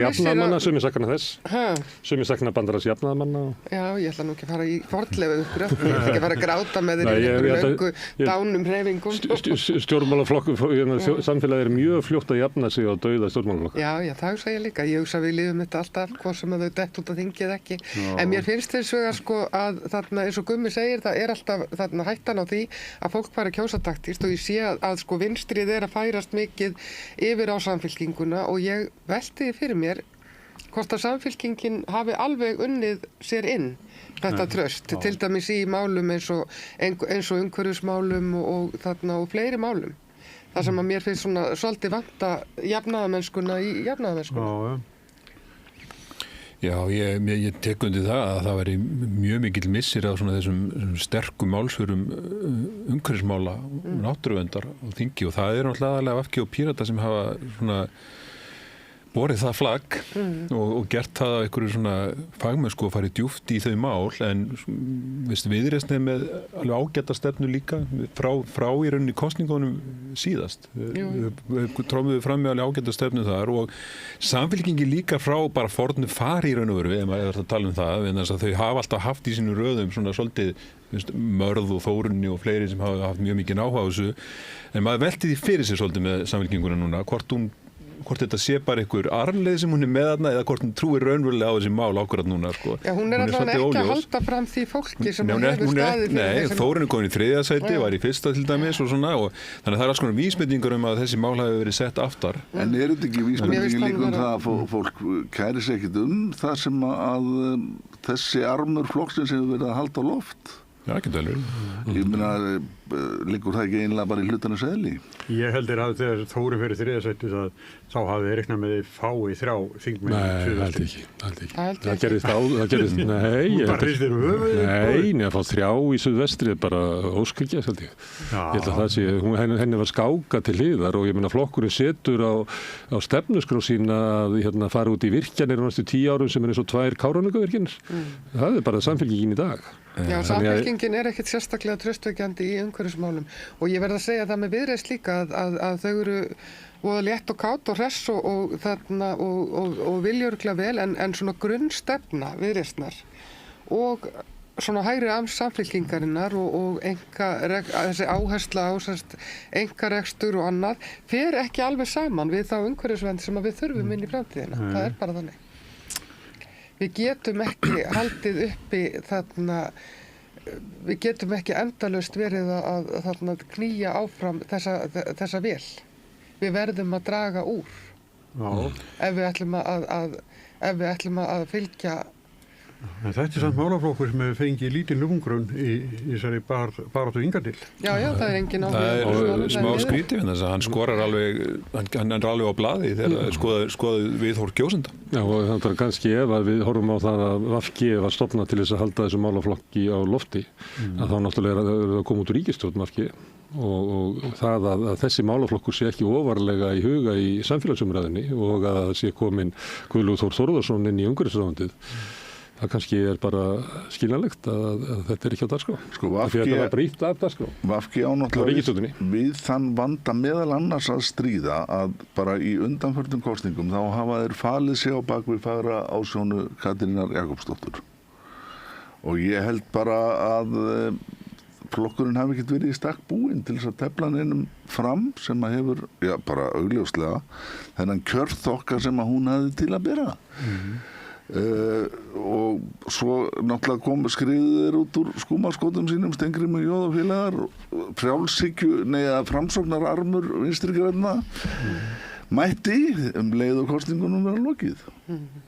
Jafnaðarmanna, sumir sakna þess. Sumir sakna bandalags jafnaðarmanna. Já, ég ætla nú ekki að fara í fornleifu ykkur upp. Ég ætla ekki að fara að gráta með þér í einhverju löngu dánum hreyfingum. Stjórnmálaflokkur, samfélagið mjög fljótt að jafna sig á dauða stjórnmálaflokkur. Já, það hugsa ég líka. Ég hugsa við lifum þetta alltaf, hvort sem að þau dett út að þingið ekki. En mér finnst þess vegar sko að þarna, eins og Gummi segir, það alltaf þarna hættan á því að fólk fari kjósataktískt og ég sé að sko vinstrið að færast mikið yfir á Samfylkinguna og ég velti fyrir mér hvort að Samfylkingin hafi alveg unnið sér inn þetta traust, til dæmis í málum eins og umhverfismálum og fleiri málum. Það sem að mér finnst svona svolítið vanta jafnaðarmennskuna í jafnaðarmennskuna. Já, ég tek undir það að það væri mjög mikill missir af svona þessum sterkum málsvörum umhverfismála og náttúruverndar á þingi og það náttúrulega aðalega VG og Pírata sem hafa svona borið það flagg og gert það af einhverju svona fagmennsku og farið djúpt í þau mál en Viðreisn með alveg ágæta stefnu líka frá í rauninni kosningunum síðast. Við tróðum fram með alveg ágæta stefnu þar og Samfylkingi líka frá bara fornu fari í raun og veru, ef maður er að tala um það, en þess að þau hafa alltaf haft í sínu röðum svona svolítið Mörð og Þórunni og fleiri sem hafa haft mjög mikið áhuga á þessu, en maður velti því fyrir sér svolítið með Samfylkinguna núna, hvort þetta sé bara einhver arfleið sem hún er með þarna eða hvort hún trúir raunverulega á þessi mál ákvarðat núna sko. Já, hún er allavega ekki að halda fram því fólki sem hefur staðið fyrir Nei, Þórunn er komin í 3. sæti, var í 1. til dæmis og svona og þannig að það er alls konar vísbendingar að þessi mál hafi verið sett aftar. En er þetta ekki vísbendingar líka það að fólk kæri sig ekkert það sem að þessi armur flokksins hefur verið að halda á loft? Já, ekki dælur. Ég meina, liggur það ekki einlega bara í hlutarnins eðli? Ég heldur að þegar Þórunn fyrir 3. sætið þá hafði reiknað með því fái 3 þingmenn. Nei, held ekki. Það gerðist, nei, að fá 3 í Suðvestri er bara óskilja, held ég. Ég held að það sé, henni var skáka til hliðar og ég meina flokkurinn setur á stefnuskrá sína að fara út í virkjanir næstu 10 árum sem er eins og 2 Kárahnjúkavirkjanir. Það er bara Samfylkingin í dag. Já, Samfylkingin er ekkert sérstaklega traustvekjandi í umhverfismálum og ég verð að segja það með Viðreisn líka að þau eru voða létt og kát og hress og vilja örugglega vel en svona grunnstefna Viðreisnar og svona hægri arms Samfylkingarinnar og þessi áhersla á einkarekstur og annað fer ekki alveg saman við þá umhverfisvernd sem við þurfum inn í framtíðina. Það er bara þannig. Við getum ekki haldið uppi við getum ekki endalaust verið að knýja áfram þessa vél. Við verðum að draga úr. Ef við ætlum að fylgja. En þetta er samt málaflokkur sem hefur fengið lítinn umgrunn í þessari baráttu hingað til. Já, það er engin áhuga. Það er smá skrítið þess að hann skorar alveg, hann er alveg á blaði þegar skoðað viðhorf kjósenda. Já, og það er kannski ef að við horfum á það að VG var stofnað til þess að halda þessu málaflokki á lofti, að þá náttúrulega er að koma út úr ríkisstjórn VG og það að þessi málaflokkur sé ekki ofarlega í huga í samfélagsumræðinni og að það sé komin Guðlaugur Þór Þórðarson inn í umhverfisráðuneytið. Það kannski er bara skiljanlegt að þetta er ekki á dagskrá. Því þetta var brýtt af dagskrá. VG á náttúrulega við þann vanda meðal annars að stríða að bara í undanförnum kosningum þá hafa þeir falið sig á bakvið fagra ásjónu Katrínar Jakobsdóttur. Og ég held bara að flokkurinn hafi ekkert verið í stakk búinn til þess að tefla neinum fram sem að hefur, já bara augljóslega, þennan kjörþokka sem að hún hefði til að bera. Og svo náttúrulega komu skriðir út úr skúmaskótum sínum Steingrímur J og félagar frjálshyggju, framsóknar armur vinstri grænna mætti leið og kosningunum vera lokið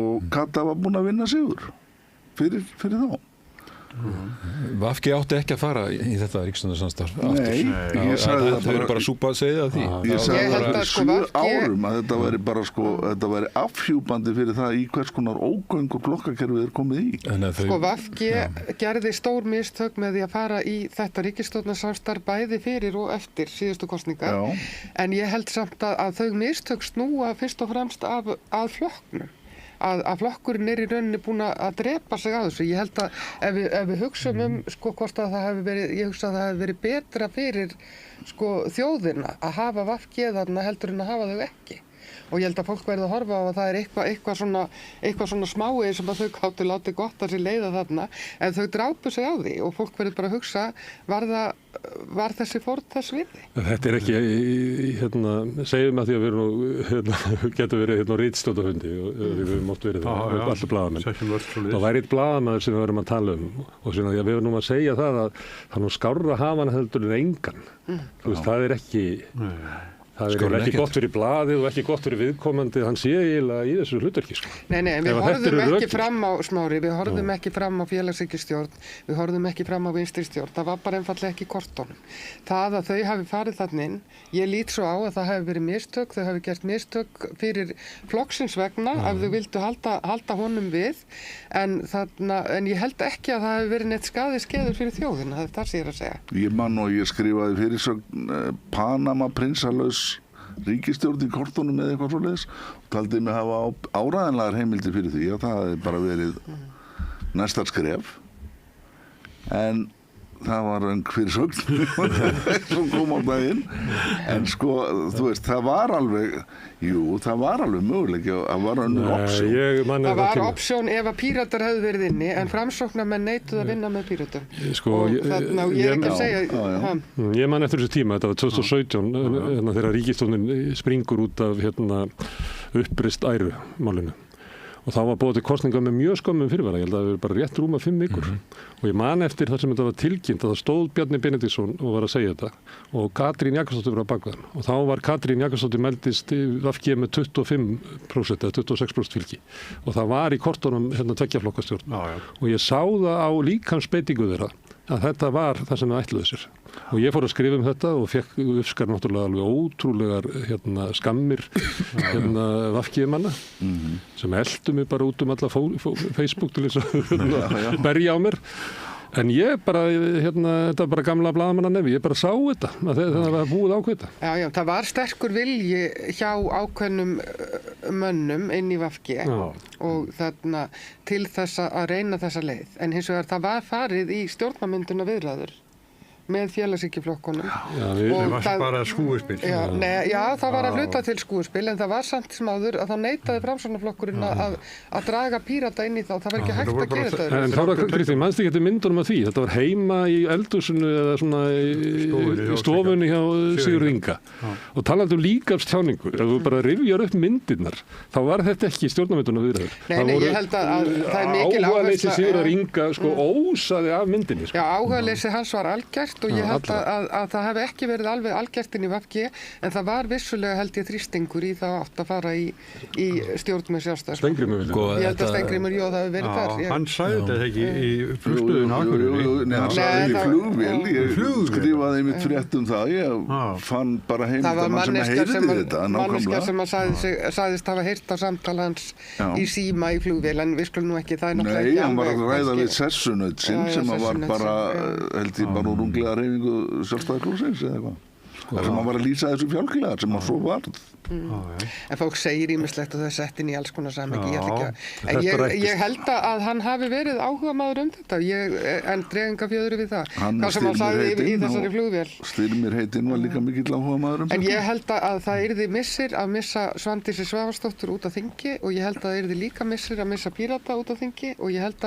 og Kata var búin að vinna sigur fyrir þá. VG átti ekki að fara í þetta ríkisstjórnarsamstarf aftur. Nei, ég sagði það þau eru bara súpa að segja því. Ég sagði það bara 7 árum að þetta væri bara þetta væri afhjúpandi fyrir það í hvers konar ógöngur flokkakerfið er komið í. VG gerði stór mistök með því að fara í þetta ríkisstjórnarsamstarf bæði fyrir og eftir síðustu kosningar. En ég held samt að þau mistök snúa fyrst og fremst að flokknum. Að flokkurinn er í rauninni búin að drepa sig á þessu. Ég held að ef við hugsum hvort að það hefði verið, ég hugsa að það hefði verið betra fyrir þjóðina að hafa VG þarna heldur en að hafa þau ekki. og ég held að fólk verði að horfa á að það er eitthvað svona smái sem að þau gátu látið gott að sér leiða þarna, en þau drápu sig á því og fólk verður bara að hugsa, var þessi fórn þess virði? Þetta er ekki, segjum að því að við erum getum verið á ritstjórnarfundi og við höfum oft verið það, allir blaðamenn. Það væri eitt blaðamaður sem við verum að tala og svona því að við erum að segja það að það er nú skárra að hafa hann heldur en engan. Þú veist, það er ekki... Það er ekki gott fyrir blaðið og ekki gott fyrir viðkomandi, hann sé eiginlega í þessu hlutverki. Nei, en við horfðum ekki fram á, Smári, við horfðum ekki fram á félagshyggjustjórn, við horfðum ekki fram á vinstristjórn, það var bara einfaldlega ekki í kortunum. Það að þau hafi farið þarna inn, ég lít svo á að það hafi verið mistök, þau hafi gert mistök fyrir flokksins vegna, ef þau vildu halda honum við, en ég held ekki að það hafi verið neitt skeður fyrir þjóðina, það er það sem ég er að segja. Ég man og ég skrifaði fyrirsögn Panama prinsalaus ríkisstjórn í kortunum eða eitthvað svoleiðis og taldi mig hafa áræðanlegar heimildir fyrir því að það hefði bara verið næsta skref, en það var einhver sögn sem kom á daginn, en sko, þú veist, það var alveg möguleiki að það var önnur opsjón. Það var opsjón ef að Píratar hefðu verið inni, en framsóknarmenn neituðu að vinna með Píratum. Og þarna, og ég er ekki að segja... Ég man eftir þessu tíma, þetta var 2017, þegar ríkisstjórnin springur út af uppreist æru málinu. Og þá var búið til kosninga með mjög skömmum fyrirvara, ég held að það var bara rétt rúma 5 vikur. Og ég man eftir það sem þetta var tilkynnt að það stóð Bjarni Benediktsson og var að segja þetta og Katrín Jakobsdóttir var á bakveðan. Og þá var Katrín Jakobsdóttir meldist VG með 25% eða 26% fylgi. Og það var í kortunum tveggjaflokkastjórn. Og ég sá það á líkamsbeitingu þeirra að þetta var það sem það ætluðu sér. Og ég fór að skrifa um þetta og fekk uppskar náttúrulega alveg ótrúlegar skammir VG-manna sem eldu mig bara út alla Facebook til þess að berja á mér. En ég bara, þetta bara gamla blaðamannanefi, ég bara sá þetta, það var búið ákveðta. Já, það var sterkur vilji hjá ákveðnum mönnum inn í VG og þarna til þess að reyna þessa leið. En hins vegar það var farið í stjórnarmynduna viðræður með félagshyggjuflokkunum. Það var bara skúuspil. Já, það var að hluta til skúuspil, en það var samt sem áður að þá neitaði Framsóknarflokkurinn að draga Pírata inn í þá. Það var ekki hægt að gera þetta. En þá var Kristín, manstu ekki eftir myndunum af því? Þetta var heima í eldhúsinu eða svona í stofunni hjá Sigurð Inga. Og talandi líkamstjáningu, ef þú bara rifjar upp myndirnar, þá var þetta ekki stjórnarmynduna viðræður. Nei, ég held að það er mikil áhugaleysi Sigurðar Inga ósaði af myndinni. Já, áhugaleysi hans var algjört og ég held að það hef ekki verið alveg algert inn í VG, en það var vissulega held ég þrýstingur í það átt að fara í stjórn með Sjálfstæðisflokk. Ég held að Steingrímur, það hefur verið þar. Hann sagði þetta ekki í flugstöðinu Akureyri. Nei, hann sagði í flugvél. Ég skrifaði einmitt frétt um það. Ég fann bara heimildarmann sem heyrði þetta. Manneskja sem sagðist hafa heyrt á samtal hans í síma í flugvél, en við skulum nú ekki, það er náttúrulega ekki alveg. Nei, hann var að ræða við sessunaut sinn sem var bara, held ég bara úr hreyfingu Sjálfstæðisflokksins eða eitthvað. Það sem hann var að lýsa þessu fjálglegar sem hann svo varð. En fólk segir ýmislegt og það er sett inn í alls konar samhengi. En ég held að hann hafi verið áhugamaður um þetta. En dreg enga fjöðru við það. Hvað sem hann sagði í þessari flugvél. Styrmir heitinn var líka mikill áhugamaður um þetta. En ég held að það yrði missir að missa Svandísi Svavarsdóttur út af þingi og ég held að það yrði líka missir að missa Pírata út af þingi og ég held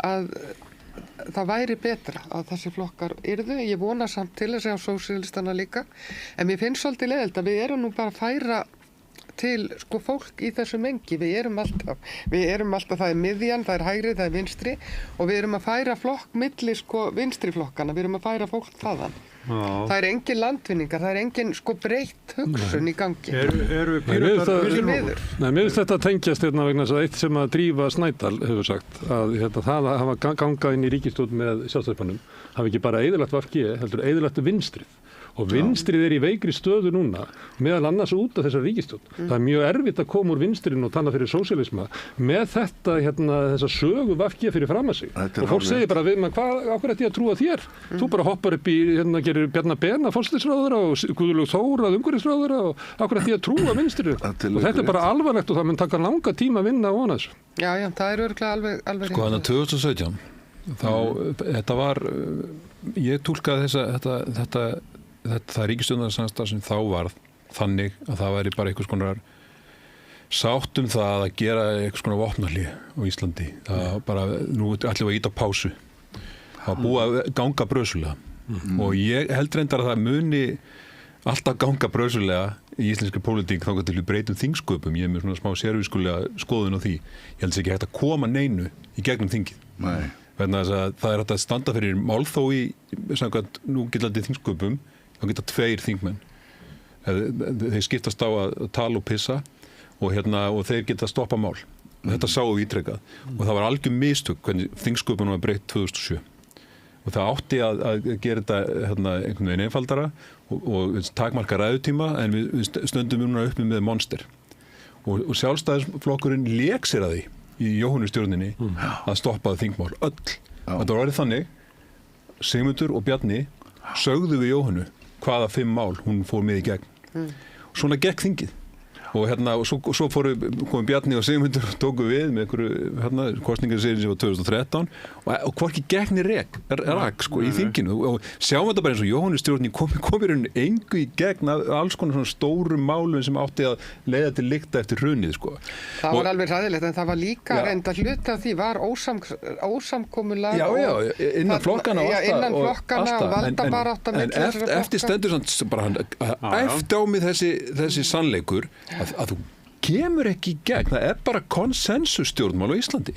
að það væri betra að þessi flokkar yrðu. Ég vona samt til að segja á sósíalistana líka, en mér finnst svolítið leiðilegt að við erum nú bara að færa til fólk í þessu mengi. Við erum alltaf, það er miðjan, það er hægri, það er vinstri og við erum að færa flokk milli vinstri flokkana, við erum að færa fólk þaðan. Það er engin landvinningar, það er engin breytt hugsun í gangi. Eru Píratar miður? Nei, mér finnst þetta tengjast vegna þess að eitt sem að Drífa Snædal hefur sagt, að það að hafa gangað inn í ríkisstjórn með Sjálfstæðisflokknum hafi ekki bara eyðilagt VG, heldur eyðilagt vinstrið. Og vinstrið er í veikri stöðu núna, meðal annars út af þessar ríkisstjórn. Það er mjög erfitt að koma úr vinstrinu og tala fyrir sósíalisma með þetta, þessa sögu VG fyrir fram að sig. Og fólk segir bara við maður, hvað ætti ég að trúa þér? Þú bara hoppar upp í, gerir Bjarna Ben að forsætisráðherra og Guðlaug Þór að umhverfisráðherra og hvað ætti ég að trúa vinstrinu? Og þetta er bara alvarlegt og það mun taka langa tíma að vinna á þessu. Já, það er örugglega alveg sko þannig 2017, þá, þetta var, ég túlkaði það ríkisstjórnarsamstarf sem þá varð þannig að það væri bara einhvers konar sátt það að gera einhvers konar vopnahlé á Íslandi. Það bara, nú ætlum við að íta pásu. Það búið að ganga brösulega. Og ég held reyndar að það muni alltaf ganga brösulega í íslenskri pólitík þangað til við breytum þingsköpum. Ég með svona smá sérvískulega skoðun á því. Ég held ekki hægt að koma neinu í gegnum þingið. Nei. Vegna þess að það hægt að standa fyrir málþói samkvæmt núgildandi þingsköpum, þá geta 2 þingmenn. Þeir skiptast á að tala og pissa og þeir geta stoppa mál. Og þetta sáum við ítrekað. Og það var algjör mistök hvernig þingsköpunum var breytt 2007. Og það átti að gera þetta einhvern veginn einfaldara og takmarka ræðutíma en við stöndum núna uppi með monster. Og sjálfstæðisflokkurinn lék sér að því í Jóhannustjórninni að stoppa þingmál öll. Þetta var orðið þannig, Sigmundur og Bjarni sögðu við Jóhannu hvaða 5 mál hún fór með í gegn. Svona gekk þingið. Og svo komum Bjarni og Sigmundur og tóku við með einhverju kosningaseríu sem var 2013 og hvorki gegni rak sko í þinginu og sjáum þetta bara eins og Jóhannustjórnin kom í rauninni engu í gegn af alls konar svona stórum málum sem átti að leiða til lykta eftir hrunið sko. Það var alveg hræðilegt en það var líka reynda hluti af því var ósamkomulag innan flokkana og valdabarátta eftir stendur bara eftir á mig þessi sannleikur að þú kemur ekki í gegn, það bara konsensusstjórnmál á Íslandi.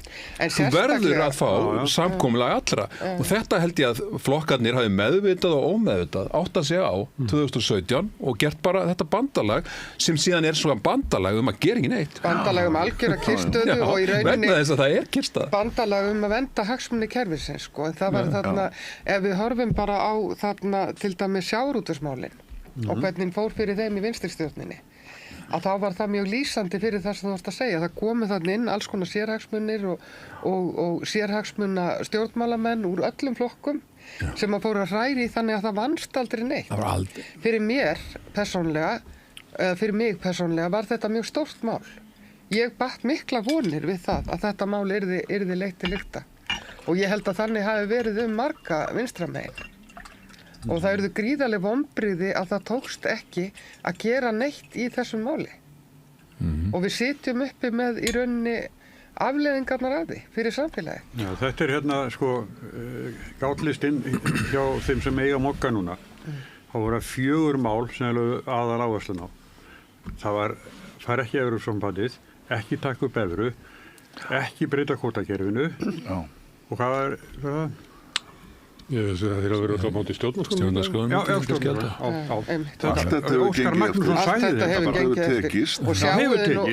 Þú verður að fá samkomulag allra og þetta held ég að flokkarnir hafi meðvitað og ómeðvitað átt að segja á 2017 og gert bara þetta bandalag sem síðan svona bandalag að gera ekki neitt. Bandalag algjöra kyrrstöðu og í rauninni vegna þess að það kyrrstaða. Bandalag að vernda hagsmuni kerfisins sko, en það var þarna, ef við horfum bara á þarna til dæmis sjávarútvegsmálin og hvernig fór fyrir þeim í vinstristjórninni. Að þá var það mjög lýsandi fyrir það sem þú varst að segja. Það komu þarna inn alls konar sérhagsmunir og sérhagsmuna stjórnmálamenn úr öllum flokkum sem að fóru að hræri þannig að það vannst aldrei neitt. Það var aldrei. Fyrir mig persónlega var þetta mjög stórt mál. Ég batt mikla vonir við það að þetta mál yrði leitt til lykta. Og ég held að þannig hafi verið marga vinstramegin. Og það eruðu gríðarleg vonbrigði að það tókst ekki að gera neitt í þessum máli. Og við sitjum uppi með í rauninni afleiðingarnar af því fyrir samfélagi. Já, þetta sko gátlistinn hjá þeim sem eiga mokka núna. Það voru 4 mál sem hefur aðal áherslan á. Það fær ekki Evrópusambandið, ekki taka upp evru, ekki breyta kvótakerfinu. Og hvað var það? Það þeir að vera á móti stjórnarskráin. Allt þetta hefur tekist. Og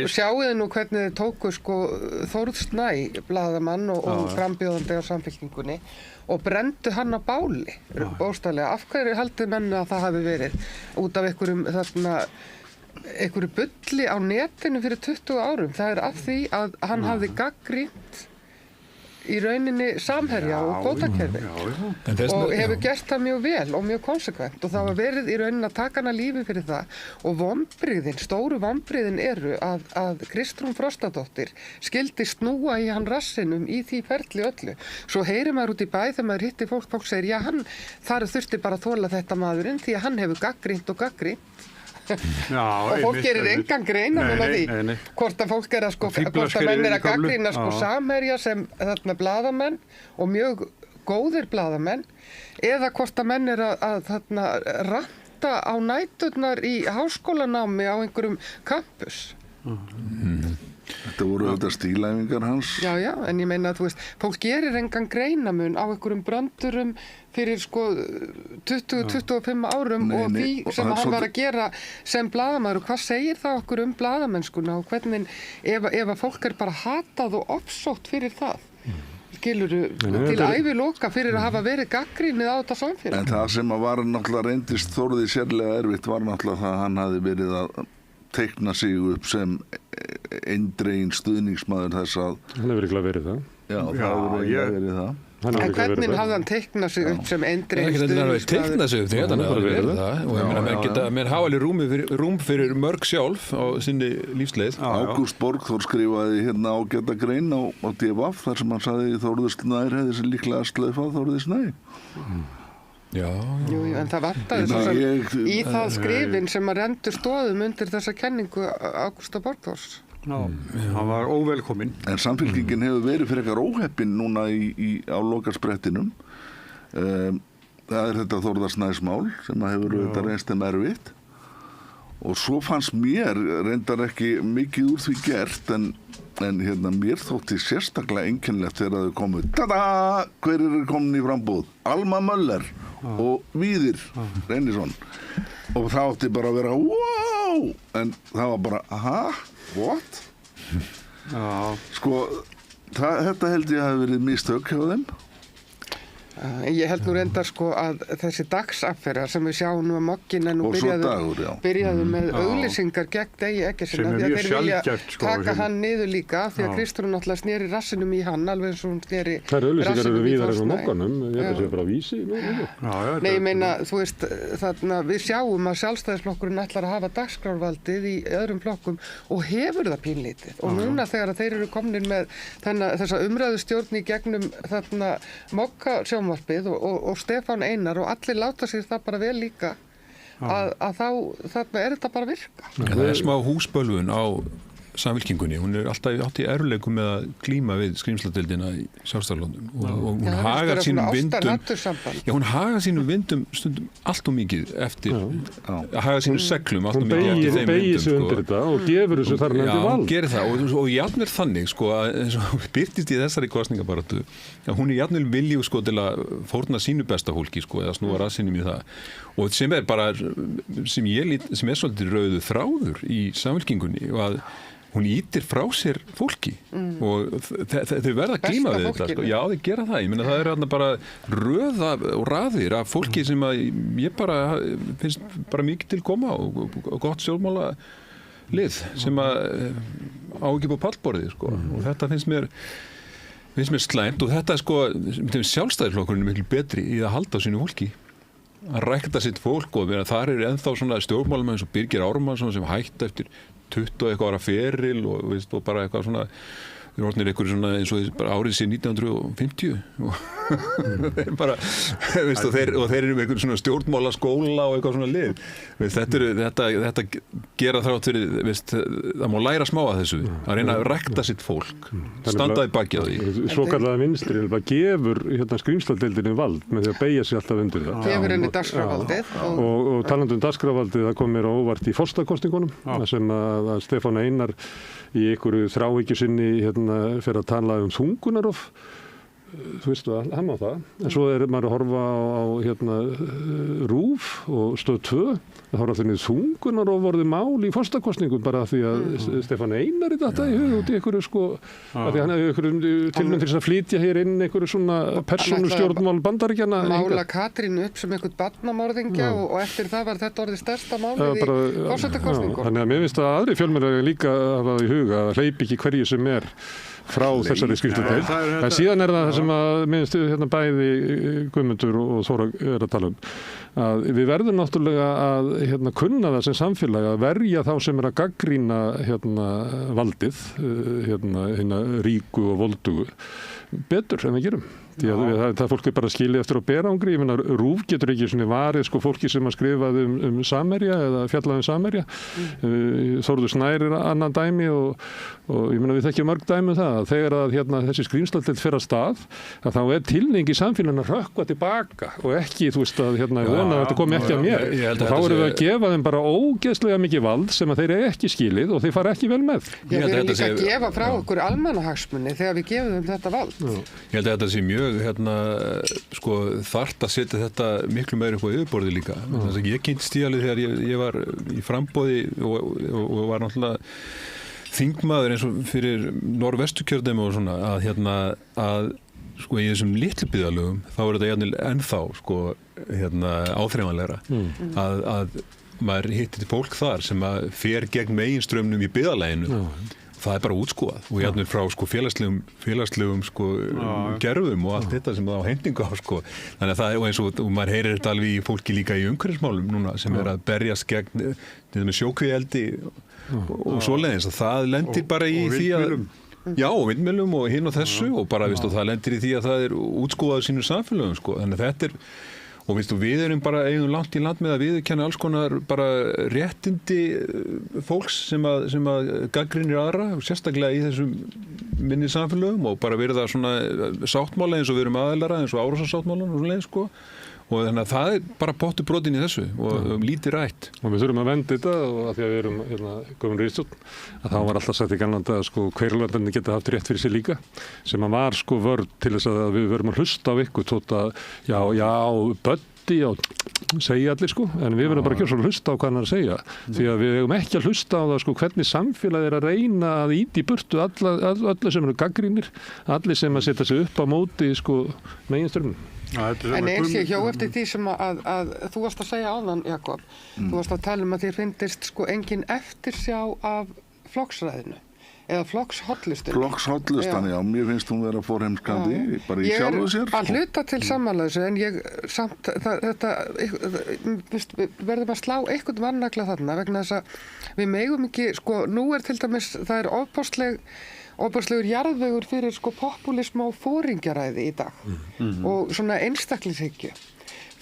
sjáuðu nú hvernig þið tóku sko Þórð Snæ, blaðamann og frambjóðandi á Samfylkingunni og brenndu hann á báli, bókstaflega. Af hverju haldið menn að það hafi verið? Út af einhverju bulli á netinu fyrir 20 árum. Það af því að hann hafði gagnrýnt í rauninni Samherja og kvótakerfi og hefur gert það mjög vel og mjög konsekvent og það var verið í rauninni að taka hana lífi fyrir það og stóru vonbrigðin eru að Kristrún Frostadóttir skildi snúa í hann rassinum í því ferli öllu. Svo heyrir maður út í bæ þegar maður hittir fólk segir já þar þurfti bara að þola þetta maðurinn því að hann hefur gagnrýnt og gagnrýnt. Og fólk gerir engan greina núna því hvort að fólk hvort að menn að gagnrýna Samherja sem blaðamenn og mjög góðir blaðamenn eða hvort að menn að ranta á næturnar í háskólanámi á einhverjum campus. Þetta voru þetta stílæfingar hans. Já, en ég meina að fólk gerir engan greinamun á einhverjum bröndurum fyrir 20-25 árum og því sem hann var að gera sem blaðamaður og hvað segir það okkur blaðamennskuna og hvernig ef að fólk bara hatað og ofsótt fyrir það. Skilurðu, til æviloka fyrir að hafa verið gagnrýnið á þetta samfélag. En það sem var náttúrulega reyndist Þórði sérlega erfitt var náttúrulega það að hann hafi verið að teikna sig upp sem eindreginn stuðningsmaður þess að hann hefur ekki verið það. Já, það hefur verið það. En hvernig hafði hann teiknað sig upp sem eindreginn stuðningsmaður? Teiknað sig upp því hann hefur verið það og menn hafa alveg rúm fyrir mörg sjálf á sinni lífsleið. Ágúst Borgþór skrifaði ágæta grein á DFF þar sem hann sagði Þórður Snær hefði sér líklega slöfað Þórði Snær. Já. Jú, en það vantaði svo sem í það skrifin sem að rendur stoðum undir þessa kenningu Ágústa Borgþórs. Já, hann var óvelkominn. En Samfylkingin hefur verið fyrir eitthvað óheppin núna á lokasprettinum. Það er þetta Þórðar Snæsmál sem hefur auðvitað reynst þeim erfitt. Og svo fannst mér reyndar ekki mikið úr því gert en mér þótti sérstaklega einkennilegt þegar þau komu. Tada! Hver eru komin í frambúð? Alma Möller og Víðir Reynisson. Og það átti bara að vera wow! En það var bara what? Já. Sko, þetta held ég að hafi verið mistök hjá þeim. Ég held nú reyndar sko að þessi dagsaffera sem við sjáum nú að moggin en nú byrjaðu með auglýsingar gegn Degi Eggertssyni því að þeir vilja taka hann niður líka því að Kristrún náttúrulega sneri rassinum í hann alveg eins og hún sneri rassinum í Þórsnæ. Ég held að það sé bara vísi. Nei, ég meina, þú veist, þarna við sjáum að Sjálfstæðisflokkurinn ætlar að hafa dagskrárvaldið í öðrum flokkum og hefur það pínlítið og núna þegar þeir eru komnir með þessa umræðustjórn í gegnum þarna mokka og Stefán Einar og allir láta sér það bara vel líka að þá þarna er þetta bara að virka. Það er smá húsbölvun á Samfylkingunni, hún er alltaf átt í erfiðleikum með að glíma við skrímsladeildina í Sjálfstæðisflokknum og hún hagar sínum vindum stundum allt og mikið eftir að haga sínum seglum allt og mikið eftir þeim vindum. Hún beigir sig undir þetta og gefur þessu þar nefndi vald. Já, hún gerir það og jafnvel þannig sko að eins og birtist í þessari kosningabaráttu að hún er jafnvel vilju sko til að fórna sínu besta fólki sko eða snúa rassinum í það og sem er bara sem er svolítið rauðu þráður í Samfylkingunni og að hún ítir frá sér fólki og þau verða að glíma við þetta sko. Já, þau gera það, ég meina það er bara röða og raðir af fólki sem að ég bara finnst bara mikið til koma og gott stjórnmála lið sem að á ekki på pallborðið sko og þetta finnst mér slæmt og þetta sko Sjálfstæðisflokkurinn er miklu betri í að halda á sínu fólki að rækta sitt fólk og þar er ennþá svona stjórnmálamenn eins og Birgir Ármannsson sem hætt eftir 20 og eitthvað ára feril og bara eitthvað svona við erum orðnir eitthvað svona eins og bara árið sér 1950 og þeir bara og þeir eru með eitthvað svona stjórnmála skóla og eitthvað svona lið þetta gera þrátt fyrir það má læra smá að þessu að reyna að rækta sitt fólk standaði baki að því svokallaða vinstri gefur skrímsladeildinni vald með því að beygja sig alltaf undir það gefur henni dagskrárvaldið og talandi dagskrárvaldið það kom mér á óvart í forstakosningunum sem að Stefán Einar í einhverju þráhyggju sinni fyrir að tala þungunarof þú veist að hann á það en svo er maður að horfa á RÚV og Stöð 2 það horfa allir þungunarof orðið mál í forstakosningum bara því að Stefán Einar er þetta í hug út í einhverju sko að því hann hefur einhverju tilmynd til þess að flytja hér inn einhverju svona persónustjórnmál Bandaríkjanna mála Katrínu upp sem einhvern barnamorðingja og eftir það var þetta orðið stærsta málið í forsetakosningum þannig að mér finnst að aðri fjölmiðlar líka hafa það í huga að hleypi ekki hverju sem er frá þessari skýrsludeild. En síðan er það sem að minnst bæði Guðmundur og Þóra er að tala að við verðum náttúrulega að kunna það sem samfélag að verja þá sem er að gagnrýna valdið hina ríku og voldugu betur en við gerum. Því að það fólk er bara skilið eftir á berangri. Ég meina, RÚV getur ekki svona varið fólki sem að skrifaði Samherja eða fjallaði Samherja. Þórður Snær er annan dæmi og ég meina við þekkjum mörg dæmi það að þegar að þessi skrímsladeild fer af stað að þá er tilhneiging í samfélaginu að rökkva tilbaka og ekki, þú veist að þetta komi ekki að mér. Og þá erum við að gefa þeim bara ógeðslega mikið vald sem að þeir eru ekki skilið og þeir fara ekki vel með. Við erum líka að gefa frá okkur almannahagsmuni þegar við gefum þeim þetta vald. Ég held að þetta sé mjög þarft að setja þetta miklu meira upp á yfirborði líka. Þess að ég kynntist í alveg þegar ég var í framboði og var náttúrulega þingmaður eins og fyrir Norðvesturkjördæmi og svona að í þessum litlu byggðarlögum þá er þetta ennþá áþreifanlegra að maður hittir fólk þar sem að fer gegn meginströmmnum í byggðarlaginu það er bara útskúfað og jafnvel frá félagslegum gerðum og allt þetta sem það á heimtingu á þannig að það er eins og maður heyrir þetta alveg í fólki líka í umhverfismálum núna sem er að berjast gegn sjókvíeldi og svoleiðis að það lendir bara í því að já, vindmyllum og hinn og þessu og bara og það lendir í því að það er útskúfað sínum samfélögum þannig að þetta er og við erum bara eigum langt í land með að viðurkenna alls konar bara réttindi fólks sem að gagnrýnir aðra, sérstaklega í þessum minni samfélögum og bara verið það svona sáttmála eins og við erum aðilara eins og Árósasáttmálan og svoleiðis sko. Og þannig að það bara pottur brotin í þessu og lítið rætt. Og við þurfum að venda þetta og að því að við erum komin ríðstjórn að þá var alltaf sagt í gamla daga sko hverjulöndinni geta haft rétt fyrir sig líka sem að var sko vörn til þess að við verum að hlusta á ykkur tóta já, Böddi og segja allir sko en við verðum bara að gera svo hlusta á hvað hann er að segja því að við hefum ekki að hlusta á það sko hvernig samfélagið er að reyna að ýta í burtu allir sem eru gaggrínir, allir sem að setja sig upp á móti sko meginströmmum. En ég hjó eftir því sem að þú varst að segja áðan, Jakob, þú varst að tala um að þér finnist sko engin eftirsjá af flokksræðinu eða flokkshollustunni. Flokkshollustan, já, mér finnst hún vera forheimskandi bara í sjálfu sér. Ég er að hluta til sammálaðissu en ég samt, þetta verðum að slá einhvern varnagla þarna vegna þess að við megum ekki, sko, nú er til dæmis, það er ofboðslegur jarðvegur fyrir sko populisma og foringjaræði í dag og svona einstaklingshyggju.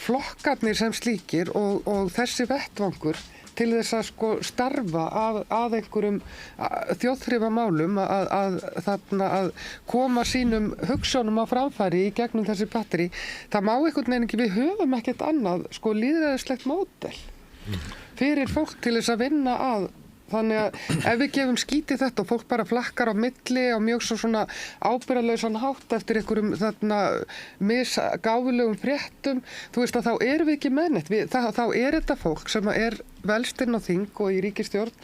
Flokkarnir sem slíkir og þessi vettvangur til þess að sko starfa að einhverjum þjóðþrifamálum að koma sínum hugsjónum á framfæri í gegnum þessi batteri, það má einhvern veginn ekki, við höfum ekkert annað sko lýðræðislegt módel fyrir fólk til þess að vinna að. Þannig að ef við gefum skítið þetta og fólk bara flakkar á milli og mjög svo svona ábyrgðarlausan hátt eftir einhverjum þarna misgáfulegum fréttum, þú veist að þá erum við ekki með neitt. Þá er þetta fólk sem er velst inn á þing og í ríkisstjórn,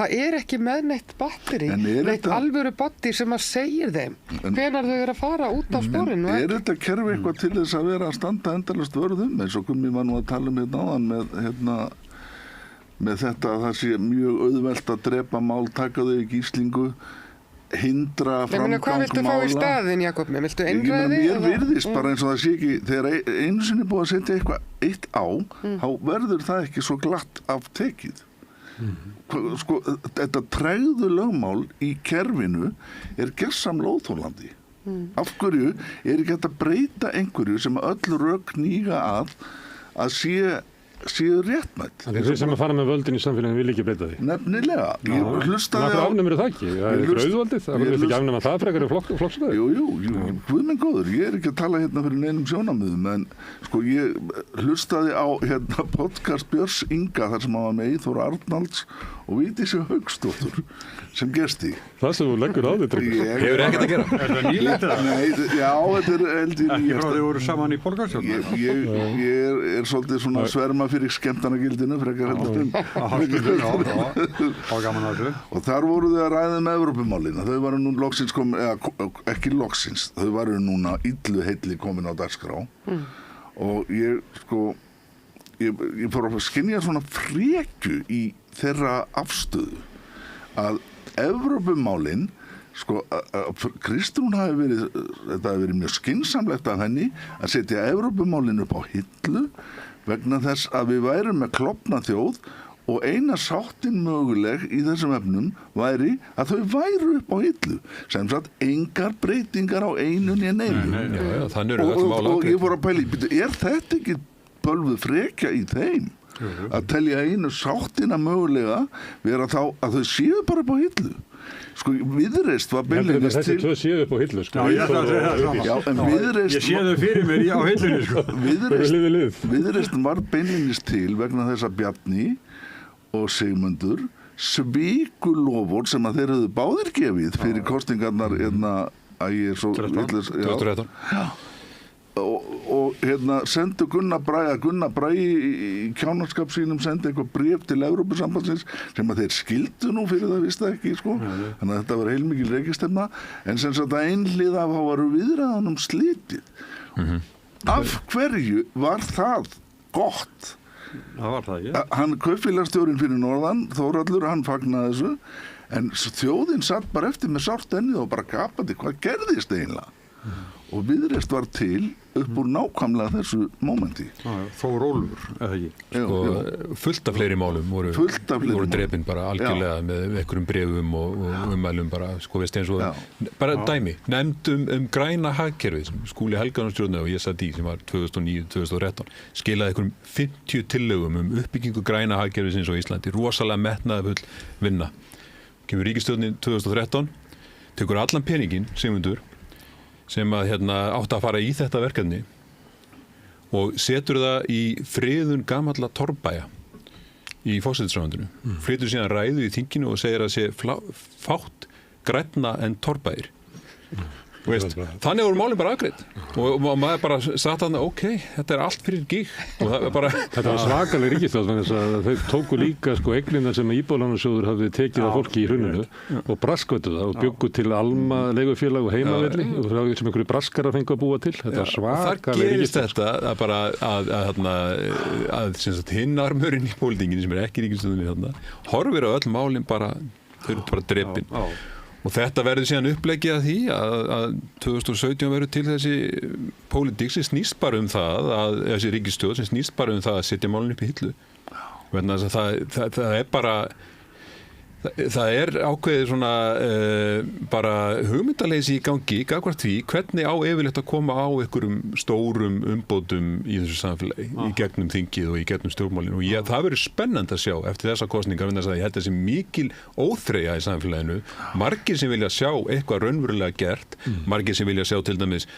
það er ekki með neitt batteri, neitt alvöru batti sem að segir þeim hvenær þau eru að fara út á sporinu. Er þetta kerfi eitthvað til þess að vera að standa endalaust vörðum, eins og Gummi var nú að tala um hérna áðan með þetta að það sé mjög auðvelt að drepa mál, taka þau í gíslingu, hindra framgang mála. Hvað viltu fá í staðinn, Jakob? Viltu einræði? Mér virðist bara eins og það sé ekki, þegar einu sinni búið að setja eitthvað eitt á, þá verður það ekki svo glatt af tekið. Sko, þetta tregðu lögmál í kerfinu er gersamlega óþolandi. Af hverju er ekki hægt að breyta einhverju sem öll rök hníga að séu réttmætt. Þeir sem að fara með völdin í samfélaginu vil ekki breyta því. Nefnilega. Ég hlustaði á... afnumir það ekki? Það er ykkur auðvaldið. Það vil ekki afnuma það frekar í flokkstöðu. Jú, Guð minn góður. Ég er ekki að tala hérna fyrir neinum sjónarmiðum, en sko ég hlustaði á podcast Björns Inga þar sem hann var með Eyþór Arnalds og Vigdísi Hauksdóttur sem gesti. Það sem þú leggur á þig, Tryggvi. Hefur ekkert að gera. Er það nýlegt eða? Nei, já, þetta er heldur ekki frá því voru saman í borgarstjórn. Ég er svolítið svona sverma fyrir skemmtanagildinu frekar heldur. Og gaman að þessu. Og þar voru þau að ræða með Evrópumálina. Þau varu nú loksins ekki loksins, þau varu núna illu heilli komin á dagskrá. Og ég fór að skynja svona frekju í þeirra afstöðu að Evrópumálin Kristrún þetta hafi verið mjög skynsamlegt af henni að setja Evrópumálin upp á hillu vegna þess að við værum með klofna þjóð og eina sáttin möguleg í þessum efnum væri að þau væru upp á hillu sem sagt engar breytingar á einu né neinu. Og ég fór að pæla er þetta ekki bölvuð frekja í þeim að telja einu sáttina mögulega vera þá að þau séu bara upp á hillu. Sko, Viðreisn var beinlínis til... Þessi tvö séu upp á hillu, sko. Já, ég ætla að segja það sama. Já, en Viðreisn... Ég sé þau fyrir mér á hillunni, sko. Viðreisn var beinlínis til vegna þess að Bjarni og Sigmundur sviku loforð sem að þeir höfðu báðir gefið fyrir kosningarnar að ég er svo... 2013. Já. Og sendu Gunnar Bragi í kjánarskap sínum sendi eitthvað bréf til Evrópusambandsins sem að þeir skildu nú fyrir það visst það ekki sko. Þannig að þetta var heilmikil rekistefna en sem sagt að einhliða þá varu viðræðunum slitið. Af hverju var það gott? Það var það, já. Hann kaupfélagsstjórinn fyrir norðan, Þórhallur, hann fagnaði þessu en þjóðin satt bara eftir með sárt ennið og bara gapandi, hvað gerðist eiginlega? og Viðreisn var til upp úr nákvæmlega þessu mómenti. Þór Ólfur, eða ekki? Fullt af fleiri málum voru drepin bara algjörlega með einhverjum brefum og ummælum bara, veist eins og bara dæmi, nefnd græna hagkerfið sem Skúli Helgason stjórnaði og ég satt í sem var 2009-2013 skilaði einhverjum 50 tillögum uppbyggingu græna hagkerfisins á Íslandi, rosalega metnaðarfull vinna. Kemur ríkisstjórnin 2013, tekur allan peninginn, Sigmundur, sem að átti að fara í þetta verkefni og setur það í friðun gamalla torfbæja í forsætisráðuneytinu. Flytur síðan ræðu í þinginu og segir að sé fátt grænna en torfbæir. Þannig voru málin bara afgreidd og maður bara satt þarna, þetta er allt fyrir gíg og það er bara... Þetta var svakaleg ríkisstjórn þess að þeir tóku líka eignirnar sem Íbúðalánasjóður hafði tekið af fólki í hruninu og braskvötu það og bjuggu til Alma leigufélag og Heimavelli og sem einhverju braskarar fengu að búa til. Þetta var svakaleg ríkisstjórn. Þar gerist þetta að hinn armurinn í pólitíkinni sem ekki ríkisstjórninni horfir á öll málin bara, þau eru bara drepin. Og þetta verður síðan uppleggið að því að 2017 verður til þessi pólitík sem snýst bara það, þessi ríkisstjórn sem snýst bara það að setja málun upp í hillu. Það er bara, það er ákveðið svona bara hugmyndaleysi í gangi, gagnvart því hvernig á yfirleitt að koma á einhverjum stórum umbótum í þessu samfélagi, í gegnum þingið og í gegnum stjórnmálin og það verður spennandi að sjá eftir þessa kosningar, vegna þess að ég held þessi mikil óþreyja í samfélaginu, margir sem vilja sjá eitthvað raunverulega gert, margir sem vilja sjá til dæmis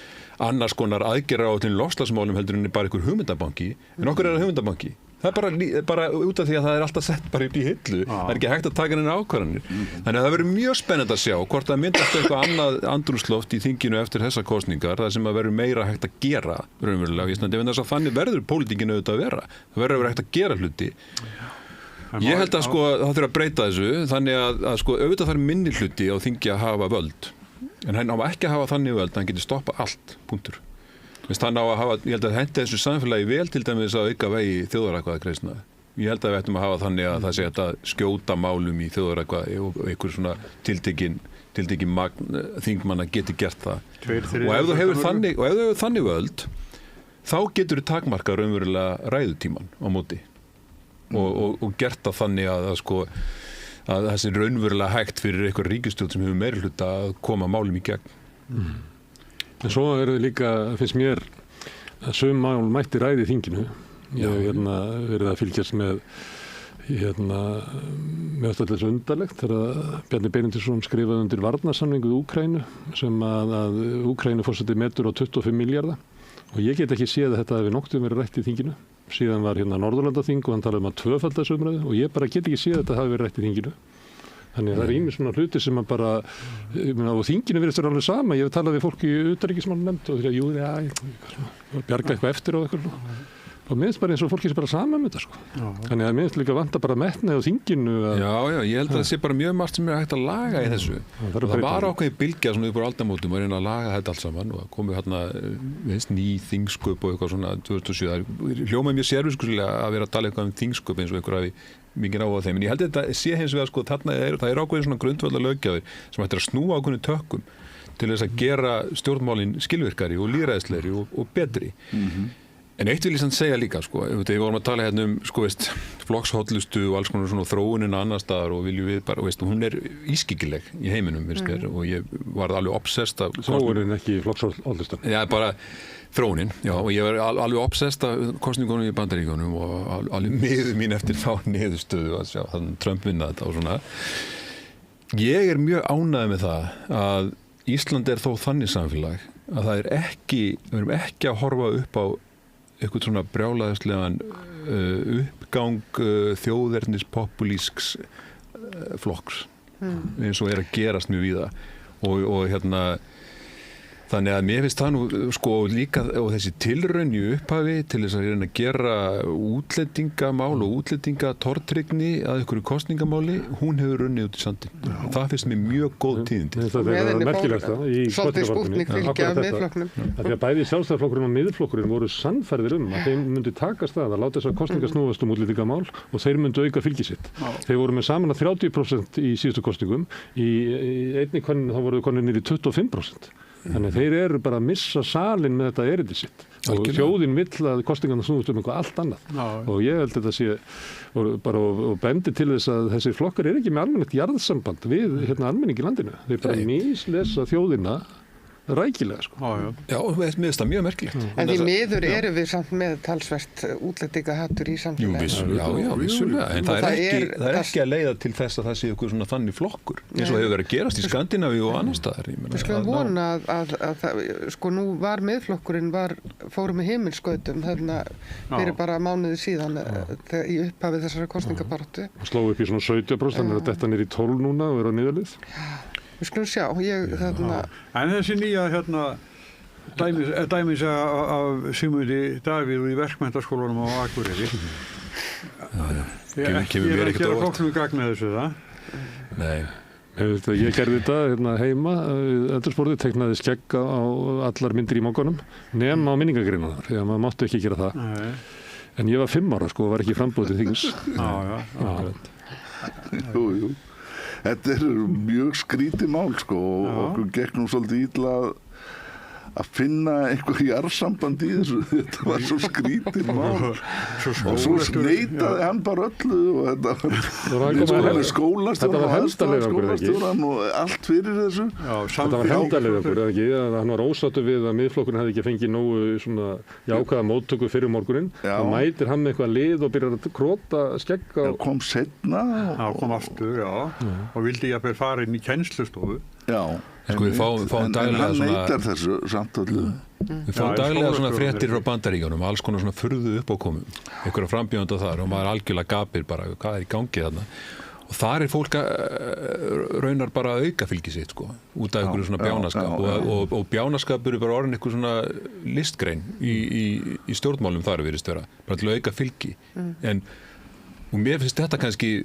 annars konar aðgerðaráætlun í loftslagsmálum heldur en bara einhver hugmyndabanki, en okkur það hugmyndabanki. Það er bara út af því að það er alltaf sett bara upp í hillu. Það er ekki hægt að taka henni ákvarðanir. Þannig að það verður mjög spennandi að sjá hvort það myndast eitthvað annað andrúmsloft í þinginu eftir þessar kosningar, það sem að verður meira hægt að gera raunverulega í Íslandi. Þess að þannig verður pólitíkin auðvitað að vera. Það verður að vera hægt að gera hluti. Ég held að það þurfa að breyta þessu, þannig að auðvitað þarf minni hluti á þingi að hafa völd. En hann á ekki að hafa þannig völd að hann getur stoppað allt, punktur. Þannig að hafa, ég held að henda þessu samfélagi vel til dæmis að auka vegi þjóðaratkvæðagreiðslna. Ég held að við ættum að hafa þannig að það sé hægt að skjóta málum í þjóðaratkvæði og einhver svona tiltekin magn þingmanna geti gert það. Og ef þú hefur þannig völd, þá getur þú takmarkað raunverulega ræðutíman á móti og gert það þannig að það sé raunverulega hægt fyrir einhver ríkisstjórn sem hefur meirihluta að koma málum í gegn. En svo eru líka, finnst mér, að sum mál mætti ræði í þinginu. Ég hef verið að fylgjast með alltaf þessu undarlegt þegar Bjarni Benediktsson skrifaði undir varnarsamning við Úkraínu sem að Úkraínu forseti metur á 25 milljarða og ég get ekki séð að þetta hefði nokkuð verið rætt í þinginu. Síðan var Norðurlandaþing og hann talaði um að tvöfalda þessu umræðu og ég bara get ekki séð að þetta hafi verið rætt í þinginu. Þannig að það ýmis svona hluti sem að bara, og þinginu virðist vera alveg sama. Ég hef talað við fólk í utanríkismálanefnd og þegar bjarga eitthvað eftir og eitthvað. Og minnst bara eins og fólki sem bara sama með þetta, Þannig að minnst líka vanta bara metnaði á þinginu. Já, ég held að það sé bara mjög margt sem hægt að laga í þessu. Það var ákveðið bylgja svona upp á aldamótum að reyna að laga þetta allt saman og komið ný þingsköp og eitthvað svona 2007. Það hljómaði mjög sérviskulega að vera að tala eitthvað þingsköp eins og einhver hafi mikið áhuga á þeim. En ég held að þetta sé hins vegar þarna það er ákveðin svona grundvallar löggjafir sem ættir að snúa ákveðinu tökkum til þess að gera stjórnmálin skilvirkari og lýðræðislegri og betri. En eitt vil ég samt segja líka, við vorum að tala hérna flokkshóllustu og alls konar svona þróunina annar staðar og viljum við bara, hún er ískyggileg í heiminum, og ég var alveg obsessed af... Þróunin ekki flokkshóllustu? Já, bara þróunin, og ég var alveg obsessed af kosningunum í Bandaríkjunum og alveg miður mín eftir þá niðurstöðu að sjá þannig Trump vinna þetta og svona. Ég er mjög ánægður með það að Ísland er þó þannig samfélag að það er ekki, við erum ekki að horfa upp á eitthvað svona brjálæðislegan uppgang þjóðernis populísks flokks eins og er að gerast mjög víða og þannig að mér finnst það nú líka og þessi tilraun í upphafi til þess að reyna að gera útlendingamál og útlendingatortryggni að einhverju kosningamáli, hún hefur runnið út í sandinn. Það finnst mér mjög góð tíðindi. Það er merkilegsta í kosningabaráttunni. Því að bæði Sjálfstæðisflokkurinn og Miðflokkurinn voru sannfærðir að þeim myndi takast að láta þessar kosningar snúast útlendingamál og þeir myndu auka fylgi sitt. Þeir voru með saman að 30% í síðustu kosningum, í einni könnun þá voru konur niður í 25%. Þannig þeir eru bara að missa salin með þetta erindi sitt. Og þjóðin vill að kosningarna snúist eitthvað allt annað. Og ég held þetta sé og bendi til þess að þessir flokkar ekki með almennilegt jarðsamband við almenning í landinu. Þeir bara mislesa þjóðina rækilega, sko. Já, mér finnst það mjög merkilegt. En því miður erum við samt með talsvert útlendingahattur í samfélaginu. Já, vissulega. En það er ekki að leiða til þess að það sé eitthvað svona þannig flokkur, eins og hefur verið að gerast í Skandinavíu og annar staðar. Við skulum vona að sko nú var miðflokkurinn fóru með himinskautum þarna fyrir bara mánuði síðan í upphafið þessara kosningabaráttu. Sló upp í svona 17%, þannig að þetta er í 12 núna og er á niðurleið. Við skulum sjá, En þessi nýja dæmis af Sigmundi Davíð í verkmenntaskólanum á Akureyri. Ég er ekki að gera flokknum gagn með þessu, það? Nei. Ég gerði þetta heima, eldursportið, teiknaði skegg á allar myndir í mókunum, nema á minningargreinar, því að maður mátti ekki gera það. Nei. En ég var 5 ára, sko, og var ekki framboðið til þings. Jú. Þetta er mjög skrítið mál, sko, og okkur gekk nú svolítið illa að finna eitthvað jarðsamband í þessu. Þetta var svo skrítið mál. Og svo neitaði hann bara öllu og þetta var skólastjóran og allt fyrir þessu. Þetta var hendalegur okkur, eða ekki? Hann var ósáttur við að miðflokkurinn hefði ekki fengið nógu svona jákvæða móttöku fyrir morguninn. Þá mætir hann með eitthvað lið og byrjar að króta skegg á... Kom seinna. Kom aftur, og vildi jafnvel fara inn í kennslustofu. Já. Sko við fáum daglega svona... En hann neitar þessu samtalið. Við fáum daglega svona fréttir frá Bandaríkjunum, alls konar svona furðu uppákomum, einhverja frambjóðanda þar og maður algjörlega gapir bara hvað er í gangi þarna. Og þar er fólk raunar bara að auka fylgi sitt, sko, út af einhverju svona bjánaskap og bjánaskapur er bara orðin eitthvað svona listgrein í stjórnmálum þar virðist vera, bara til að auka fylgi. Og mér finnst þetta kannski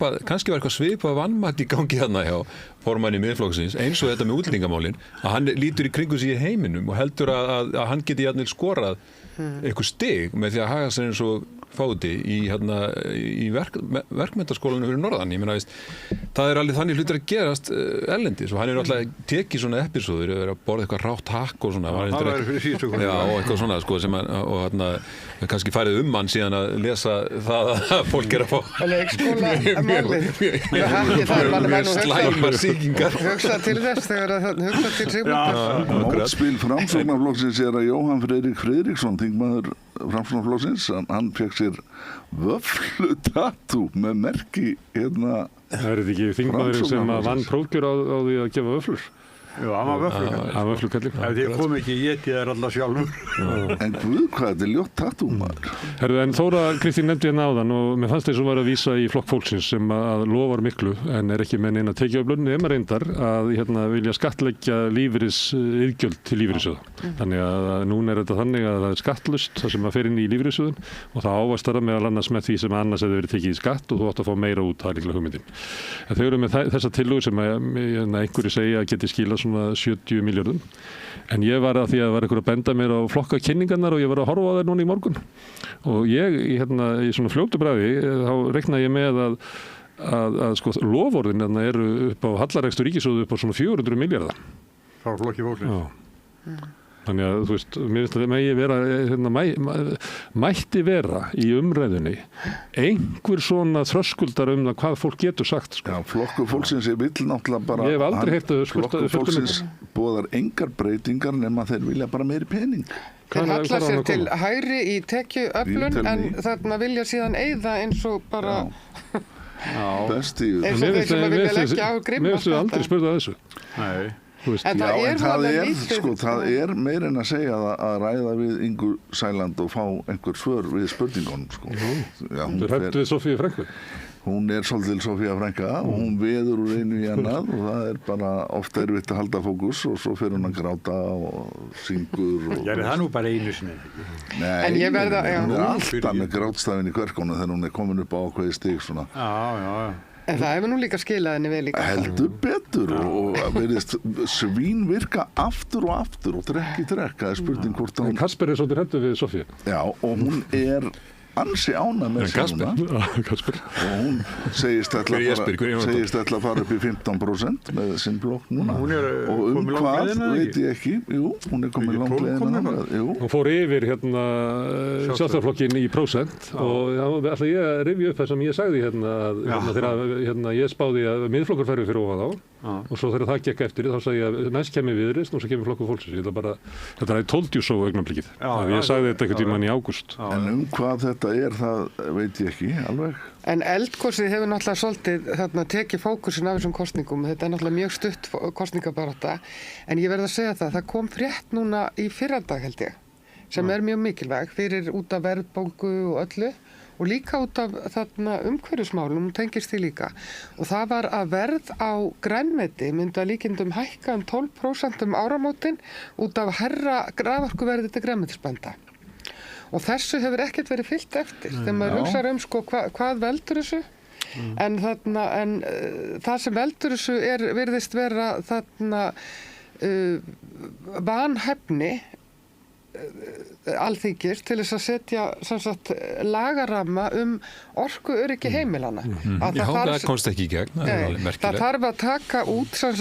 var eitthvað svipað vannmatt í gangi þarna hjá formanni Miðflokksins, eins og þetta með útlendingamálin, að hann lítur í kringum sig í heiminum og heldur að hann geti jafnvel skorað eitthvað stig með því að haga sér eins og fáti í verkmenntaskólanum fyrir norðan. Ég meina, það er alveg þannig hlutir að gerast erlendis og hann er alltaf tekið svona episóður að borða eitthvað rátt hakk og svona. Það var fyrir síðustu konu. Já, og eitthvað svona, sko, og kannski farið hann síðan að lesa það að fólk er að fá mjög slæmar sýkingar. Hugsa til þess þegar hugsa til Sigmundar. Mótspil Framsóknarflokksins er að Jóhann Friðrik Friðriksson, þingmaður Framsóknarflokksins, hann fekk sér vöflutattú með merki Það er þetta ekki þingmaðurinn sem vann prófkjör á því að gefa vöflur? Já, hann var vöflukalli. Hann var vöflukalli. Ef þið kom ekki, étið þær alla sjálfur. En guð, hvað þetta er ljótt tattú, maður. Herðu, en Þóra Kristín nefndi hérna áðan og mér fannst þess að vera að vísa í Flokk fólksins sem að lofar miklu en er ekki með neina tekjuöflun nema reyndar að vilja skattleggja lífeyrisiðgjöld til lífeyrissjóða. Þannig að núna er þetta þannig að það er skattlust það sem að fer inn í lífeyrissjóðin og það ávastar það meðal annars með því sem annars hefði verið tekið í skatt og þú átt að fá meira út, það er líklega hugmyndin. En þau eru með þessa tillögu sem einhverju segja geti skilað svona 70 milljörðum. En ég var að því að það var einhver að benda mér á flokkakynningarnar og ég var að horfa á þær núna í morgun. Og ég í svona fljótu bragði þá reiknaði ég með að sko loforðin eru upp á hallarekstur ríkissjóðu upp á svona 400 milljarða. Frá Flokki fólksins. Já. Þannig að þú veist, mér finnst að mætti vera í umræðunni einhver svona þröskuldar það hvað fólk getur sagt. Sko. Já, Flokkur fólksins vill náttúrulega bara... Ég hef aldrei heyrt að Flokkur fólksins boðar engar breytingar nema þeir vilja bara meiri pening. Þeir hallar sér til hægri í tekjuöflun en þarna vilja síðan eyða eins og bara... Best í... Eins og þeir sem vilja leggja á grimmast. Mér finnst við aldrei spurði að þessu. Nei. En það er meira en að segja að ræða við Ingu Sæland og fá einhver svör við spurningunum, sko. Þú er hægt við Sofíu Frænku? Hún er svolítil Sofía Frænka og hún veður úr einu í annað og það er bara ofta erfitt að halda fókus og svo fer hún að gráta og syngur og... Gerði það nú bara einu sinni? Nei, hún er alltaf með grátstafinn í kverkónu þegar hún er komin upp á ákveði stig svona. Já. En það hefur nú líka skilað henni vel líka. Heldur betur og verðist svín virka aftur og trekk í trekk. Það er spurning hvort hún... Kasper er svolítið hræddur við Sofíu. Já, og hún er ansi ánægð með sig núna Kasper. og hún segist ætla að fara upp í 15% með sinn blokk núna og hvað veit ég ekki. Jú, hún komin langt leiðina. Hún fór yfir Sjálfstæðisflokkinn í prósent og ætla ég að rifja upp það sem ég sagði þegar ég spáði að Miðflokkur færi fyrir ofan þá og svo þegar það gekk eftir þá sagði ég að næst kemur Viðreisn og svo kemur Flokkur fólksins. Þetta er told you so augnablikið. Ég sagði þetta einhvern tímann í ágúst. En hvað þetta er, það veit ég ekki alveg. En eldgosið hefur náttúrulega svolítið tekið fókusin af þessum kosningum. Þetta er náttúrulega mjög stutt kosningabarátta. En ég verð að segja það kom frétt núna í fyrradag held ég, sem er mjög mikilvæg fyrir út af verðbólgu og öllu. Og líka út af umhverfismálum, tengist því líka. Og það var að verð á grænmeti myndi að líkindum hækka 12% áramótin út af herra raforkuverði til grænmetisbænda. Og þessu hefur ekkert verið fylgt eftir. Þegar maður hugsar hvað veldur þessu. En það sem veldur þessu virðist vera vanhæfni Alþingis til þess að setja lagaramma orkuöryggi heimilana. Það komst ekki í gegn. Það þarf að taka út það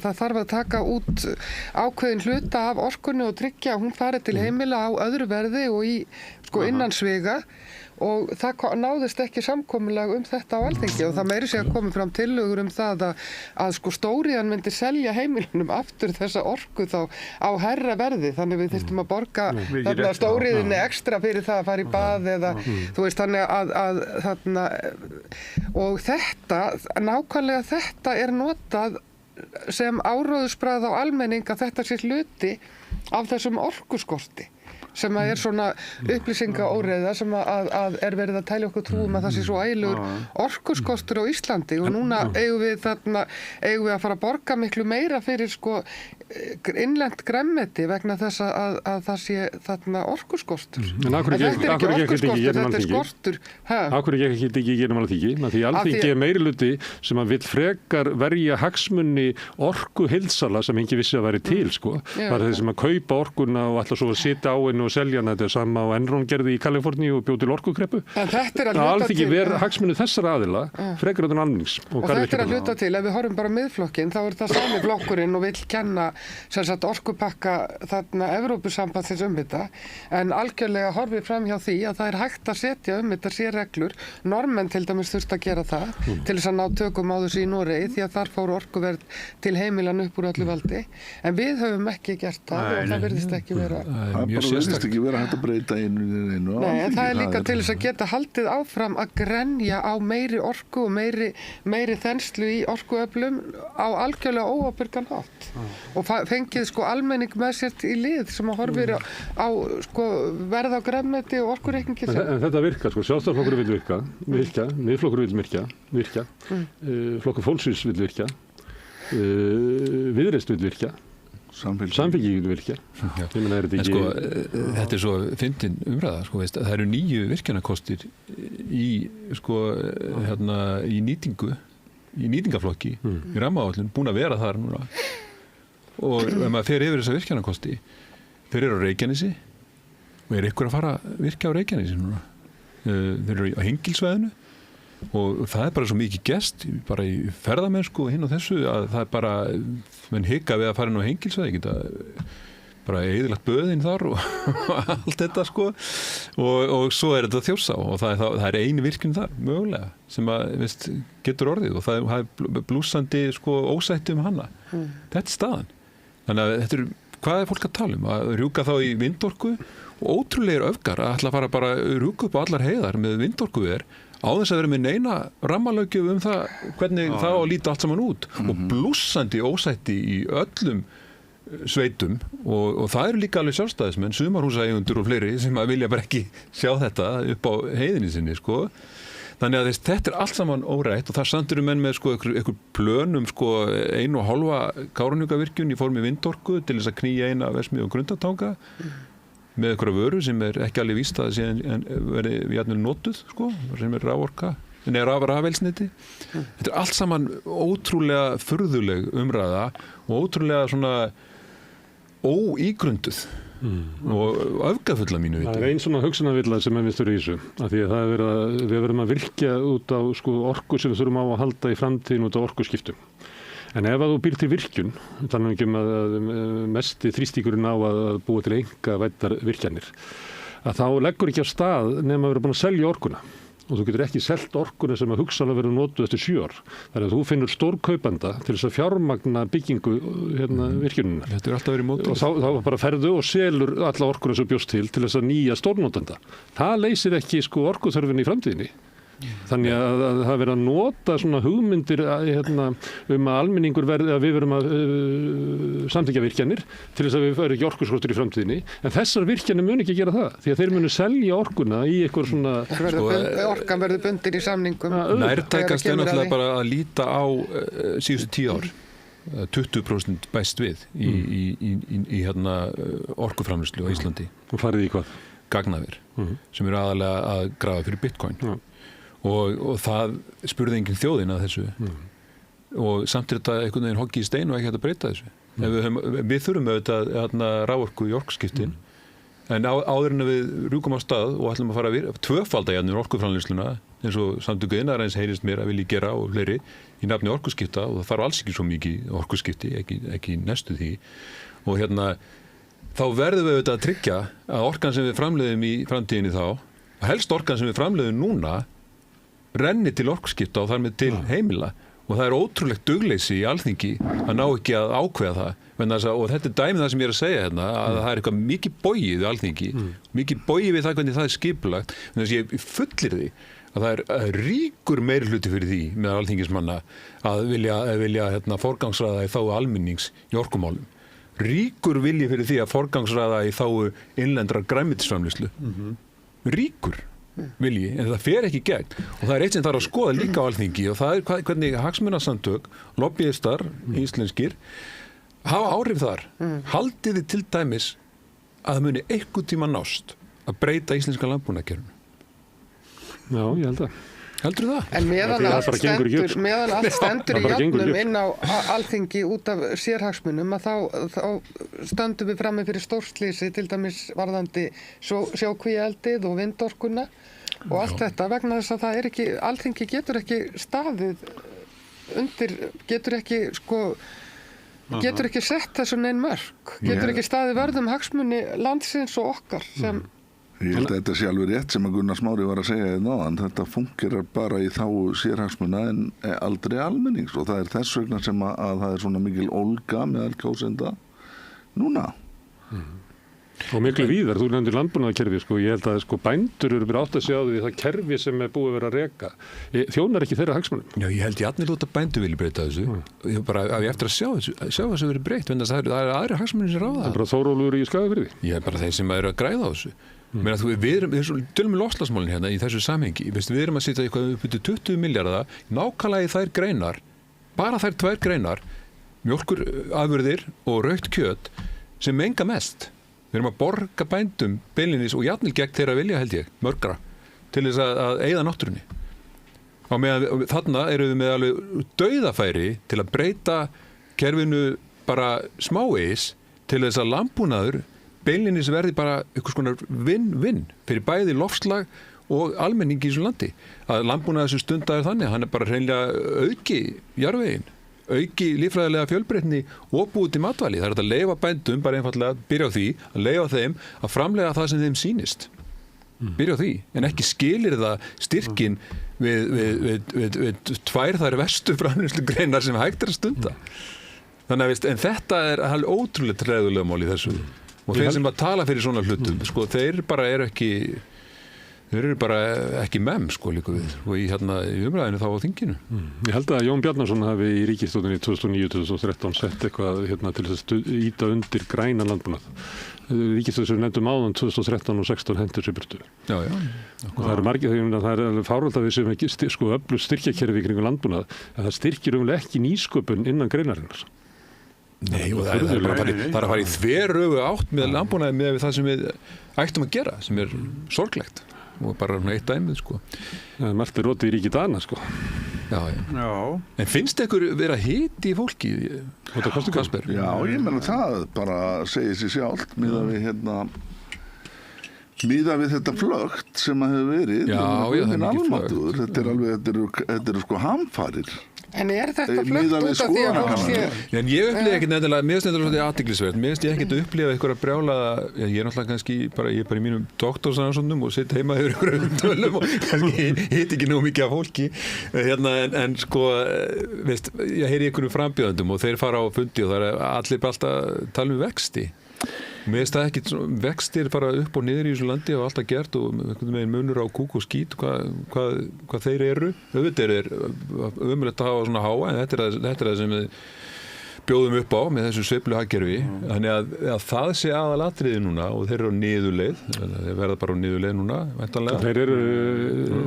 þarf að taka út ákveðin hluta af orkunni og tryggja að hún fari til heimila á öðru verði og í innan sviga. Og það náðist ekki samkomulag þetta á Alþingi og það meiri sig að koma fram tillögur það að stóriðan myndi selja heimilunum aftur þessa orku þá á hærra verði, þannig við þyrftum að borga stóriðinni ekstra fyrir það að fara í bað eða þú veist og nákvæmlega þetta er notað sem áróðursbragð á almenning að þetta sé hluti af þessum orkuskorti sem er svona upplýsingaóreiða sem að er verið að tæla okkur trúum að það sé svo ægilegur orkuskortur á Íslandi og núna eigum við að fara að borga miklu meira fyrir innlent grænmeti vegna þess að það sé orkuskortur. En af hverju gekk þetta ekki skortur? Af hverju gekk þetta ekki gegnum Alþingi? Því Alþingi er meirihluti sem að vill frekar verja hagsmuni orkuheildsala sem enginn vissi að væri til Það er þeir sem að kaupa orkuna og ætla svo að sitja á henni og selja hana. Þetta er sama og Enron gerði í Kaliforníu og bjó til orkukreppu. Alþingi ver hagsmuni þessara aðila frekar utan almennings. Og þetta er að hluta til, ef við horfum bara Miðflokkinn, þá er það sami flokkurinn og vill kenna orkupakka Evrópusambandsins þetta, en algjörlega horfið fram hjá því að það er hægt að setja þetta sérreglur. Normenn til dæmis þurft að gera það til þess að ná tökum á þessu í Noregi því að þar fór orkuverð til heimilan upp úr öllu valdi. En við höfum ekki gert það og það virðist ekki vera. Það ekki vera hægt að breyta einu. Nei, en það er líka til þess að geta haldið áfram að grenja á meiri orku og meiri þenslu í orkuöflum á algjörlega óábyrgan hátt. Og fengið almenning með sér í lið sem að horfir á verð á grænmeti og orkureikningi. En þetta virkar, Sjálfstæðisflokkur vill virka, Miðflokkur vill virka, Flokkur fólksins vill virka, Viðreisn vill virka. Samfylkingin virka. Þetta er svo fyndin umræða, það eru 9 virkjanakostir í nýtingaflokki í rammaáætlun, búin að vera þar núna og ef maður fer yfir þessa virkjanakosti þeir eru á Reykjanesi og ykkur að fara að virka á Reykjanesi núna þeir eru á Hengilssvæðinu og það er bara svo mikið gest bara í ferðamennsku og hinn og þessu að það er bara, menn hika við að fara inn á Hengilssvæði, geta bara eyðilagt böðin þar og allt þetta og svo er þetta Þjórsá og það er einu virkun þar mögulega sem að getur orðið og það er blúsandi ósætti hana. Þetta er staðan. Þannig að hvað er fólk að tala um? Að rjúka þá í vindorku og ótrúlegir öfgar að ætla að fara bara að rjúka upp á allar heiðar með vindorku á þess að vera með neina rammalöggjöf það hvernig það á að líta allt saman út og blúsandi ósætti í öllum sveitum og það eru líka alveg sjálfstæðismenn, sumarhúsaeigundur og fleiri sem að vilja bara ekki sjá þetta upp á heiðinni sinni Þannig að þetta er allt saman órætt og það standur menn með einhver plönum 1,5 Kárahnjúkavirkjun í formi vindorku til þess að knýja eina Verksmiðju og Grundartanga með einhverja vöru sem er ekki alveg víst að verði jafnvel notuð sem er raforka, rafelsniti. Þetta er allt saman ótrúlega furðuleg umræða og ótrúlega óígrunduð og öfgafull að mínu viti. Það er ein svona hugsunarvilla sem er vinstur í þessu, af því að við verðum að virkja út á orku sem við þurfum á að halda í framtíðin út á orkuskiptum. En ef að þú býr til virkjun, þannig að mesti þrýstíkurinn á að búa til einkavæddar virkjanir, að þá leggur ekki á stað nema að vera búin að selja orkuna. Og þú getur ekki selt orkuna sem að hugsanlega verður notuð eftir 7 ár. Þannig að þú finnur stórkaupanda til þess að fjármagna byggingu virkjuninnar. Þetta er alltaf verið mótið. Og þá bara ferðu og selur alla orkuna sem bjóst til þess að nýja stórnotanda. Það leysir ekki orkuþörfin í framtíðinni. Þannig að það verður að nota svona hugmyndir að almenningur verði að við verum að samþykkja virkjanir til þess að við verðum ekki orkuskortur í framtíðinni, en þessar virkjanir mun ekki gera það því að þeir munu selja orkuna í eitthvað svona orkan verður bundin í samningum. Nærtækast er náttúrulega bara að líta á síðustu 10 ár 20% bæst við í orkuframleiðslu á Íslandi. Og farið í hvað? Gagnaver sem eru aðalega að grafa fyrir Bitcoin. Og það spurði enginn þjóðin að þessu og samt er þetta einhvern veginn hoggi í stein og ekki hægt að breyta þessu. Við þurfum auðvitað raforku í orkuskiptin en áður en við rjúkum á stað og ætlum að fara að tvöfalda orkuframleiðsluna eins og Samtök iðnaðarins heyrist mér að vilja gera og fleiri í nafni orkuskipta og það þarf alls ekki svo mikið orkuskipti, ekki næstu því og þá verðum við auðvitað að tryggja að orkan sem við framleiðum í framtíðinni þá og helst orkan sem við framleiðum núna renni til orkuskipta og þar með til heimila og það er ótrúlegt dugleysi í Alþingi að ná ekki að ákveða það og þetta er dæmið það sem ég er að segja að það er eitthvað mikið bogið við Alþingi mikið bogið við það hvernig það er skipulagt en þess að ég fullir því að það er ríkur meirihluti fyrir því með alþingismanna að vilja forgangsraða í þágu almennings í orkumálum ríkur vilji fyrir því að forgangsraða í þágu innlendrar grænmetisframleiðslu ríkur vilji, en það fer ekki gegn og það er eitt sem þarf að skoða líka á Alþingi og það er hvernig hagsmunasamtök lobbyistar, íslenskir hafa áhrif þar haldið þið til dæmis að það muni einhvern tíma nást að breyta íslenska landbúnaðarkerfinu? Já, ég held að Heldur það? En meðan allt stendur í járnum inn á Alþingi út af sérhagsmunum að þá stöndum við frammi fyrir stórslýsi til dæmis varðandi sjókvíaeldið og vindorkuna og allt þetta vegna þess að það er ekki, Alþingi getur ekki staðið undir, getur ekki sett þessu neinn mörk, getur ekki staðið vörðum hagsmuni landsins og okkar sem Ég held að þetta sé alveg rétt sem að Gunnar Smári var að segja náðan. Þetta fungerar bara í þágu sérhagsmuna en aldrei almennings og það er þess vegna sem að það er svona mikil ólga meðal kjósenda núna. Og miklu víðar, þú nefndir landbúnaðarkerfi ég held að bændur eru verið átt að sjá því það kerfi sem er búið að vera að reka þjónar ekki þeirra hagsmunum. Já, ég held ég allir lóta bændur vilja breyta þessu. Ég bara að ég eftir að sjá þessu verið breytt, en það er aðri hagsmunir sem ráða. Það er bara Þórólfur í Skagafirði. Ég er bara þeir sem eru að græða á þessu. Við erum tölum við loftslagsmálin hérna í þessu samhengi. Við erum að setja eitthvað upp til 20 milljarða nákvæmlega í þær greinar, bara þær 2 greinar, mjólkurafurðir og rautt kjöt sem menga mest. Við erum að borga bændum beinlínis og jafnvel gegn þeirra vilja held ég, mörgra, til þess að eyða náttúrunni. Og þarna eru við með alveg dauðafæri til að breyta kerfinu bara smávegis til þess að landbúnaður beinlínis verði bara eitthvað svona vinn-vinn fyrir bæði loftslag og almenningi í þessu landi. Að landbúnaður þessu stundar þannig, hann er bara hreinlega auki jarðveginn, auki líffræðilega fjölbreytni og búið til matvæli. Það er að leyfa bændum, bara einfallega að byrja á því, að leyfa þeim að framleiða það sem þeim sýnist. Byrja á því, en ekki skilir það styrkin við 2 þær verstu framleiðslugreinar sem hægt er að stunda. Þannig að en þetta er alveg ótrúlega tregðulega mál í þessu. Og þeir sem að tala fyrir svona hlutum, þeir eru bara ekki menn, líka við, og í umræðinu þá á þinginu. Ég held að Jón Bjarnason hafi í ríkisstjórninni 2009-2013 sett eitthvað til þess að ýta undir grænan landbúnað. Ríkisstjórnin sem nefndum áðan 2013 og 2016 hendur sér burtu. Já. Og það er margir, það er alveg fárvöld að við sem ekki öflug styrkjakerfi kringum landbúnað, en það styrkir ekki nýsköpun innan greinarinnar. Nei, og það er að fara í þveröfu átt með landbúnaði með það sem við ættum að gera, sem er sorglegt og bara eitt dæmið, Það er margt rotið í ríki Dana, Já. En finnst ykkur vera hiti í fólki? Kasper? Já, ég meina það bara segir sér sjálft miðað við þetta flögt sem að hefur verið. Já, það er mikið flögt. Þetta eru sko hamfarir. En þetta flögt út af því að fólk sé? En ég upplifa ekkert nefnilega, mér finnst þetta svolítið athyglisvert, mér finnst ég ekkert upplifa einhverja brjálaða, ég er náttúrulega kannski ég er bara í mínum doktorsrannsóknum og sitt heima yfir einhverjum umtölum og kannski hitt ekki nú mikið af fólki, en sko, veist, ég heyri einhverjum frambjóðendum og þeir fara á fundi og það er allir bara alltaf tala um vexti. Mér finnst það ekki, vextir fara upp og niður í þessu landi og alltaf gert og munur á kúk og skít hvað þeir eru. Auðvitað er ömurlegt að hafa svona háa en þetta er það sem við bjóðum upp á með þessu sveiflu hagkerfi. Þannig að það sé aðalatriði núna og þeir eru á niðurleið, þeir verða bara á niðurleið núna, væntanlega. Þeir eru,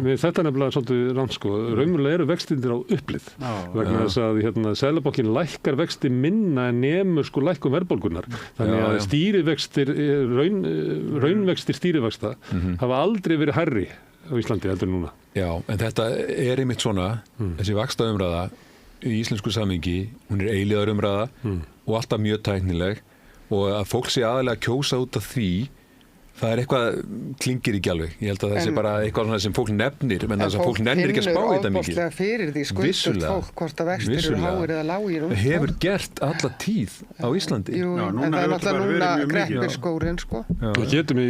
við þetta nefnilega svolítið rann sko, raunverulega eru vextindir á upplið. Vegna þess að Seðlabankinn lækkar vexti minna en nemur sko lækkun verðbólgunnar. Þannig að stýrivextir, raunvextir stýrivaxta hafa aldrei verið hærri á Íslandi heldur núna. Já, en þetta er einmitt svona, þessi vaxtaumræða í íslensku samhengi, hún er eilíðar umræða og alltaf mjög tæknileg og að fólk sé aðalega kjósa út af því það er eitthvað klingir ekki alveg. Ég held að það sé bara eitthvað svona sem fólk nefnir, menn þess að fólk nefnir ekki að spá í þetta mikið. En fólk finnur ofboðslega fyrir því skuldust fólk hvort að vextir eru háir eða lágir. Það hefur gert alla tíð á Íslandi. Jú, en það er náttúrulega núna greppir skórinn sko. Það getur mig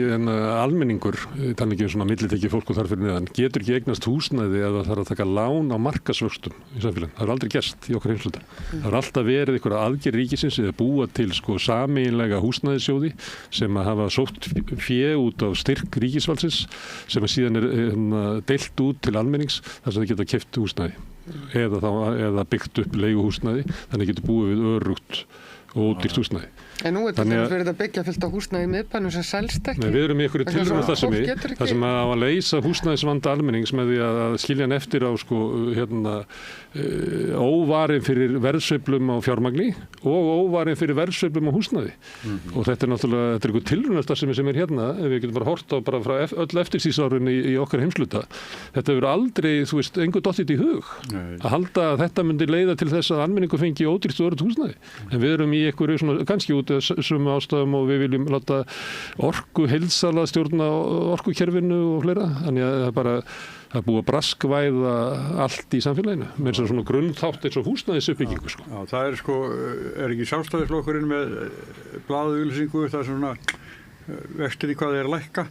almenningur, þannig ekki svona millitekki fólk og þar fyrir neðan, getur ekki eignast húsnæði eða þarf að taka lán á markaðsvöxtum í samfélaginu. Það er aldrei gerst í okkar heimshluta. Það er alltaf verið einhverja aðgerð ríkisins eða búa til sko sameiginlega húsnæðissjóði sem að hafa sótt út á styrk ríkisvaldsins sem að síðan er deilt út til almennings þar sem það geta keypt húsnæði eða byggt upp leiguhúsnæði þannig að geta búið við örugt og ódýrt húsnæði. En nú er þetta verið að byggja fullt á húsnæði í miðbænum sem selst ekki. Nei, við erum í einhverju tilraun þar sem að leysa húsnæðisvanda almennings með því að skilja hann eftir á sko óvarin fyrir verðsveiflum á fjármagni og óvarin fyrir verðsveiflum á húsnæði. Og þetta er náttúrulega einhver tilraunastarfsemi sem er hérna, ef við getum bara hort á bara frá öll eftirstríðsárin í okkar heimshluta. Þetta hefur aldrei, þú veist, engu dottið í hug að halda að þetta myndi leiða til þess að almenningu fengi ódýrt og örugt húsnæði. En við erum í einhverju svona kannski út sömu ástæðum og við viljum láta orku heildsala stjórna orkukerfinu og fleira. Þannig að það er búið að braskvæða allt í samfélaginu með svona grunnþátt eins og húsnæðisuppbyggingu sko. Já, það er sko, er ekki Sjálfstæðisflokkurinn með blaðauglýsingu það er svona vextir í hvað þeir lækka.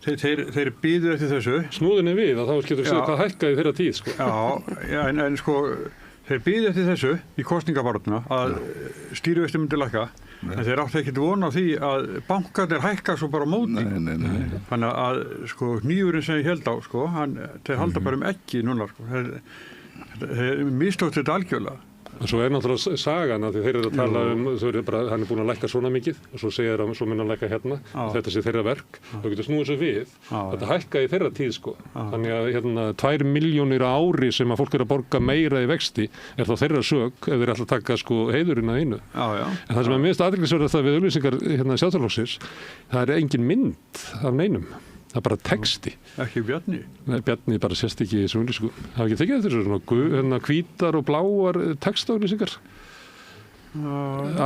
Þeir býðu eftir þessu. Snúðinni við að þá getur séð hvað hækkaði þeirra tíð sko. Já, en sko þeir býðu eftir þessu í kosningabarátuna að stýrivextir myndi lækka en þeir áttu ekkert vona á því að bankarnir hækka svo bara á móti. Nei. Þannig að sko hnífurinn sem ég held á sko, þeir halda bara ekki núna sko. Þeir mistótt þetta algjörlega. Og svo er náttúrulega sagan að þeir eru að tala hann er búin að lækka svona mikið og svo segir hann svo mun hann lækka hérna og þetta sé þeirra verk og getur snúið svo við þetta hækka í þeirra tíð sko þannig að 2 milljónir á ári sem að fólk er að borga meira í vexti er þá þeirra sök ef þeir ætla að taka sko heiðurinn að einu en það sem er minnst athyglisverða það við auglýsingar Sjálfstæðisflokksins það er engin mynd af neinum. Það er bara texti. Ekki Bjarni? Nei, Bjarni bara sést ekki í þessu auglýsingu. Það ekki tekið eftir þessu svona hvítar og bláar textauglýsingar.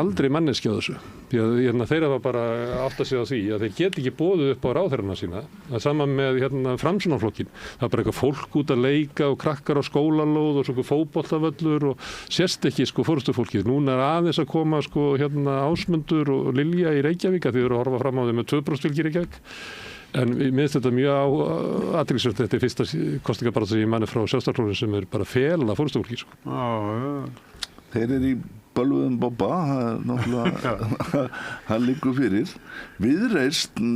Aldrei manneski á þessu. Því að þeir hafa bara átt að segja á því að þeir get ekki boðið upp á ráðherrana sína. Það er saman með Framsóknarflokkinn. Það er bara eitthvað fólk út að leika og krakkar á skólalóð og svona fótboltavöllur og sést ekki sko forystufólkið. Núna er aðeins að koma sko Ásmundur og Lilja í Reykjavík að þið eru að horfa fram á þau með 2% fylgi í Reykjavík. En mér finnst þetta mjög athyglisvert þetta er fyrsta kosningabarátta sem ég manni frá Sjálfstæðisflokknum sem er bara fela forystufólki sko. Þeir eru í bölvuðum bobba, það er náttúrulega það liggur fyrir. Viðreisn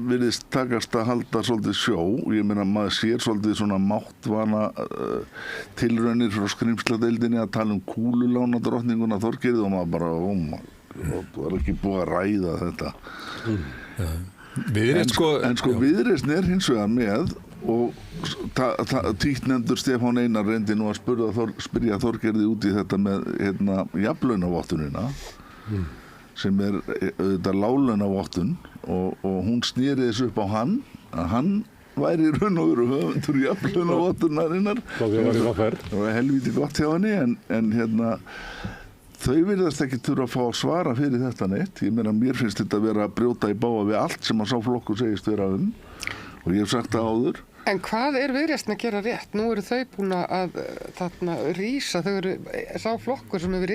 virðist takast að halda svolítið sjó, ég meina maður sér svolítið svona máttvana tilraunir frá skrimsladeildinni að tala um kúlulánadrottninguna Þorgerði og maður bara, það var ekki búið að ræða þetta. En sko Viðreisn er hins vegar með og títtnefndur Stefán Einar reyndi nú að spyrja Þorgerði út í þetta með jafnlaunavottunina sem er auðvitað láglaunavottun og hún sneri þessu upp á hann að hann væri raun og veru höfundur jafnlaunavottunarinnar. Það var helvíti gott hjá henni en þau virðast ekki þurfa að fá að svara fyrir þetta neitt. Ég meina, mér finnst þetta að vera að brjóta í bága við allt sem að sá flokkur segist vera og ég hef sagt það áður. En hvað Viðreisn að gera rétt? Nú eru þau búin að rísa, þau eru sá flokkur sem hefur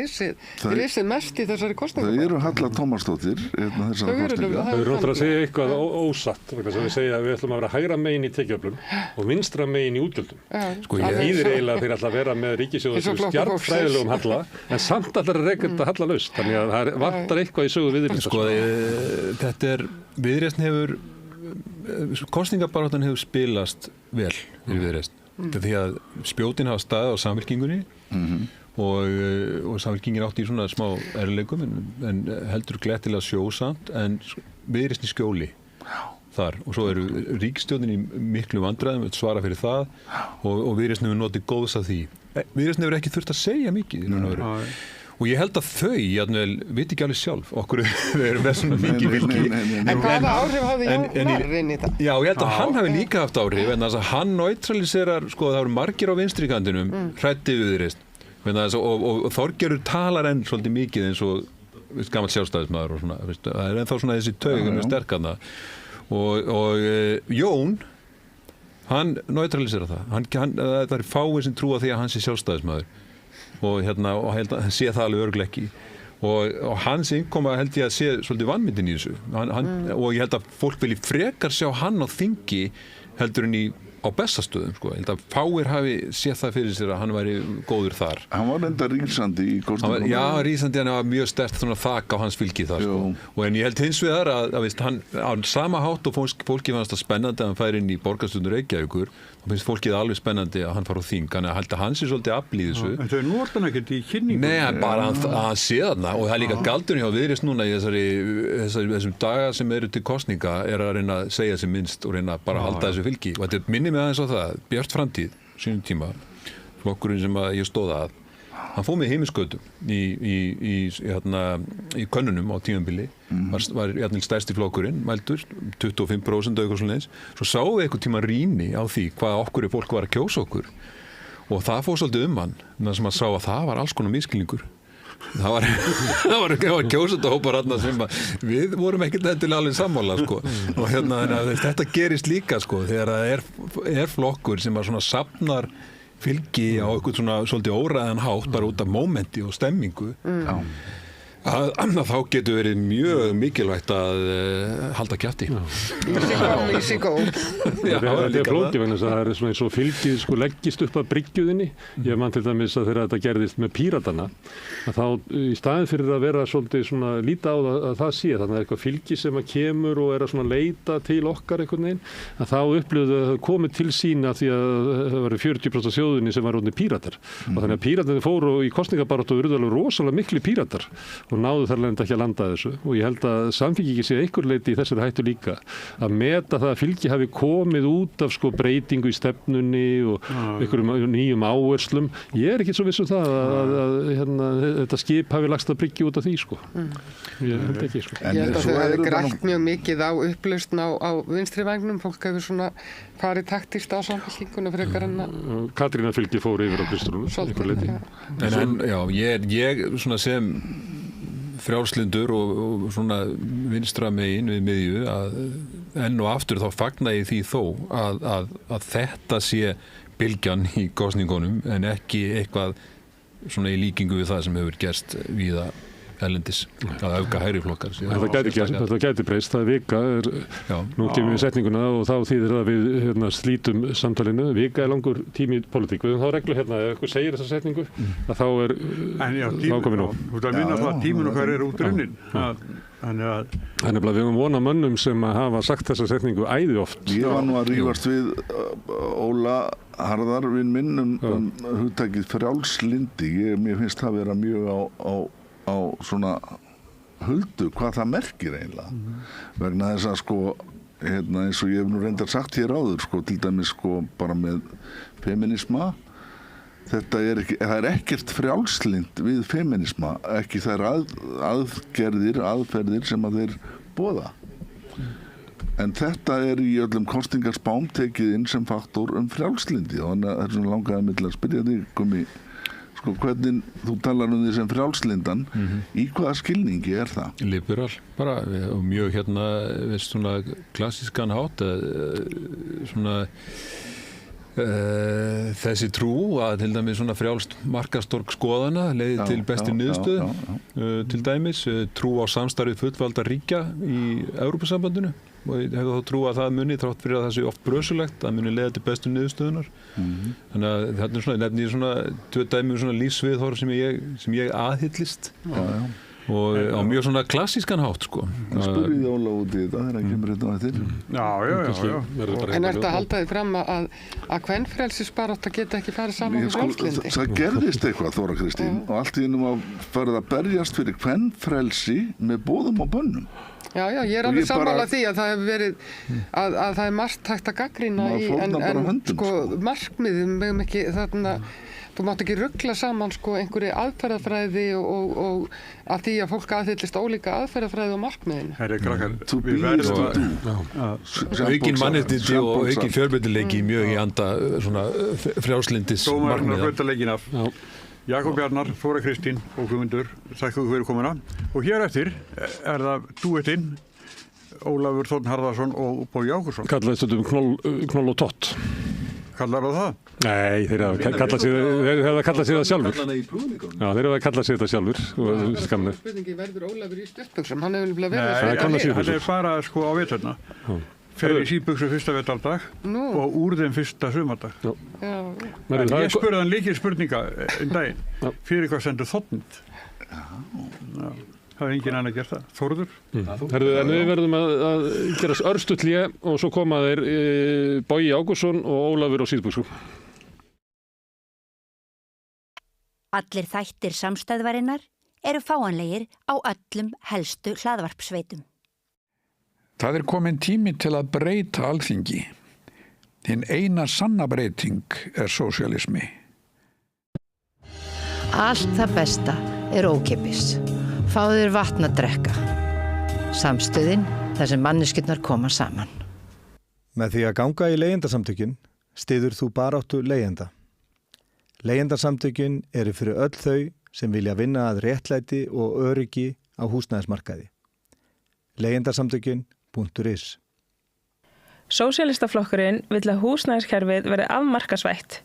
risið mest í þessari kosningu. Þau eru Halla Tómasdóttir þessara kosninga. Þau eru náttúrulega að segja eitthvað ósatt, vegna sem við segja að við ætlum að vera hægra megin í tekjuöflun og vinstra megin í útgjöldum. Það þýðir eiginlega að þeir ætla að vera með ríkissjóð stjarnfræðilegum halla, en samt allar reka þetta hallalaust, þannig að það vantar eitthvað í sögu Viðreisnar. Þetta Viðreisn hefur kosningabaráttan hefur spilast vel fyrir Viðreisn því að spjótin hafa staðið á Samfylkingunni og Samfylkingin átti í svona smá erfiðleikum en heldur glettilega sjósamt en Viðreisn í skjóli þar og svo eru ríkisstjórnin í miklu vandræðum að svara fyrir það og Viðreisn hefur notið góðs af því. Viðreisn hefur ekki þurft að segja mikið og ég held að þau, veit ekki alveg sjálf okkur við erum með svona mikið fylgi. En hvaða áhrif hafði Jón inn í þetta? Já, ég held að hann hafi líka haft áhrif en þess að hann neutraliserar, það eru margir á vinstri kantinum hræddi Viðreisn og Þorgerður talar enn svolítið mikið eins og gamall sjálfstæðismaður og svona, það er ennþá svona þessi taugum sterkarna og Jón, hann neutraliserar það, það er fáið sem trúa því að hann sé sjálfstæðismaður og held að sé það alveg örugglega ekki og hans innkoma held ég að sé svolítið vanmyndin í þessu og ég held að fólk vilji frekar sjá hann á þingi heldur en á Bessastöðum Ég held að fáir hafi séð það fyrir sér að hann væri góður þar. Hann var enda rísandi í kosningunum. Já, rísandi, hann var mjög sterkt þak á hans fylgi þar og en ég held hins vegar að hann á sama hátt og fólki fannst það spennandi að hann færi inn í borgarstjórn Reykjavíkur og finnst fólkið alveg spennandi að hann fara á þing þannig að held að hans svolítið afl í þessu. En þau nota hann ekkert í kynningu? Nei, bara að hann sé þarna og það er líka galdurinn hjá Viðreisn núna í þessum daga sem eru til kosninga er að reyna að segja sem minnst og reyna bara að halda þessu fylgi og þetta minni mig aðeins á það, Björt framtíð sínum tíma, flokkurinn sem ég stóð að hann fóð með heiminskautum í könnunum á tímabili var jafnvel stærsti flokkurinn mældur, 25% eitthvað svoleiðis. Svo sáum við eitthvað tíma rýni á því hvað okkur fólk var að kjósa okkur og það fóð svolítið hann þar sem að sá að það var alls konar miskilningur. Það var kjósendahópar sem við vorum ekkert endilega alveg sammála og þetta gerist líka þegar það er flokkur sem að svona safnar fylgi á eitthvað svona svolítið óræðan hátt bara út af mómenti og stemmingu þá getur verið mjög mikilvægt að halda kjafti. Easy go. Þetta er flókið vegna þess að það er svona eins og fylgið leggist upp að bryggjuðinni. Ég man til dæmis að þegar þetta gerðist með Píratana að þá í staðin fyrir að vera svolítið svona líta á að það sé þannig að eitthvað fylgi sem að kemur og er að svona leita til okkar einhvern veginn að þá upplifðu að það komið til sín að því að það var 40% þjóðinni sem var orðnir Píratar og þannig að Píratarnir fóru í kosningabaráttu og urðu alveg rosalega miklu Píratar og náðu þar lenda ekki að landa þessu og ég held að Samfylkingin sé einhver leyti í þessari hættu líka að meta það að fylgi hafi komið út af breytingu í stefnunni og einhverjum nýjum áherslum. Ég er ekki svo viss um það að þetta skip hafi lagst að bryggja út af því Ég held ekki Ég held að þau hafi grætt mjög mikið á upplausn á vinstri vængnum, fólk hefur svona farið taktist á Samfylkinguna frekar en að Katrínar fylgi fór yfir á Kristrúnu einhver leyti. Ég svona sem frjálslyndur og svona vinstra megin við miðju að enn og aftur þá fagna ég því þó að þetta sé bylgjan í kosningunum en ekki eitthvað svona í líkingu við það sem hefur gerst víða erlendis að auka hægri flokkar. Þetta gæti breyst, það er vika nú gefum við setninguna og þá þýðir það að við slítum samtalinu. Vika er langur tími í pólitík. Við höfum þá reglu ef eitthvað segir þessa setningu að þá er komið nóg. Þú ert að minna það að tíminn okkar er útrunnin. Þannig að við höfum vonað mönnum sem hafa sagt þessa setningu æði oft. Ég var nú að rífast við Óla Harðar vin minn hugtakið frjálslyndi. Mér finnst það vera mjög á svona huldu hvað það merkir eiginlega vegna þess að eins og ég hef nú reyndar sagt hér áður til dæmis bara með feminisma það er ekkert frjálslynd við feminisma ekki þær aðferðir sem að þeir boða En þetta í öllum kostingarspám tekið inn sem faktor frjálslyndi og þannig að það svona langaði mig til að spyrja þig, Gummi, sko hvernig þú talar því sem frjálslyndan, í hvaða skilningi það? Liberal, bara, og mjög veist svona klassískan hátt, svona þessi trú að til dæmis svona frjálst markastorg skoðana leiði til bestu niðurstöðu, til dæmis trú á samstarfið fullvalda ríkja í Evrópusambandinu og ég hefði þá trú að það muni þrátt fyrir að það sé oft brösulegt að muni leiða til bestu niðurstöðunar. Þannig að þetta svona nefni ég svona tvö dæmi svona lífsviðhorf sem ég aðhyllist og á mjög svona klassískan hátt sko. Það spurði Óla út í þetta þegar það kemur þetta á eftir. Já. En ertu að halda þig fram að kvenfrelsisbarátta geta ekki farið saman með frjálslyndi? Það gerðist eitthvað, Þóra Kristín, og allt í einu að farið að berjast fyrir kvenfrelsi með boðum og bönnum. Já, ég alveg sammála því að það hefur verið að það margt hægt að gagnrýna en sko markmiðum megum ekki þarna, þú mátt ekki rugla saman sko einhverju aðferðafræði og að því að fólk aðhyllist ólíka aðferðafræði og markmiðinu. Herri krakkar, við verðum aukin mannréttindi og aukin fjölbreytileiki mjög í anda svona frjálslyndis markmiða. Dómarinn að hlauta leikinn af. Jakob Bjarnar, Þóra Kristín og Guðmundur, þakka ykkur fyrir komuna. Og hér eftir það dúettinn Ólafur Þórn Harðarsson og Bogi Ágústsson. Kallaði stundum knoll og tott. Kallar það? Nei, þeir hafa kallað sig það sjálfur. Já, þeir hafa kallað sig þetta sjálfur. Skamnið. Spurningi verður Ólafur í stjörnbuxum, hann hefur verið Hann bara sko á veturna. Fer í síðbuxum fyrsta vetardag og úr þeim fyrsta sumardag. Ég spurði hann líkið spurninga daginn. Fyrir hvað stendur þotnind? Það engin annar gert það. Þórður? En við verðum að gera örstutt hlé og svo koma þeir Bogi Ágústsson og Ólafur á síðbuxum. Allir þættir Samstæðvarinnar eru fáanlegir á öllum helstu hlaðvarpsveitum. Það komin tími til að breyta Alþingi. Hinn eina sanna breyting sósíalismi. Allt það besta ókeypis. Fáðu þér vatn að drekka. Samstöðin þar sem manneskjurnar koma saman. Með því að ganga í leigjendasamtökin styður þú baráttu leigjenda. Leigjendasamtökin eru fyrir öll þau sem vilja vinna að réttlæti og öryggi á húsnæðismarkaði. Leigjendasamtökin.is Sósíalistaflokkurinn vill að húsnæðiskerfið verði afmarkasvætt.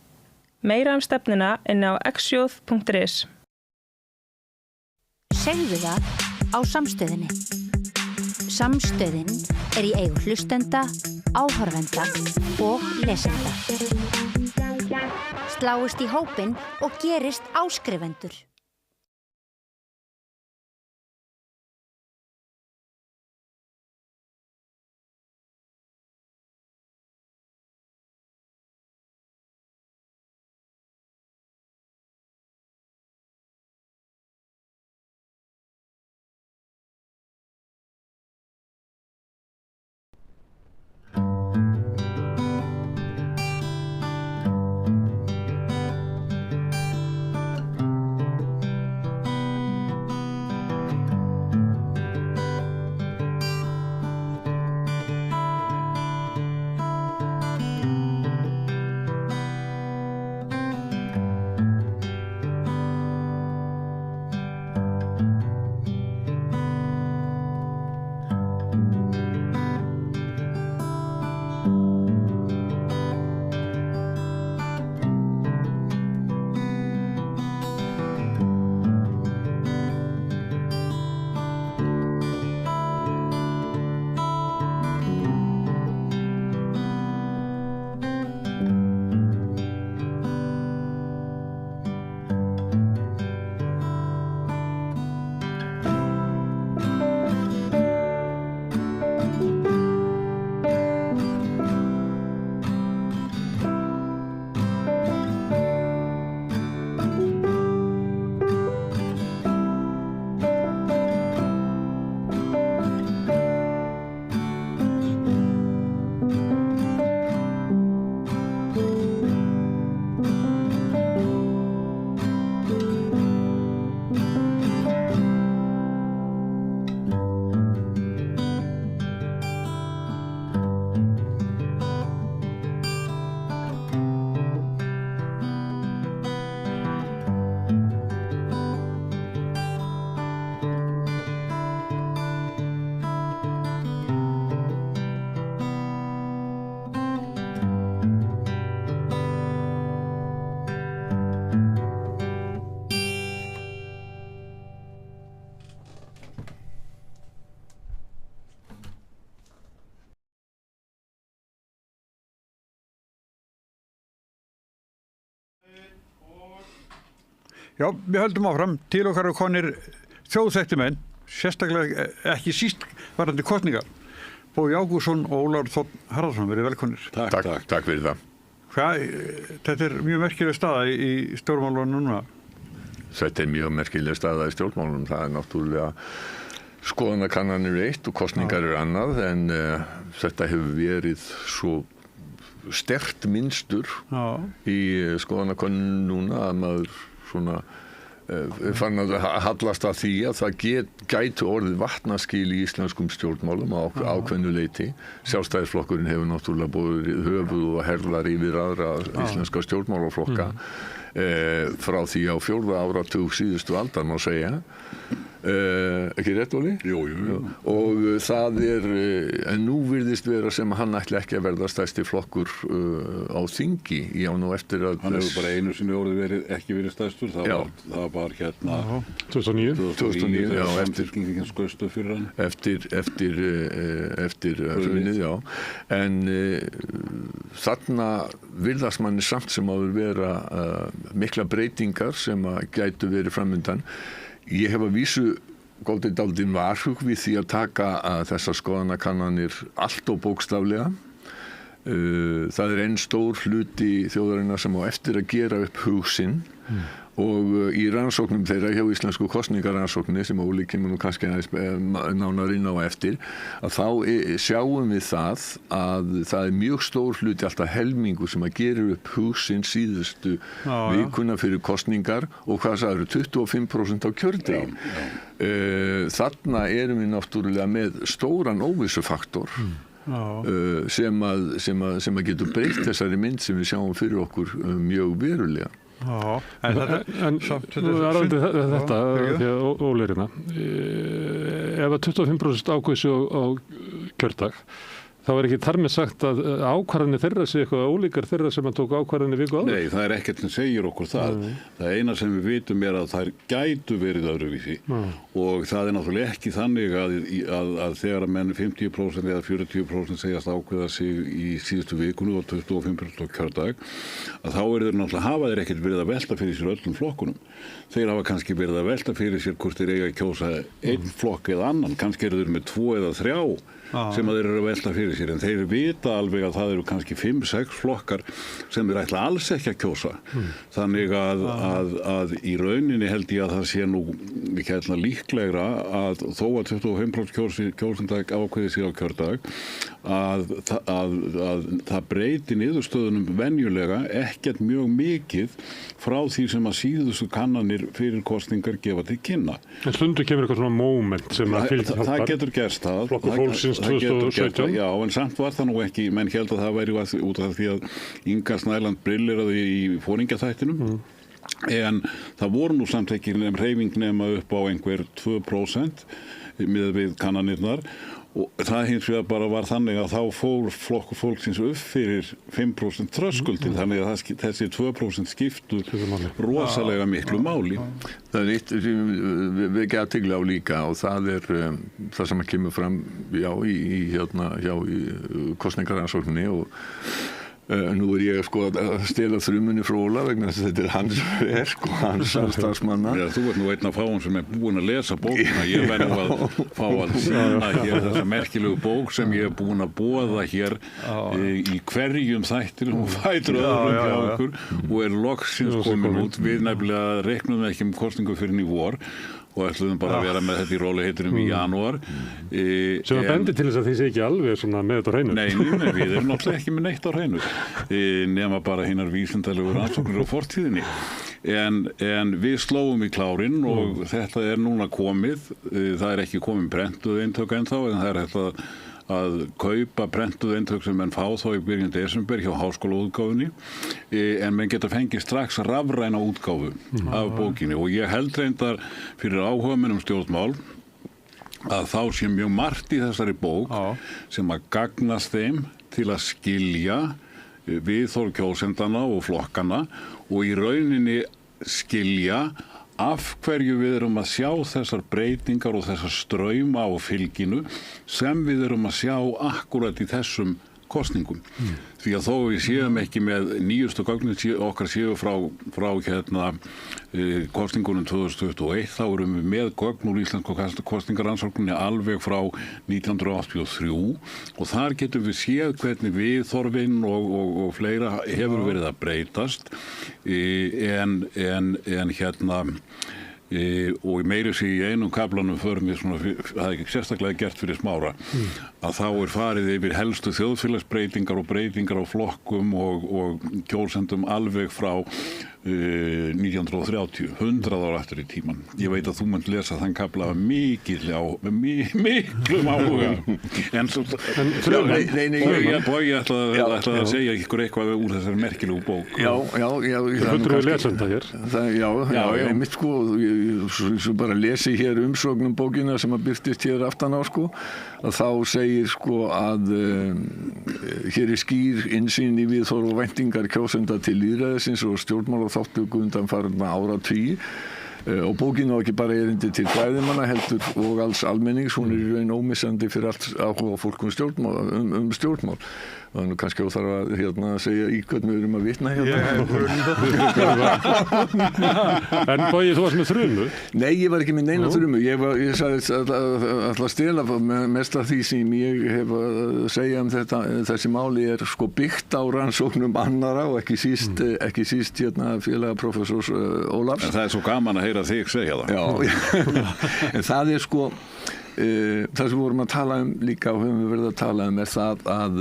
Meira stefnuna á exjóð.is. Segðu það á Samstöðinni. Samstöðin í eigu hlustenda, áhorfenda og lesenda. Sláist í hópinn og gerist áskrifendur. Já, við höldum áfram. Til okkar og konir þjóðþekktir menn, sérstaklega ekki síst varðandi kosningar. Bogi Ágústsson og Ólafur Þ. Harðarson, verið velkonir. Takk fyrir það. Þetta er mjög merkileg staða í stjórnmálunum núna. Þetta er mjög merkileg staða í stjórnmálunum. Það er náttúrulega skoðanakannanir eitt og kosningar annað, en þetta hefur verið svo sterkt mynstur í skoðanakönnunum núna að maður svona fann að hallast að því að það gæti orðið vatnaskil í íslenskum stjórnmálum á ákveðnu leyti. Sjálfstæðisflokkurinn hefur náttúrulega búið höfuð og herðar yfir aðra íslenska stjórnmálaflokka frá því á 4. áratug síðustu aldar má segja. Ekki rétt, Óli? Jú. Og það en nú virðist vera sem hann ætli ekki að verða stærsti flokkur á þingi. Já, nú eftir að... Hann hefur bara einu sinni orðið ekki verið stærstur. Það var hérna... 2009. Já, eftir hrunið, já. En þarna virðast manni samt sem áður vera mikla breytingar sem að gætu verið framundan. Ég hef að vísu dálítinn varhug við því að taka þessar skoðanakannanir allt og bókstaflega. Það er einn stór hluti þjóðarinnar sem á eftir að gera upp hug sinn og í rannsóknum þeirra hjá íslensku kosningarannsókninni sem Óli kemur nú kannski nánar inn á eftir, að þá sjáum við það að það er mjög stór hluti, alltaf helmingur sem að gera upp hug sinn síðustu vikuna fyrir kosningar og hvað það eru 25% á kjördegi. Þarna erum við náttúrulega með stóran óvissufaktor sem að getur breytt þessari mynd sem við sjáum fyrir okkur mjög verulega. En þetta því að Óleirina ef að 25% ákvæðis á kjördag þá er ekki þar með sagt að ákvarðanir þeirra sé eitthvað ólíkar þeirra sem að tók ákvarðanir viku áður? Nei, það er ekkert sem segir okkur það. Það eina sem við vitum er að þær gætu verið öðruvísi og það er náttúrulega ekki þannig að þegar að menn 50% eða 40% segjast ákveða sig í síðustu vikunu og 25% á kjördag að þá er þeir náttúrulega hafa þeir ekkert verið að velta fyrir sér öllum flokkunum. Þeir hafa kannski verið að velta fyrir sér hvort þeir eiga að kjósa einn flokk eða annan, kannski eru þeir með 2 eða 3 sem að þeir eru að velta fyrir sér, en þeir vita alveg að það eru kannski 5-6 flokkar sem þeir ætla alls ekki að kjósa. Þannig að í rauninni held ég að það sé nú ekki líklegra að þó að 25% kjósenda ákveði sig á kjördag að það breyti niðurstöðunum venjulega ekkert mjög mikið frá því sem að síðustu kannanir fyrir kosningar gefa til kynna. En stundu kemur eitthvað svona moment sem að fylgja hjálpar. Það getur gerst það. Flokkur fólksins 2017. Já, en samt var það nú ekki, menn held að það væri út af því að Inga Snæland brilleraði í foringjaþættinum. En það voru nú samt ekki hreyfing nema upp á einhver 2% miðað við kannanirnar og það hins vegar bara var þannig að þá fór flokkur fólksins upp fyrir 5% þröskuldin, þannig að þessi 2% skiptu rosalega miklu máli. Það er eitt við ekki athygli á líka og það er það sem kemur fram í kosningarannsókninni og nú er ég sko að stela þrumunni frá Óla vegna þess að þetta er hans verk og hans starfsmanna. Já, þú ert nú einn af fáum sem er búin að lesa bókina. Ég verð nú að fá að sýna hér þessa merkilegu bók sem ég er búin að boða hér í hverjum þættinum og fætur öðrum hjá okkur og er loksins komin út. Við nefnilega reiknum ekki kosningu fyrir í vor og ætluðum bara að vera með þetta í rólegheitunum í janúar. Sem að bendi til þess að þið sé ekki alveg svona með þetta á hreinu. Nei, við erum náttúrulega ekki með neitt á hreinu. Nema bara hinar vísindalegu rannsóknir á fortíðinni. En við slóum í klárinn og þetta er núna komið. Það er ekki komin prentuð eintök ennþá, en það er hægt að kaupa prentuð eintök sem menn fá þá í byrjun desember hjá háskólaútgáfunni en menn geta fengið strax rafræna útgáfu af bókinni og ég held reyndar fyrir áhugamenn um stjórnmál að þá sé mjög margt í þessari bók sem að gagnast þeim til að skilja viðhorf kjósendana og flokkana og í rauninni skilja af hverju við erum að sjá þessar breytingar og þessar strauma á fylginu sem við erum að sjá akkurat í þessum kostningum. Því að þó við séum ekki með nýjustu gögnin okkar séu frá kostningunum 2021, þá erum við með gögn úr íslensku kostningarannsókninni alveg frá 1983 og þar getum við séð hvernig viðhorfin og fleira hefur verið að breytast en og meiri sig í einum kaflanum förum við svona, það er ekki sérstaklega gert fyrir Smára, að þá farið yfir helstu þjóðfélagsbreytingar og breytingar á flokkum og kjósendum alveg frá 1930, 100 ára eftir í tíman. Ég veit að þú munt lesa þann kafla miklum áhuga. En Bogi ætlaði að segja ykkur eitthvað úr þessari merkilegu bók. Já. Þú fundur við lesenda hér. Já, einmitt sko, svo bara lesi hér umsögnum bókina sem að birtist hér aftan á sko, að þá segir sko að hér er skýr innsýn í viðhorf og væntingar kjósenda til lýðræðisins og stjórnmála þáttöku undanfarna áratugi og bókin á ekki bara erindi til fræðimanna heldur og alls almennings, hún er í raun ómissandi fyrir allt áhuga fólk stjórnmál. Það er kannski óþarf að segja í hvernig við erum að vitna hérna. En Bogi, þú varst með þrumu? Nei, ég var ekki með neina þrumu. Ég sagði að stela mest af því sem ég hef að segja þessi máli er sko byggt á rannsóknum annara og ekki síst félaga professors Ólafs. En það er svo gaman að heyra þig segja það. Já, en það er sko það sem við vorum að tala líka og höfum við verið að tala er það að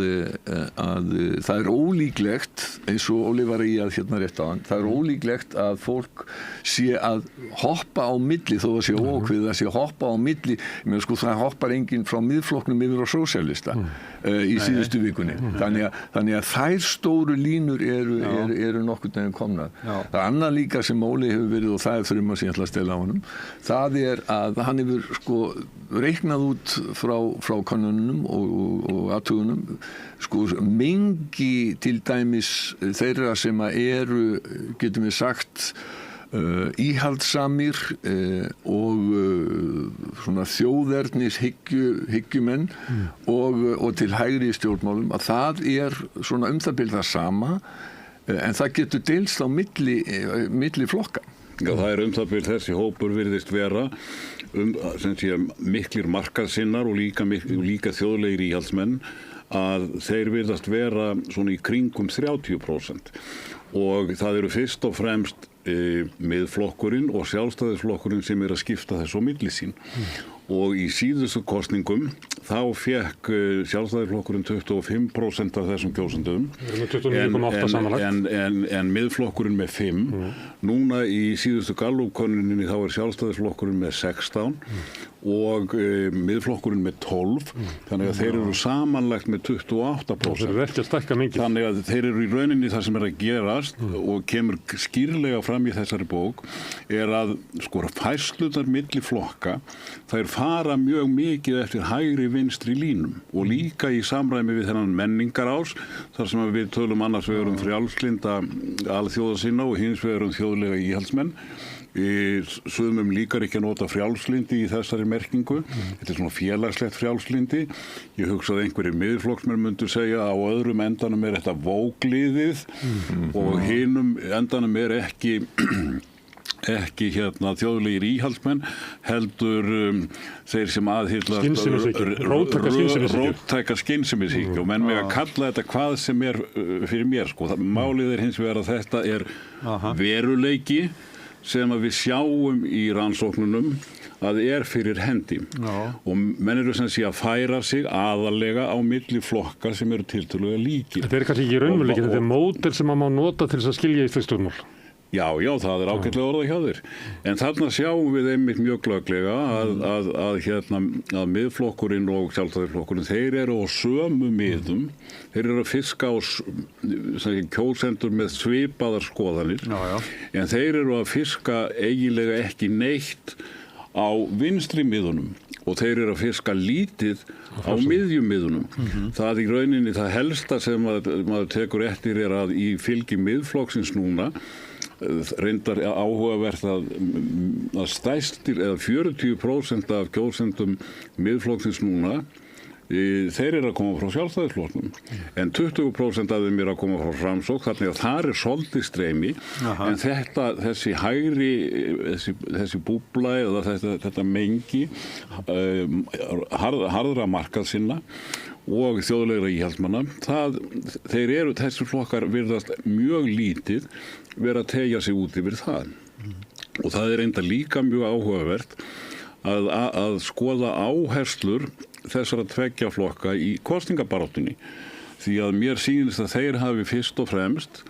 það er ólíklegt, eins og Óli var í að hérna rétt á hann, það er ólíklegt að fólk sé að hoppa á milli, þó að sé ókveð að sé hoppa á milli, menn sko það hoppar enginn frá miðflokknum yfir á sósíalista í síðustu vikunni. Þannig að þær stóru línur eru nokkurn veginn komnar. Það er annað líka sem Óli hefur verið og það er þrjum að ég ætla að stela á honum. Það er að hann hefur sko reiknað út frá kannunum og athugunum sko mengi til dæmis þeirra sem eru, getum við sagt, íhaldsamir og svona þjóðernis hyggjumenn og til hægri í stjórnmálum, að það er svona það bil það sama en það getur deilst á milli flokka. Já, það er það bil þessi hópur virðist vera sem sé miklir markaðsinnar og líka þjóðlegir íhaldsmenn að þeir virðast vera svona í kringum 30% og það eru fyrst og fremst miðflokkurinn og sjálfstæðisflokkurinn sem að skipta þessu á milli sín. Og í síðustu kosningum þá fekk sjálfstæðisflokkurinn 25% af þessum kjósendum en miðflokkurinn með 5. Núna í síðustu Gallup-könnuninni þá sjálfstæðisflokkurinn með 16 og miðflokkurinn með 12, þannig að þeir eru samanlagt með 28%. Þeir eru ekki að stækka mikið. Þannig að þeir eru í rauninni það sem að gerast og kemur skýrlega fram í þessari bók að sko færslunar milli flokka, þær fara mjög mikið eftir hægri vinstri línum og líka í samræmi við þennan menningarás, þar sem við tölum annars vegar frjálslynda alþjóðasinna og hins vegar þjóðlega íhaldsmenn. Sumum líkar ekki að nota frjálslyndi í þessari merkingu. Þetta er svona félagslegt frjálslyndi. Ég hugsa að einhverjir miðflokksmenn myndu segja að á öðrum endanum þetta vógliðið og hinum endanum ekki þjóðlegir íhaldsmenn heldur þeir sem aðhyllast róttæka skynsemishyggju og menn með að kalla þetta hvað sem fyrir mér sko. Málið hins vegar að þetta veruleiki sem að við sjáum í rannsóknunum að fyrir hendi. Og menn eru sem sé að færa sig aðalega á milli flokkar sem eru tiltölulega líkir. Þetta kannski ekki raunveruleiki, þetta módel sem maður má nota til þess að skilja íslensk stjórnmál. Já, það er ágætlega orðað hjá þér. En þarna sjáum við einmitt mjög glögglega að miðflokkurinn og sjálfstæðisflokkurinn, þeir eru á sömu miðum. Þeir eru að fiska á kjósendur með svipaðar skoðanir. En þeir eru að fiska eiginlega ekki neitt á vinstri miðunum og þeir eru að fiska lítið á miðjumiðunum. Það í rauninni það helsta sem maður tekur eftir að í fylgi miðflokksins núna reyndar áhugavert að stærstir eða 40% af kjósendum miðflokksins núna þeir eru að koma frá Sjálfstæðisflokknum en 20% af þeim eru að koma frá Framsókn, þannig að þar svolítið streymi. En þessi hægri, þessi búbla eða þetta mengi harðra markaðsinna og þjóðlegra íhaldsmanna, þessi flokkar virðast mjög lítið vera að tegja sig út yfir það. Og það enda líka mjög áhugavert að skoða áherslur þessara tveggja flokka í kosningabaráttunni. Því að mér sýnist að þeir hafi fyrst og fremst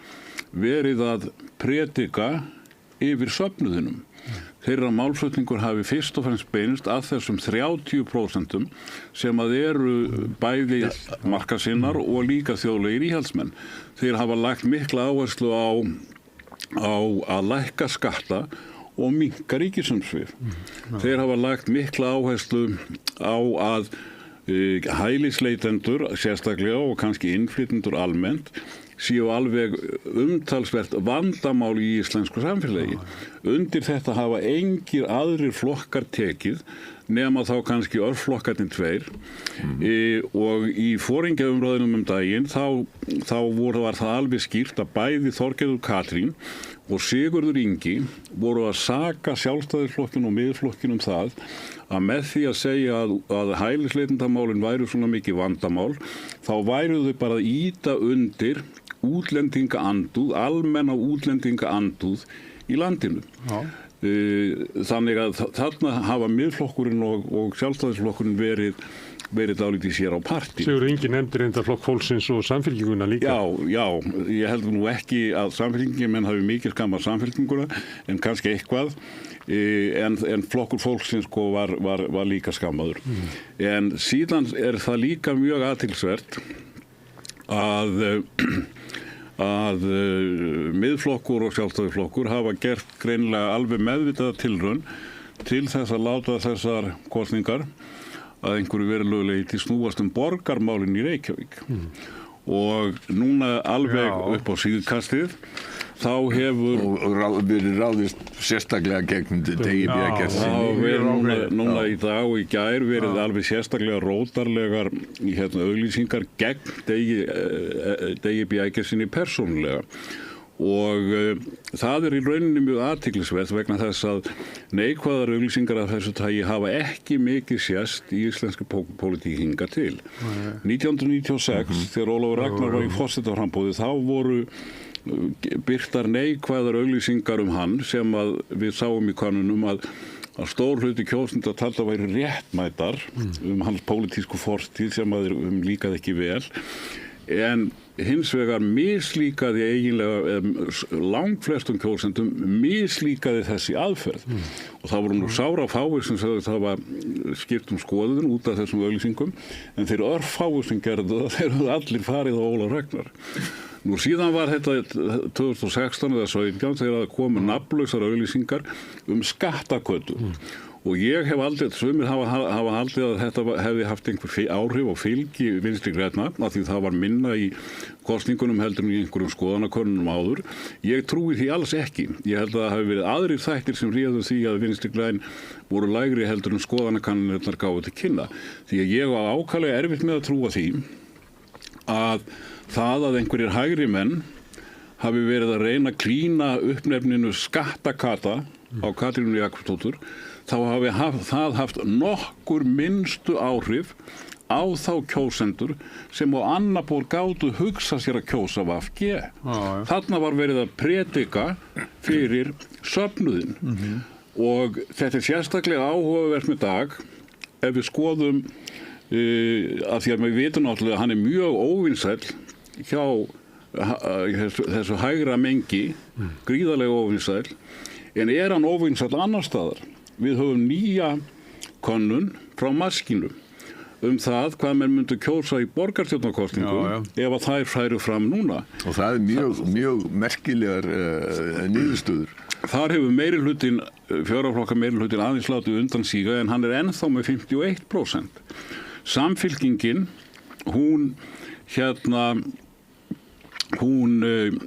verið að predika yfir söfnuðinum. Þeirra málflutningur hafi fyrst og fremst beinst að þessum 30% sem að eru bæði markasinnar og líka þjóðlegir íhaldsmenn. Þeir hafa lagt mikla áherslu á að lækka skatta og minnka ríkisumsvif. Þeir hafa lagt mikla áherslu á að hælisleitendur sérstaklega og kannski innflytjendur almennt séu alveg umtalsvert vandamál í íslensku samfélagi. Undir þetta hafa engir aðrir flokkar tekið nema þá kannski örflokkarnir tveir og í foringjaumræðunum daginn þá var það alveg skýrt að bæði Þorgerður Katrín og Sigurður Ingi voru að saka Sjálfstæðisflokkinn og Miðflokkinn það að með því að segja að hælisleitendamálin væru svona mikið vandamál þá væru þau bara að ýta undir útlendingaandúð, almenna útlendingaandúð í landinu. Þannig að þarna hafa Miðflokkurinn og Sjálfstæðisflokkurinn verið dálítið sér á parti. Sigurður Ingi nefndir enda flokk fólksins og Samfylkinguna líka. Já, ég held nú ekki að Samfylkingin hafi mikið skammað Samfylkinguna en kannski eitthvað en flokkur fólksins var líka skammaður. En síðan það líka mjög athyglisvert að Miðflokkur og Sjálfstæðisflokkur hafa gert greinilega alveg meðvitaða tilraun til þess að láta þessar kosningar að einhverju verulegu leyti snúast borgarmálin í Reykjavík. Og núna alveg upp á síðkastið þá hefur verið ráðist sérstaklega gegn Degi B. Eggertssyni. Núna í dag og í gær verið alveg sérstaklega rótarlegar auglýsingar gegn Degi B. Eggertssyni persónulega. Og það í rauninni mjög athyglisvert vegna þess að neikvæðar auglýsingar af þessu tagi hafa ekki mikið sést í íslenska pólitík hingað til. 1996 þegar Ólafur Ragnar var í forsetaframboði þá voru birtar neikvæðar auglýsingar hann sem að við sáum í könnunum að stór hluti kjósenda taldi að væri réttmætar hans pólitísku fortíð sem að líkaði ekki vel. En hins vegar mislíkaði eiginlega langflestum kjósendum mislíkaði þessi aðferð og það voru nú sára fáir sem sagði að það var skipt skoðun út af þessum auglýsingum en þeir örfáir sem gerðu það þeir höfðu allir farið á Ólaf Ragnar. Nú síðan var þetta 2016 eða 17 þegar komu nafnlausar auglýsingar skattakötu. Og ég hef aldrei, sumir hafa haldið að þetta hefði haft einhver áhrif og fylgi Vinstri grænna, af því það var minna í kosningunum heldur en í einhverjum skoðanakönnunum áður. Ég trúi því alls ekki. Ég held að það hafi verið aðrir þættir sem réðu því að Vinstri græn voru lægri heldur en skoðanakannirnar gáfu til kynna. Því að ég var ákaflega erfitt með að trúa því að það að einhverjir hægri menn hafi verið að reyna að klína uppnefninu skattakata á Katrínu Jakobsdóttur þá hafi það haft nokkur minnstu áhrif á þá kjósendur sem á annað borð gátu hugsa sér að kjósa VG. Þarna var verið að predika fyrir söfnuðinn. Og þetta sérstaklega áhugavert með dag ef við skoðum að því að við vitum náttúrulega að hann mjög óvinsæll hjá þessu hægra mengi, gríðarlega óvinsæll, en hann óvinsæll annar staðar. Við höfum nýja könnun frá Maskínu það hvað menn myndu kjósa í borgarstjórnarkosningum ef að þær færu fram núna. Og það mjög merkilegar niðurstöður. Þar hefur meirihlutin, fjóraflokka meirihlutin aðeins látið undan síga en hann ennþá með 51%. Samfylkingin, hún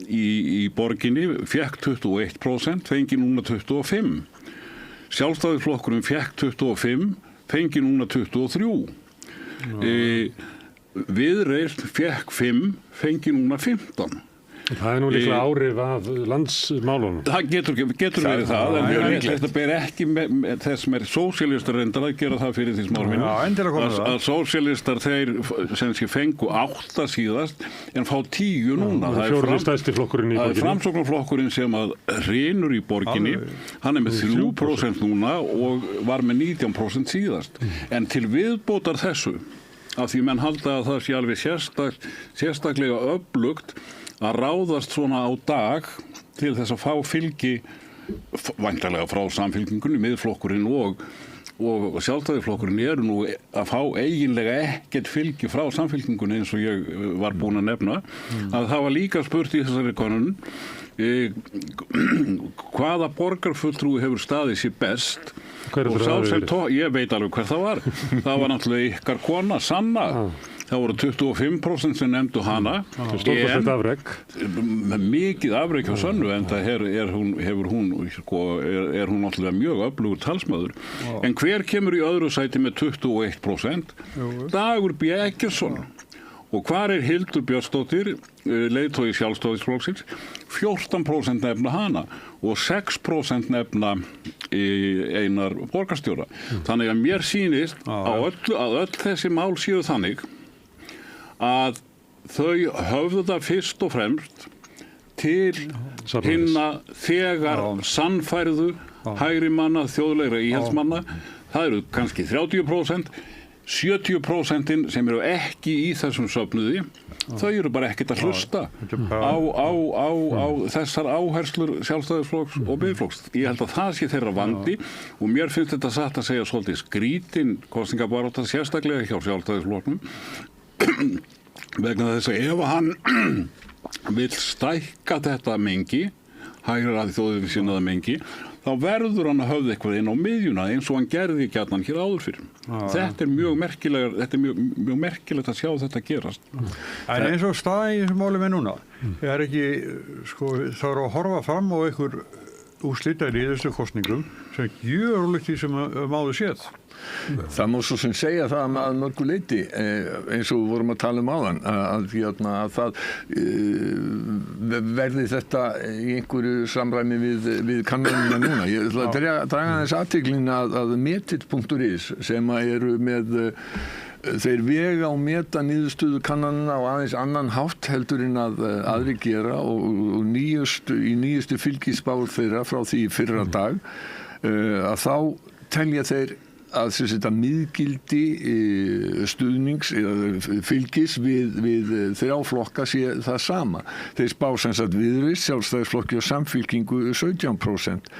í borginni fekk 21%, fengi núna 25%. Sjálfstæðisflokkurinn fekk 25, fengi núna 23. Viðreisn fékk 5, fengi núna 15. Það nú líklega árið af landsmálunum. Það getur verið það, en þetta ber ekki með þess sem sósíalistar reyndar að gera það fyrir því smár minn. Að sósíalistar þeir sem sé fengu 8 síðast en fá 10 núna. Það er fjórði stærsti flokkurinn í borginni. Það er Framsóknarflokkurinn sem að hrynur í borginni. Hann með 3% núna og var með 19% síðast. En til viðbótar þessu, af því menn halda að það sé alveg sérstaklega öflugt að ráðast svona á dag til þess að fá fylgi væntanlega frá samfylkingunni, Miðflokkurinn og Sjálfstæðisflokkurinn eru nú að fá eiginlega ekkert fylgi frá samfylkingunni eins og ég var búin að nefna, að það var líka spurt í þessari könnun hvaða borgarfulltrúi hefur staðið sér best og sá sem ég veit alveg hver það var. Það var náttúrulega ykkar kona, Sanna. Það voru 25% sem nefndu hana. Stórkostlegt afrek. Mikið afrek hjá Sönnu, en það er hún náttúrulega mjög öflugur talsmaður. En hver kemur í öðru sæti með 21%? Dagur B. Eggertsson. Og hvar er Hildur Björnsdóttir, leiðtogi Sjálfstæðisflokksins? 14% nefna hana og 6% nefna Einar borgarstjóra. Þannig að mér sýnist að öll þessi mál séu þannig að þau höfðu það fyrst og fremst til hinna þegar sannfærðu hægri manna, þjóðlegra íhaldsmanna. Það eru kannski 30%, 70% sem eru ekki í þessum söfnuði, þau eru bara ekkert að hlusta á þessar áherslur Sjálfstæðisflokks og Miðflokks. Ég held að það sé þeirra vandi og mér finnst þetta satt að segja svolítið skrítin kosningabarátta, sérstaklega hjá Sjálfstæðisflokknum vegna þess að ef hann vill stækka þetta mengi, hægra þjóðið sinnaða mengi, þá verður hann að höfða eitthvað inn á miðjuna eins og hann gerði gjarnan hér áður fyrir. Þetta er mjög merkilegt að sjá þetta gerast. En eins og staðan í þessu máli með núna, er ekki, þá er að horfa fram á einhver úrslita í þessu kosningum sem gjör ólíkt því sem áður séð. Það má svo sem segja það að mörgu leyti eins og við vorum að tala áðan að það verði þetta í einhverju samræmi við kannanina núna. Ég ætla að draga þess athyglinni að metit.is sem eru með þeir vega og meta niðurstöðu kannanina á aðeins annan hátt heldur en að aðri gera og í nýjustu fylgisspár þeirra frá því fyrra dag að þá telja þeir að þetta miðgildi stuðnings eða fylgis við þrjá flokka sé það sama. Þeir spá sem sagt Viðreisn, Sjálfstæðisflokki og Samfylkingu 17%.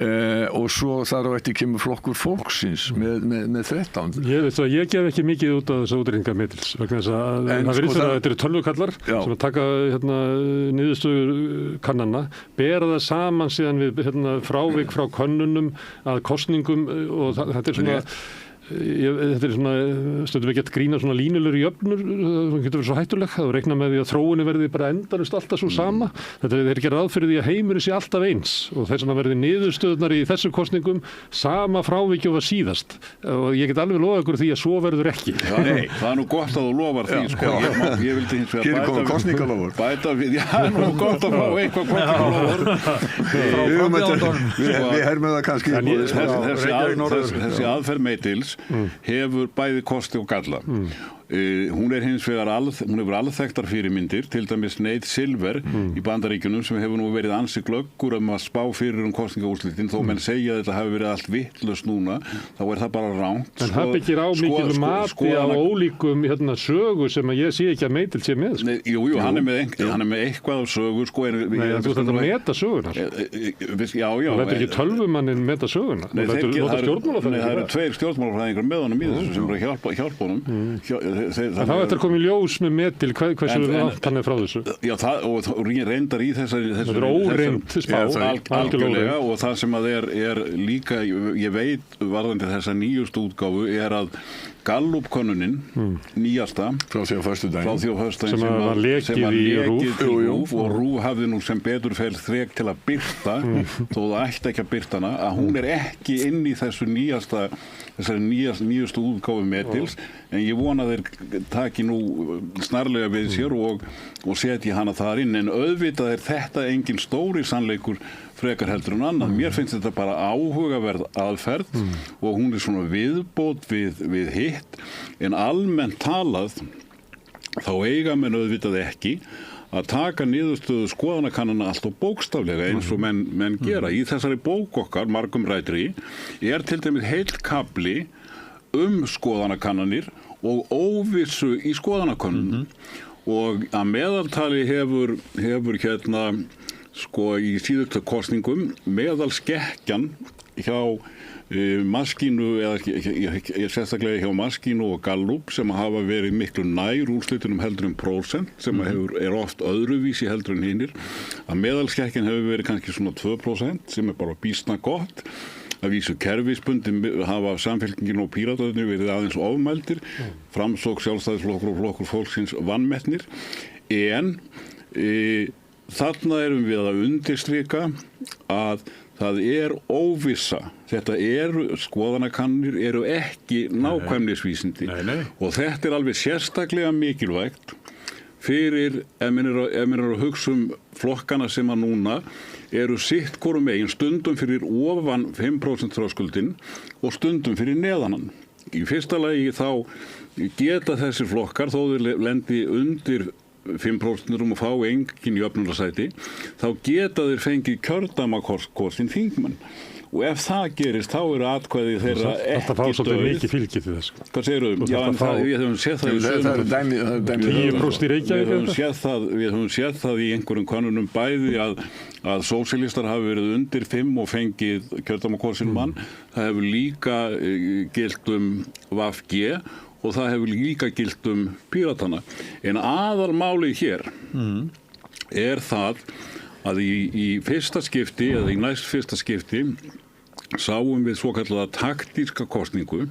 Og svo þar á eftir kemur flokkur fólksins með 13. Ég gef ekki mikið út af þessu útreikningametils vegna þess að það virðist að þetta eru tölvukallar sem að taka niðurstöður kannana, bera það saman síðan við frávik frá könnunum að kosningum og þetta er svona þetta er svona, stundum við gett grína svona línulegur jöfnur, það getur verið svo hættuleg að reikna með því að þróunin verði bara endanust alltaf svo sama. Þetta er ekki ráð fyrir því að heimurinn sé alltaf eins og þess vegna verði niðurstöðunar í þessum kosningum sama fráviki og var síðast og ég get alveg lofað ykkur því að svo verður ekki. Nei, það er nú gott að þú lofar því sko. Ég vildi hins vegar bæta við, nú gott að fá eitthvað kosningalofar. Við hermum það kannski. Þessi aðferð Meitils hefur bæði kosti og galla. Hún hins vegar hún hefur alþekktar fyrirmyndir, til dæmis Nate Silver í Bandaríkjunum sem hefur nú verið ansi glöggur að spá fyrir kosningaúrslitin, þó menn segja að þetta hafi verið allt vitlaust núna, þá er það bara rangt. En það byggir á mikil mati á ólíkum sögu sem að ég sé ekki að Meitil sé með. Nei, jú, hann er með eitthvað á sögu Þú þetta meta sögunar. Já. Það er ekki tölvumannin meta sögunar. Það eru 2 stjórnmálafræðingar með honum í þessu sem eru að hjálpa honum. Það eftir að koma í ljós með Metil hversu langt hann frá þessu. Já, og reyndar í þessari þetta er óreind spá algjörlega og það sem að er líka, ég veit varðandi þessa nýjustu útgáfu er að Gallup-könnunin, nýjasta, frá því á föstudaginn sem var lekið í RÚV og RÚV hafði nú sem betur fer þrek til að birta, þó það ætti ekki að birta hana, að hún ekki inn í þessari nýjastu útgáfu Metils, en ég vona að þeir taki nú snarlega við sér og setji hana þar inn, en auðvitað þetta engin stóri sannleikur frekar heldur en annað. Mér finnst þetta bara áhugaverð aðferð og hún svona viðbót við hitt, en almennt talað þá eiga menn auðvitað ekki að taka niðurstöðu skoðanakannana alltaf bókstaflega eins og menn gera. Í þessari bók okkar, margum rætri, til dæmis heill kafli skoðanakannanir og óvissu í skoðanakönnunum. Og að meðaltali hefur í síðustu kosningum meðalskekkjan hjá Maskínu eða sérstaklega hjá Maskínu og Gallup sem hafa verið miklu nær úrslitunum heldur en prósent sem er oft öðruvísi heldur en hinnir, að meðalskekkjan hefur verið kannski svona 2% sem bara býsna gott. Að vísu kerfisbundin hafa Samfylkingin og Píratarnir verið aðeins ofmældir, Framsókn, Sjálfstæðisflokkur og Flokkur fólksins vanmetnir, en þarna erum við að undirstrika að það óvissa. Þetta skoðanakannir eru ekki nákvæmnisvísindi og þetta alveg sérstaklega mikilvægt fyrir ef menn eru að hugsa flokkana sem að núna eru sitt hvorum megin, stundum fyrir ofan 5% þröskuldin og stundum fyrir neðanan. Í fyrsta lagi þá geta þessir flokkar, þó þeir lendi undir 5% og fá engin jöfnunarsæti, þá geta þeir fengið kjördæmakosinn þingmenn. Og ef það gerist, þá eru atkvæði þeirra ekki döð. Það fá svolítið mikið fylgi til þess. Hvað segirðu? Já, en við höfum séð það við höfum séð það í einhverjum könnunum bæði að sósíalistar hafi verið undir 5 og fengið kjördæmakosinn mann. Það hefur líka gilt VG og það hefur líka gilt Píratana. En aðalmálið hér það að í fyrsta skipti eða í næst fyrsta skipti sáum við svokallaða taktíska kosningu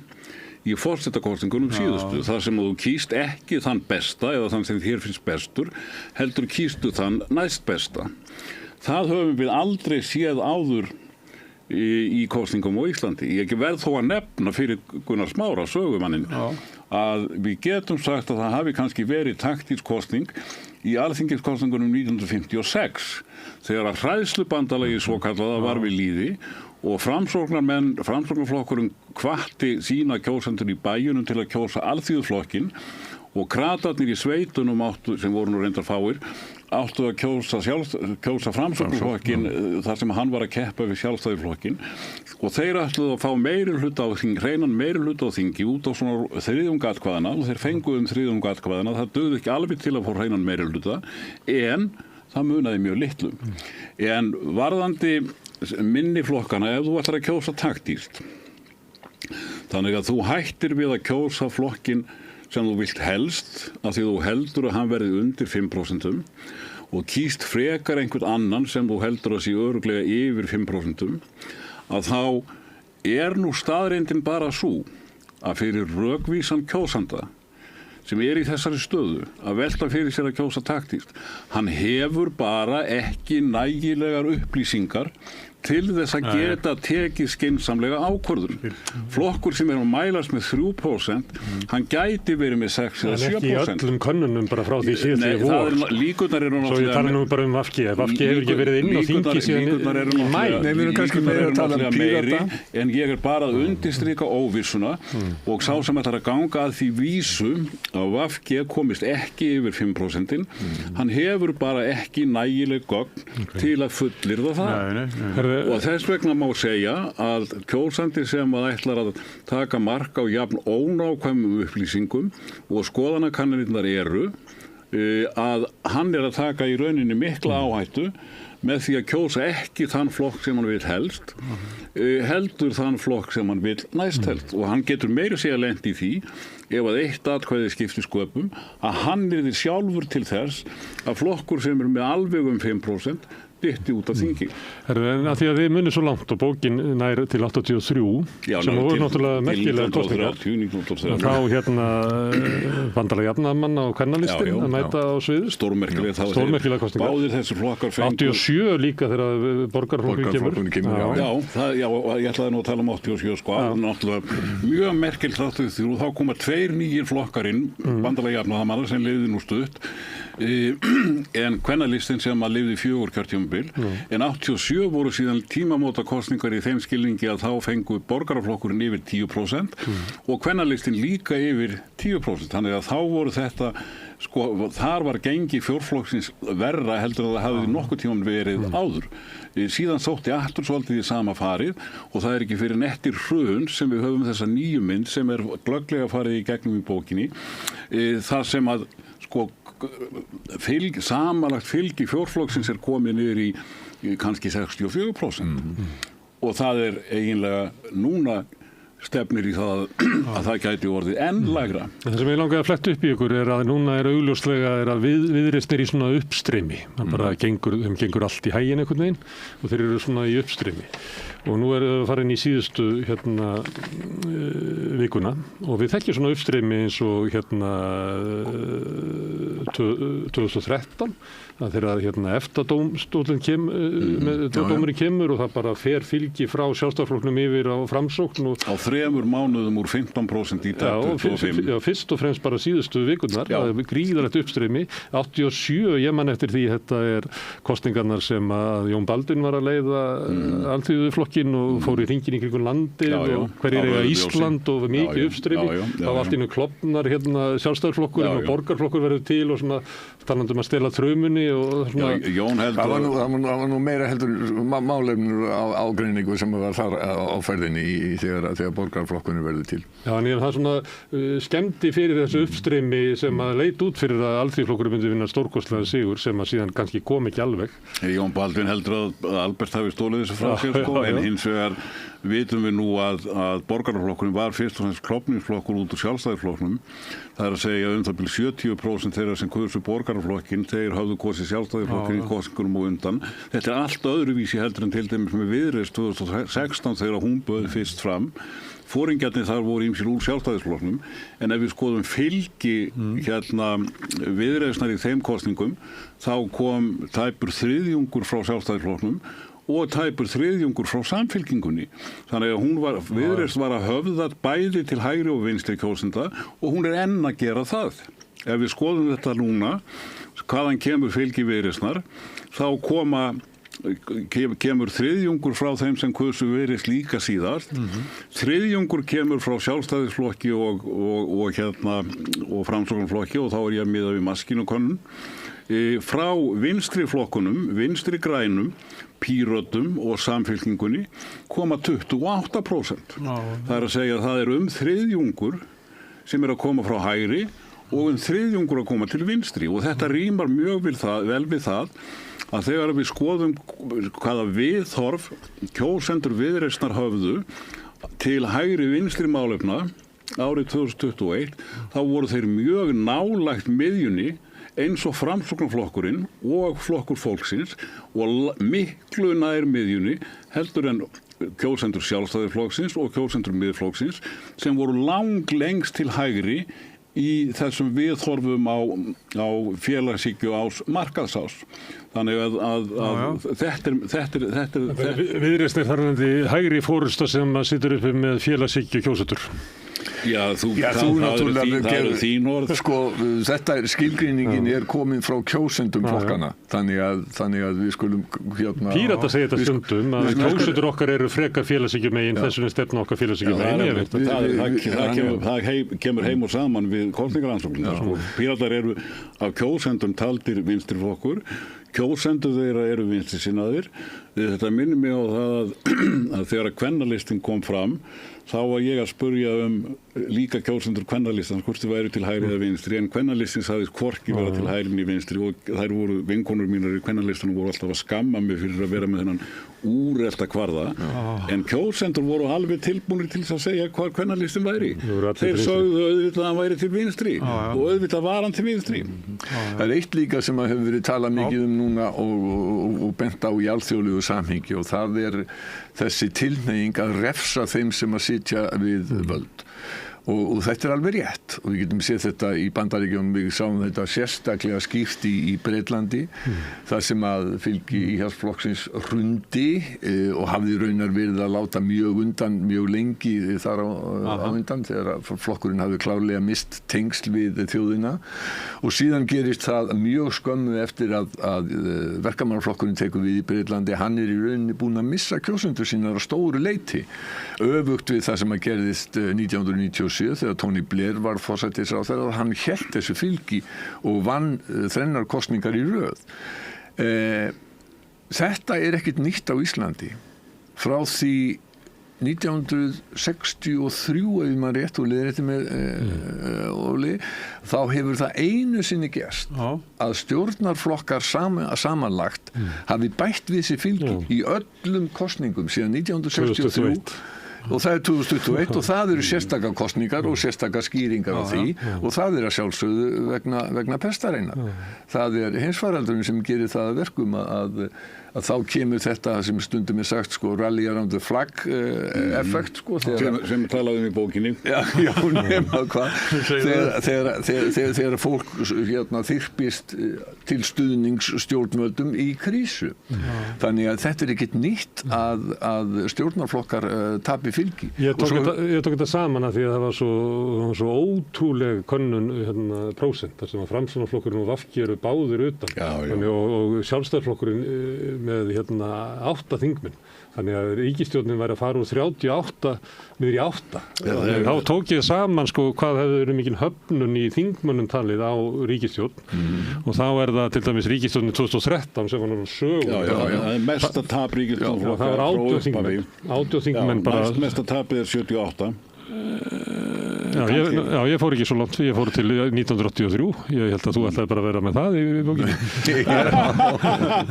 í forsetakosningunum síðustu, þar sem þú kýst ekki þann besta eða þann sem þér finnst bestur, heldur kýstu þann næst besta. Það höfum við aldrei séð áður í kosningum á Íslandi. Ég verð þó að nefna fyrir Gunnar Smára, sögumannin, að við getum sagt að það hafi kannski verið taktísk kosning í alþingiskosningunum 1956 þegar að hræðslubandalagi svokallaða var við lýði og framsóknarflokkurinn hvatti sína kjósendur í bæjunum til að kjósa alþýðuflokkinn og kratarnir í sveitunum sem voru nú reyndar fáir áttu að kjósa framsóknarflokkinn þar sem hann var að keppa við sjálfstæðisflokkinn og þeir ætluðu að fá hreinan meirihluta á þingi út á svona þriðjungatkvæðana og þeir fengu þriðjungatkvæðana. Það dugði ekki alveg til að fá hreinan meirihluta en það munaði mjög litlu. En varðandi minni flokkana, ef þú ætlar að kjósa taktískt, þannig að þú hættir við að kjósa flokkinn sem þú vilt helst, af því þú heldur að hann verði undir 5% og kýst frekar einhvern annan sem þú heldur að sé örugglega yfir 5%, að þá nú staðreyndin bara sú að fyrir rökvísan kjósanda sem í þessari stöðu að velta fyrir sér að kjósa taktískt, hann hefur bara ekki nægilegar upplýsingar til þess að geta tekið skynsamlega ákvörðun. Flokkur sem að mælast með 3%, hann gæti verið með 6 eða 7%. En ekki í öllum könnunum bara frá því síðan vor. Líkurnar eru náttúrulega... Svo ég tala nú bara VG. VG hefur ekki verið inn á þingi síðan í mæ. Nei, við erum kannski meira að tala Pírata. En ég bara að undirstrika óvissuna og sá sem ætlar að ganga að því vísu að VG komist ekki yfir 5%, hann hefur bara ekki nægileg gögn til að fullyrða það. Og þess vegna má segja að kjósandi sem að ætlar að taka mark á jafn ónákvæmum upplýsingum og skoðanakannanirnar að hann að taka í rauninni mikla áhættu með því að kjósa ekki þann flokk sem hann vil helst, heldur þann flokk sem hann vil næst helst. Og hann getur meira segja lent í því, ef að eitt atkvæði skipti sköpum, að hann yrði sjálfur til þess að flokkur sem með alveg 5% dytti út af þingi. En að því að þið munið svo langt og bókin nær til 83 sem voru náttúrulega merkilega kosningar þá Bandalag jafnaðarmanna og kvennalistin að mæta á sviðið. Stórmerkilega kosningar. Báðir þessir flokkar fengu 87 líka þegar borgarflokkurinn kemur. Já, ég ætlaði nú að tala um 87 sko, náttúrulega mjög merkileg þáttu því þá koma 2 nýjir flokkarinn, Bandalag jafnaðarmanna sem lifði nú stutt en kvennalistin sem að lifði 4 kjörtímabil en 87 voru síðan tímamóta kosningar í þeim skilningi að þá fengu borgaraflokkurinn yfir 10% og kvennalistin líka yfir 10%, þannig að þá voru þetta sko, þar var gengi fjórflokksins verra heldur að það hafði nokkuð tíman verið áður. Síðan þótti aftur svolítið í sama farið og það ekki fyrir nettir hrun sem við höfum þessa nýju mynd sem glögglega farið í gegnum í bókinni þar sem að sko samanlagt fylgi fjórflokksins komið niður í kannski 64% og það eiginlega núna stefnir í það að það gæti orðið enn lægra. Það sem ég langaði að fletta upp í ykkur að núna augljóslega að viðreisnir í svona uppstreymi. Það bara gengur allt í hæginn einhvern veginn og þeir eru svona í uppstreymi. Og nú það farin í síðustu vikuna og við þekkjum svona uppstreymi eins og 2013 að þegar EFTA-dómstóllinn dómurinn kemur og það bara fer fylgi frá Sjálfstæðisflokknum yfir á Framsókn og á 3 mánuðum úr 15% í dag 25. Já, fyrst og fremst bara síðustu vikurnar, það gríðarlegt uppstreymi. 87, ég man eftir því þetta kosningarnar sem að Jón Baldvin var að leiða Alþýðuflokkinn og fór í hringinn í kringum landið og hverjir eiga Ísland og mikið uppstreymi. Það var allt í einu klofnar Sjálfstæðisflokkurinn og borgarflokkur verður til og svona talandi að stela þraumunni og svona. Jón heldur það var nú meira heldur málefnur ágreiningu sem var þar á ferðinni þegar borgarflokkurinn verður til. Já, en það svona skemmti fyrir þessu uppstreymi sem að leit út fyrir að Alþýðuflokkurinn myndi vinna stórkostlega sigur sem að síðan kannski kom ekki alveg. Jón Baldvin heldur að Albert hafi stólið þessu frá sér sko, en hins vegar vitum við nú að borgarflokkurinn var fyrst og fremst klofningsflokkur út úr Sjálfstæðisflokknum. Það að segja það bil 70% þeirra sem kusu borgarflokkinn, þeir hafðu kosið Sjálfstæðisflokkinn í kosningunum og undan. Þetta allt öðruvísi heldur en til dæmis með Viðreisn 2016 þegar hún bauð fyrst fram. Foringjarnir þar voru ýmsir úr Sjálfstæðisflokknum, en ef við skoðum fylgi Viðreisnar í þeim kosningum, þá kom tæpur þriðjungur frá Sjálfstæðisflokknum og tæpur þriðjungur frá Samfylkingunni. Þannig að Viðreisn var að höfða bæði til hægri og vinstri kjósenda og hún enn að gera það. Ef við skoðum þetta núna, hvaðan kemur fylgi Viðreisnar, þá kemur þriðjungur frá þeim sem kusu Viðreisn líka síðast. Þriðjungur kemur frá Sjálfstæðisflokki og Framsóknarflokki og þá ég að miða við maskínukönnun. Frá vinstri flokkunum, vinstri grænum, Pírötum og Samfylkingunni koma 28%. Það að segja að það þriðjungur sem að koma frá hægri og þriðjungur að koma til vinstri og þetta rímar mjög vel við það að þegar við skoðum hvaða viðhorf kjósendur Viðreisnar höfðu til hægri vinstri málefna árið 2021 þá voru þeir mjög nálægt miðjunni eins og Framsóknarflokkurinn og flokkur fólksins og miklu nær miðjunni heldur en kjósendur Sjálfstæðisflokksins og kjósendur Miðflokksins sem voru langlengst til hægri í þessum viðhorfum á félagshyggju ás markaðsás. Þannig að þetta Viðreisn þarfandi hægri forysta sem situr uppi með félagshyggju kjósendur. Já, þú náttúrulega þín orð. Sko, þetta skilgreiningin komin frá kjósendum flokkana. Þannig að við skulum Pírata segir þetta stundum að kjósendur okkar eru frekar félagshyggju þess vegna stefna okkar félagshyggju megin. Það kemur heim og saman við kosningarannsóknina. Píratar eru af kjósendum taldir vinstri flokkur. Kjósendur þeirra eru vinstri sinnaðir. Þetta minnir mig á það að þegar kvennalistin kom fram, þá var ég að spurja líka kjósendur kvennalistans hvort þið væri til hægri eða vinstri, en kvennalistin sagðist hvorki vera til hægri eða vinstri, og þær voru vinkonur mínar í kvennalistanum voru alltaf að skamma mig fyrir að vera með þennan úrelta kvarða, en kjósendur voru alveg tilbúnir til að segja hvað kvennalistin væri. Þeir sögðu auðvitað að hann væri til vinstri og auðvitað var hann til vinstri. Það er eitt líka sem hefur verið talað mikið núna og bent á í alþjóðlegu samhengi, og það er þessi tilhneiging að refsa þeim sem að sitja við völd. Og þetta er alveg rétt, og við getum séð þetta í Bandaríkjunum, við sáum þetta sérstaklega skýrt í Breitlandi, þar sem að fylgi Íhaldsflokksins hrundi og hafði raunar verið að láta mjög lengi þar á undan, þegar flokkurinn hafði klárlega mist tengsl við þjóðina, og síðan gerist það mjög skömmu eftir að verkamannaflokkurinn tekur við í Breitlandi. Hann er í rauninni búinn að missa kjósendur sínar á stóru leyti, öfugt við það sem að gerðist 1997 þegar Tony Blair var forsætisráðherra, og hann hélt þessu fylgi og vann 3 kosningar í röð. Þetta er ekkert nýtt á Íslandi. Frá því 1963, ef maður rétt og leiðrétti með Óli, þá hefur það einu sinni gerst að stjórnarflokkar samanlagt hafi bætt við sig fylgi í öllum kosningum síðan 1963 og það er 2021 og það eru sérstakar kosningar og sérstakar skýringar á því og það er að sjálfsögðu vegna pestareinar. Það er heimsfaraldurinn sem gerir það að verkum að þá kemur þetta sem stundum er sagt rally around the flag effekt sem talaðum í bókinni. Já, nema hvað þegar fólk þyrpist til stuðnings stjórnvöldum í krísu. Þannig að þetta er ekkert nýtt að stjórnarflokkar tapi fylgi. Ég tók þetta saman að því að það var svo ótrúleg könnun prósent, þar sem að Framsóknarflokkurinn og VG eru báðir utan og Sjálfstæðisflokkurinn með 8 þingmenn. Þannig að ríkisstjórnin væri að fara úr 38 niður í 8. Þá tók ég saman hvað hefði verið mikil höfnun í þingmönnum talið á ríkisstjórn og þá er það til dæmis ríkisstjórnin 2013 sem var náttúrulega sögum. Það er mesta tap ríkisstjórnflokka. Það var 80 þingmenn bara. Mesta tapið er 78. Já, ég fór ekki svo langt, ég fór til 1983, ég held að þú ætlaði bara að vera með það í bókinni.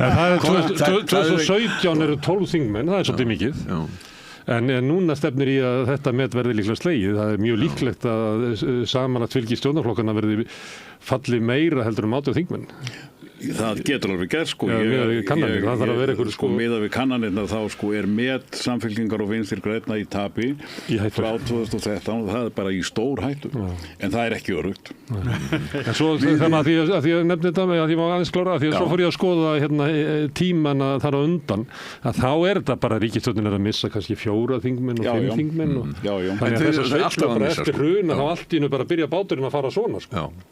Það er 2017 eru 12 þingmenn, það er svolítið mikið. En núna stefnir í að þetta met verði líklega slegið. Það er mjög líklegt að samanlagt fylgi stjórnarflokkana verði falli meira heldur 80 þingmenn. Það getur alveg gert það þarf að vera einhver miðað við kannanirnar þá er met Samfylkingar og Vinstri grænna í tapi frá 2013 og það er bara í stór hættu en það er ekki öruggt. En svo þannig að því að nefni þetta að ég má aðeins klára því að svo fór ég að skoða tímana þar á undan að þá er þetta bara ríkisstjórnin að missa kannski 4 þingmenn og 5 þingmenn þannig að þess að sveifla bara eftir hrun þá allt í nú bara byrja báturinn að fara svona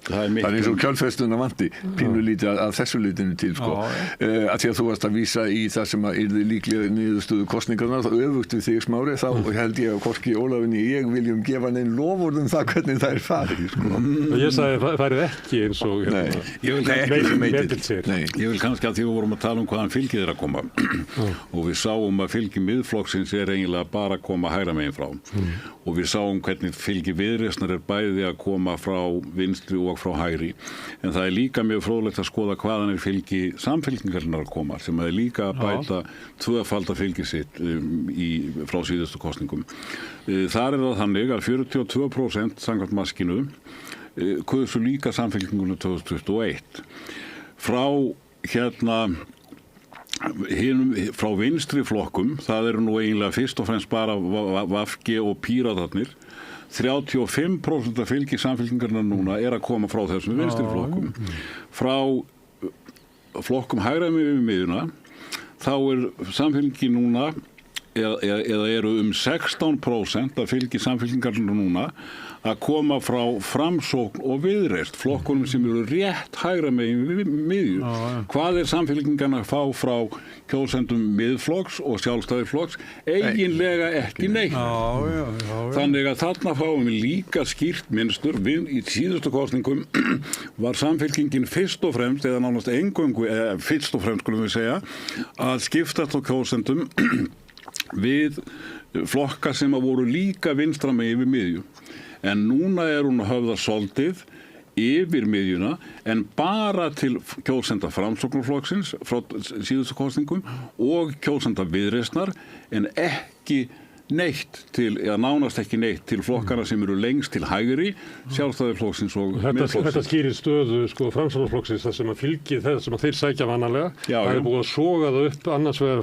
Það er eins og kjölfestuna vanti pínulítið að þessu litinu til að því að þú varst að vísa í það sem að yrði líklega niðurstöðu kosningarnar þá öfugt við þig Smári þá held ég að hvorki Ólafinni ég viljum gefa neinn loforð það hvernig það er farið Ég sagði farið ekki eins og Ég vil kannski að því við vorum að tala hvaðan fylgið er að koma og við sáum að fylgi miðflokksins er eiginlega bara að koma hægra megin frá og við sáum hvernig fylgi Viðreisnar er bæði að koma frá vinstri og frá hægri en það er líka mjög fróðlegt að skoða hvaðan er fylgi Samfylkingarinnar að koma sem er líka að bæta tvöfalda fylgi sitt frá síðustu kosningum. Þar er það þannig að 42% samkvæmt maskinu kusu líka Samfylkingunum 2021. Frá vinstri flokkum, það eru nú eiginlega fyrst og fremst bara VG og Píratarnir 35% af fylgi Samfylkingarinnar núna er að koma frá þessum vinstri flokkum. Frá flokkum hægra með miðjuna þá er Samfylkingin núna eða eru 16% af fylgi Samfylkingarinnar núna að koma frá Framsókn og Viðreisn, flokkunum sem eru rétt hægra megin miðju. Hvað Samfylkingin að fá frá kjósendum Miðflokks og Sjálfstæðisflokks? Eiginlega ekki neitt. Þannig að þarna fáum við líka skýrt mynstur. Í síðustu kosningum var Samfylkingin fyrst og fremst, eða nánast eingöngu, fyrst og fremst skulum við segja, að skiptast á kjósendum við flokka sem voru líka vinstra megin við miðju. En núna hún höfða soldið yfir miðjuna en bara til kjósenda Framsóknarflokksins frá síðustu kosningum og kjósenda Viðreisnar en ekki neitt til, eða nánast ekki neitt til flokkana sem eru lengst til hægri, Sjálfstæðisflokksins og Miðflokksins. Þetta skýrir stöðu Framsóknarflokksins þar sem að fylgi það sem að þeir sækja vanalega. Það búið að soga það upp annars vegar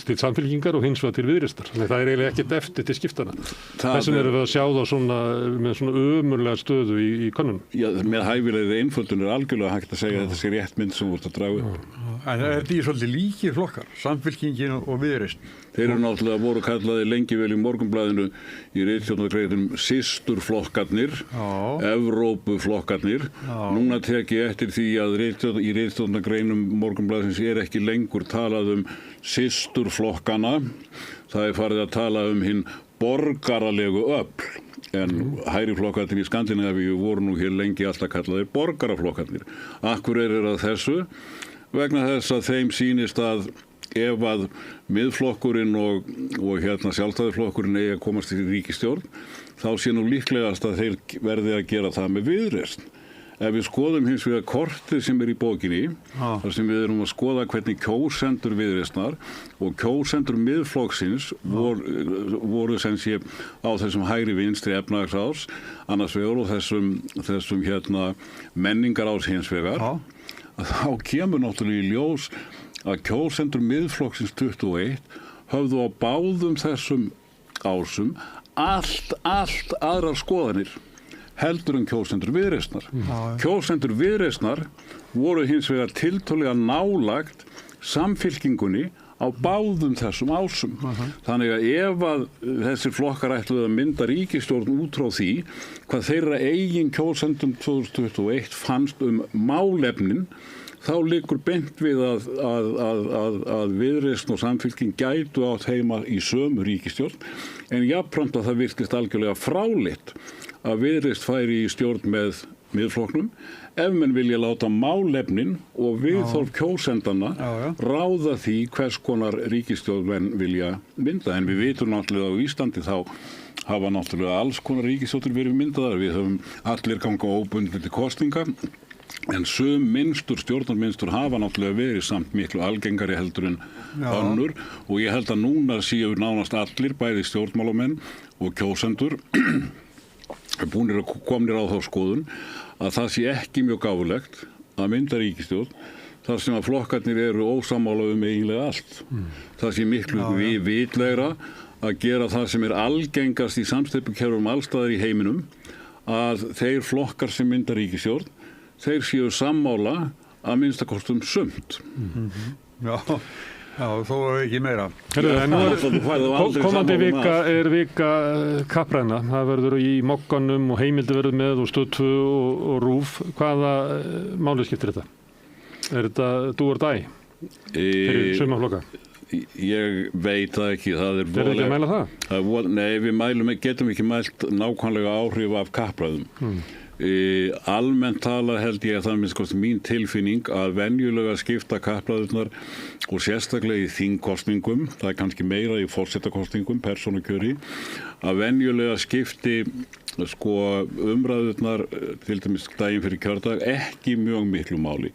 til Samfylkingar og hins vegar til Viðreisnar. Þannig það eiginlega ekkert eftir til skiptana. Þessum erum við að sjá það með svona ömurlega stöðu í könnunum. Já, með hæfilegri einföldun algjörlega hægt að segja að þetta sé rétt mynd sem voru að draga upp. En þetta er svolítið líkir flokkar, Samfylkingin og Viðreisn. Þeir eru náttúrulega voru kallaði lengi vel í Morgunblaðinu í ritstjórnargreininum systurflokkarnir, Evrópuflokkarnir. Núna tek ég eftir því að í ritstjórnargreinum Morgunblaðsins er ekki lengur talað systurflokkana. Það farið að tala hinn borgaralegu öfl. En hægri flokkarnir í Skandinavíu voru nú hér lengi alltaf kallaðir borgaraflokkarnir. Akkur það þessu? Vegna þess að þeim sýnist að ef að Miðflokkurinn og Sjálfstæðisflokkurinn eigi að komast í ríkisstjórn, þá sé nú líklegast að þeir verði að gera það með Viðreisn. Ef við skoðum hins vegar kortið sem í bókinni, þar sem við erum að skoða hvernig kjósendur Viðreisnar og kjósendur Miðflokksins voru sem sé á þessum hægri vinstri efnahagsás, annars vegar og þessum menningarás hins vegar, að þá kemur náttúrulega í ljós að kjósendur Miðflokksins 21 höfðu á báðum þessum ásum allt aðrar skoðanir heldur en kjósendur Viðreisnar. Kjósendur Viðreisnar voru hins vegar tiltölulega nálagt Samfylkingunni á báðum þessum ásum. Þannig að ef að þessir flokkar ætluðu að mynda ríkisstjórn út frá því hvað þeirra eigin kjósendum 2021 fannst málefnin, þá liggur beint við að Viðreisn og Samfylking gætu átt heima í sömu ríkisstjórn, en jafnframt að það virkist algjörlega fráleitt að Viðreisn færi í stjórn með Miðflokknum ef menn vilja láta málefnin og viðhorf kjósendanna ráða því hvers konar ríkisstjórn menn vilja mynda. En við vitum náttúrulega á Íslandi þá hafa náttúrulega alls konar ríkisstjórnir verið myndaðar. Við höfum allir ganga óbundið til kosninga, en sum stjórnarmynstur hafa náttúrulega verið samt miklu algengari heldur en önnur, og ég held að núna séu nánast allir, bæði stjórnmálamenn og kjósendur, komnir á þá skoðun að það sé ekki mjög gáfulegt að mynda ríkisstjórn þar sem að flokkarnir eru ósammála eiginlega allt. Það sé miklu vitlegra að gera það sem er algengast í samsteypukerfum allstaðar í heiminum, að þeir flokkar sem mynda ríkisstjórn, þeir séu sammála að minnstakostum sumt. Já, þó ekki meira. Komandi vika er vika kappræðna. Það verður í Mogganum og Heimildi verður með og Stöð 2 og RÚV. Hvaða máli skiptir þetta? Er þetta do or die fyrir suma flokka? Ég veit það ekki. Það er ekki að mæla það? Nei, við getum ekki mælt nákvæmlega áhrif af kappræðum. Almennt tala held ég að það minnst mín tilfinning að venjulega skipta kappræðurnar og sérstaklega í þingkosningum, það er kannski meira í forsetakosningum, persónukjöri, að venjulega skipti umræðurnar til dæmis daginn fyrir kjördag ekki mjög miklu máli.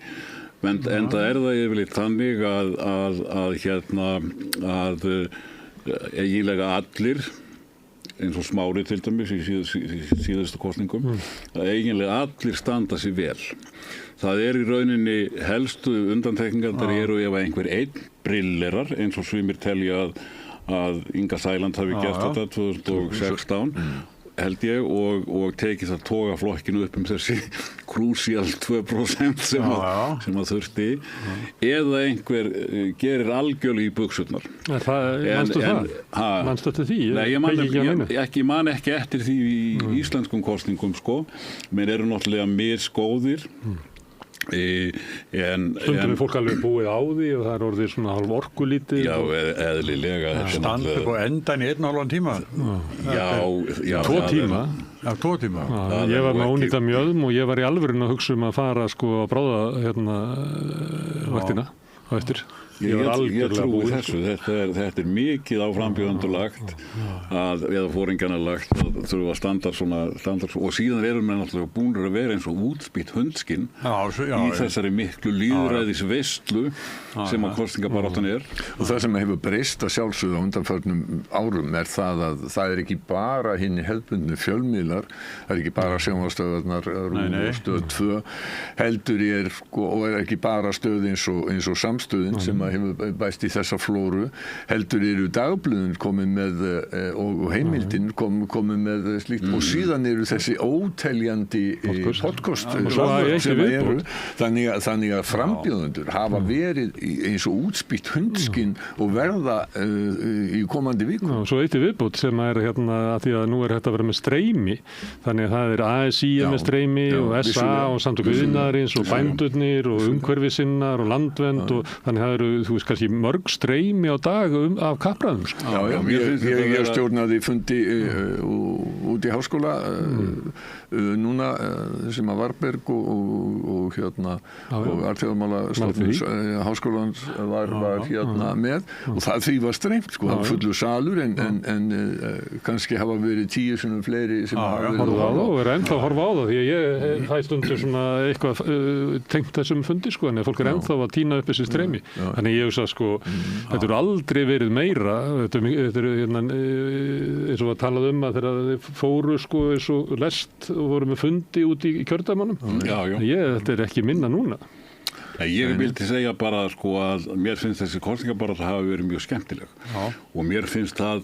En það er það yfirleitt þannig að eiginlega allir, eins og Smári til dæmis í síðustu kosningum, að eiginlega allir standa sig vel. Það í rauninni helstu undantekningar eru ef einhver einn brillerar, eins og sumir telja að Inga Sæland hafi gert þetta 2016, held ég og tekið það toga flokkinu upp þessi krúsíal 2% sem að þurfti eða einhver gerir algjörlega í buxurnar. Manstu eftir því? Nei, ég man ekki eftir því í íslenskum kosningum sko, menn eru náttúrulega misgóðir. Stundum fólk alveg búið á því og það orðið svona hálf orkulítið. Já, eðlilega. Standa upp á endan í 1,5 tíma. Já. 2 tíma. Já, 2 tíma. Ég var með ónýta mjöðum og ég var í alvörinu að hugsa að fara sko að bráða vaktina á eftir. Ég trúi þessu, þetta mikið á frambjóðendurlagt eða fóringjarna lagt að þurfa að standa svona og síðan erum við náttúrulega búinir að vera eins og útspýtt hundskinn í þessari miklu lýðræðisveislu sem að kosningabaráttan og það sem hefur breyst að sjálfsögðu á undanförnum árum það að það ekki bara hinn hefðbundnu fjölmiðlar, það ekki bara sjónvarpsstöðvarnar og Stöð 2 heldur og ekki bara stöð eins og Samstöðin sem hefur bæst í þessa flóru heldur eru dagblöðin komið með og heimildin komið með slíkt og síðan eru þessi óteljandi podcast sem eru þannig að frambjóðendur hafa verið eins og útspýtt hundskinn og verða í komandi viku. Svo eitt viðbót sem að því að nú hægt að vera með streymi þannig að það ASI með streymi og SA og Samtök iðnaðarins og bændurnir og umhverfisinnar og landvernd og þannig að það eru þú veist kannski mörg streymi á dag af kappræðum. Ég stjórnaði fundi út í háskóla núna sem að Varberg og Alþjóðamálastofnun háskólans var með og því var streymt það var fullur salur en kannski hafa verið 10 sinnum fleiri sem hafa verið horfa á það og ennþá horfa á það því að ég fæ stundur svona eitthvað tengt þessum fundi sko en fólk ennþá að tína upp þessi streymi þannig ég hugsa sko þetta eru aldrei verið meira þetta eru eins og að talað að þegar þið fóru sko eins og lest og voru með fundi út í kjördæmanum þetta ekki minna núna. Ég vildi segja bara sko að mér finnst þessi kosningabarátta hafa verið mjög skemmtileg og mér finnst það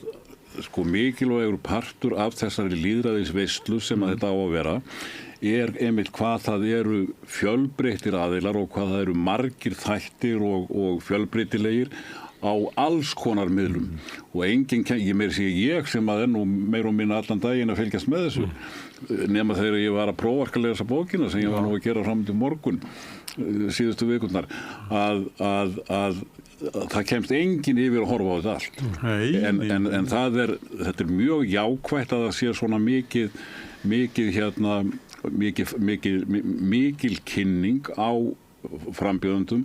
sko mikilvægur partur af þessari lýðræðisveislu sem að þetta á að vera einmitt hvað það eru fjölbreyttir aðilar og hvað það eru margir þættir og fjölbreytilegir á alls konar miðlum og ég sem að nú meir og minna allan daginn að fylgjast með þessu nema þegar ég var að prófarka að lesa bókina sem ég var nú að gera fram til morgun síðustu vikurnar að það kemst enginn yfir að horfa á þetta allt en þetta er mjög jákvætt að það sé svona mikil kynning á frambjóðendum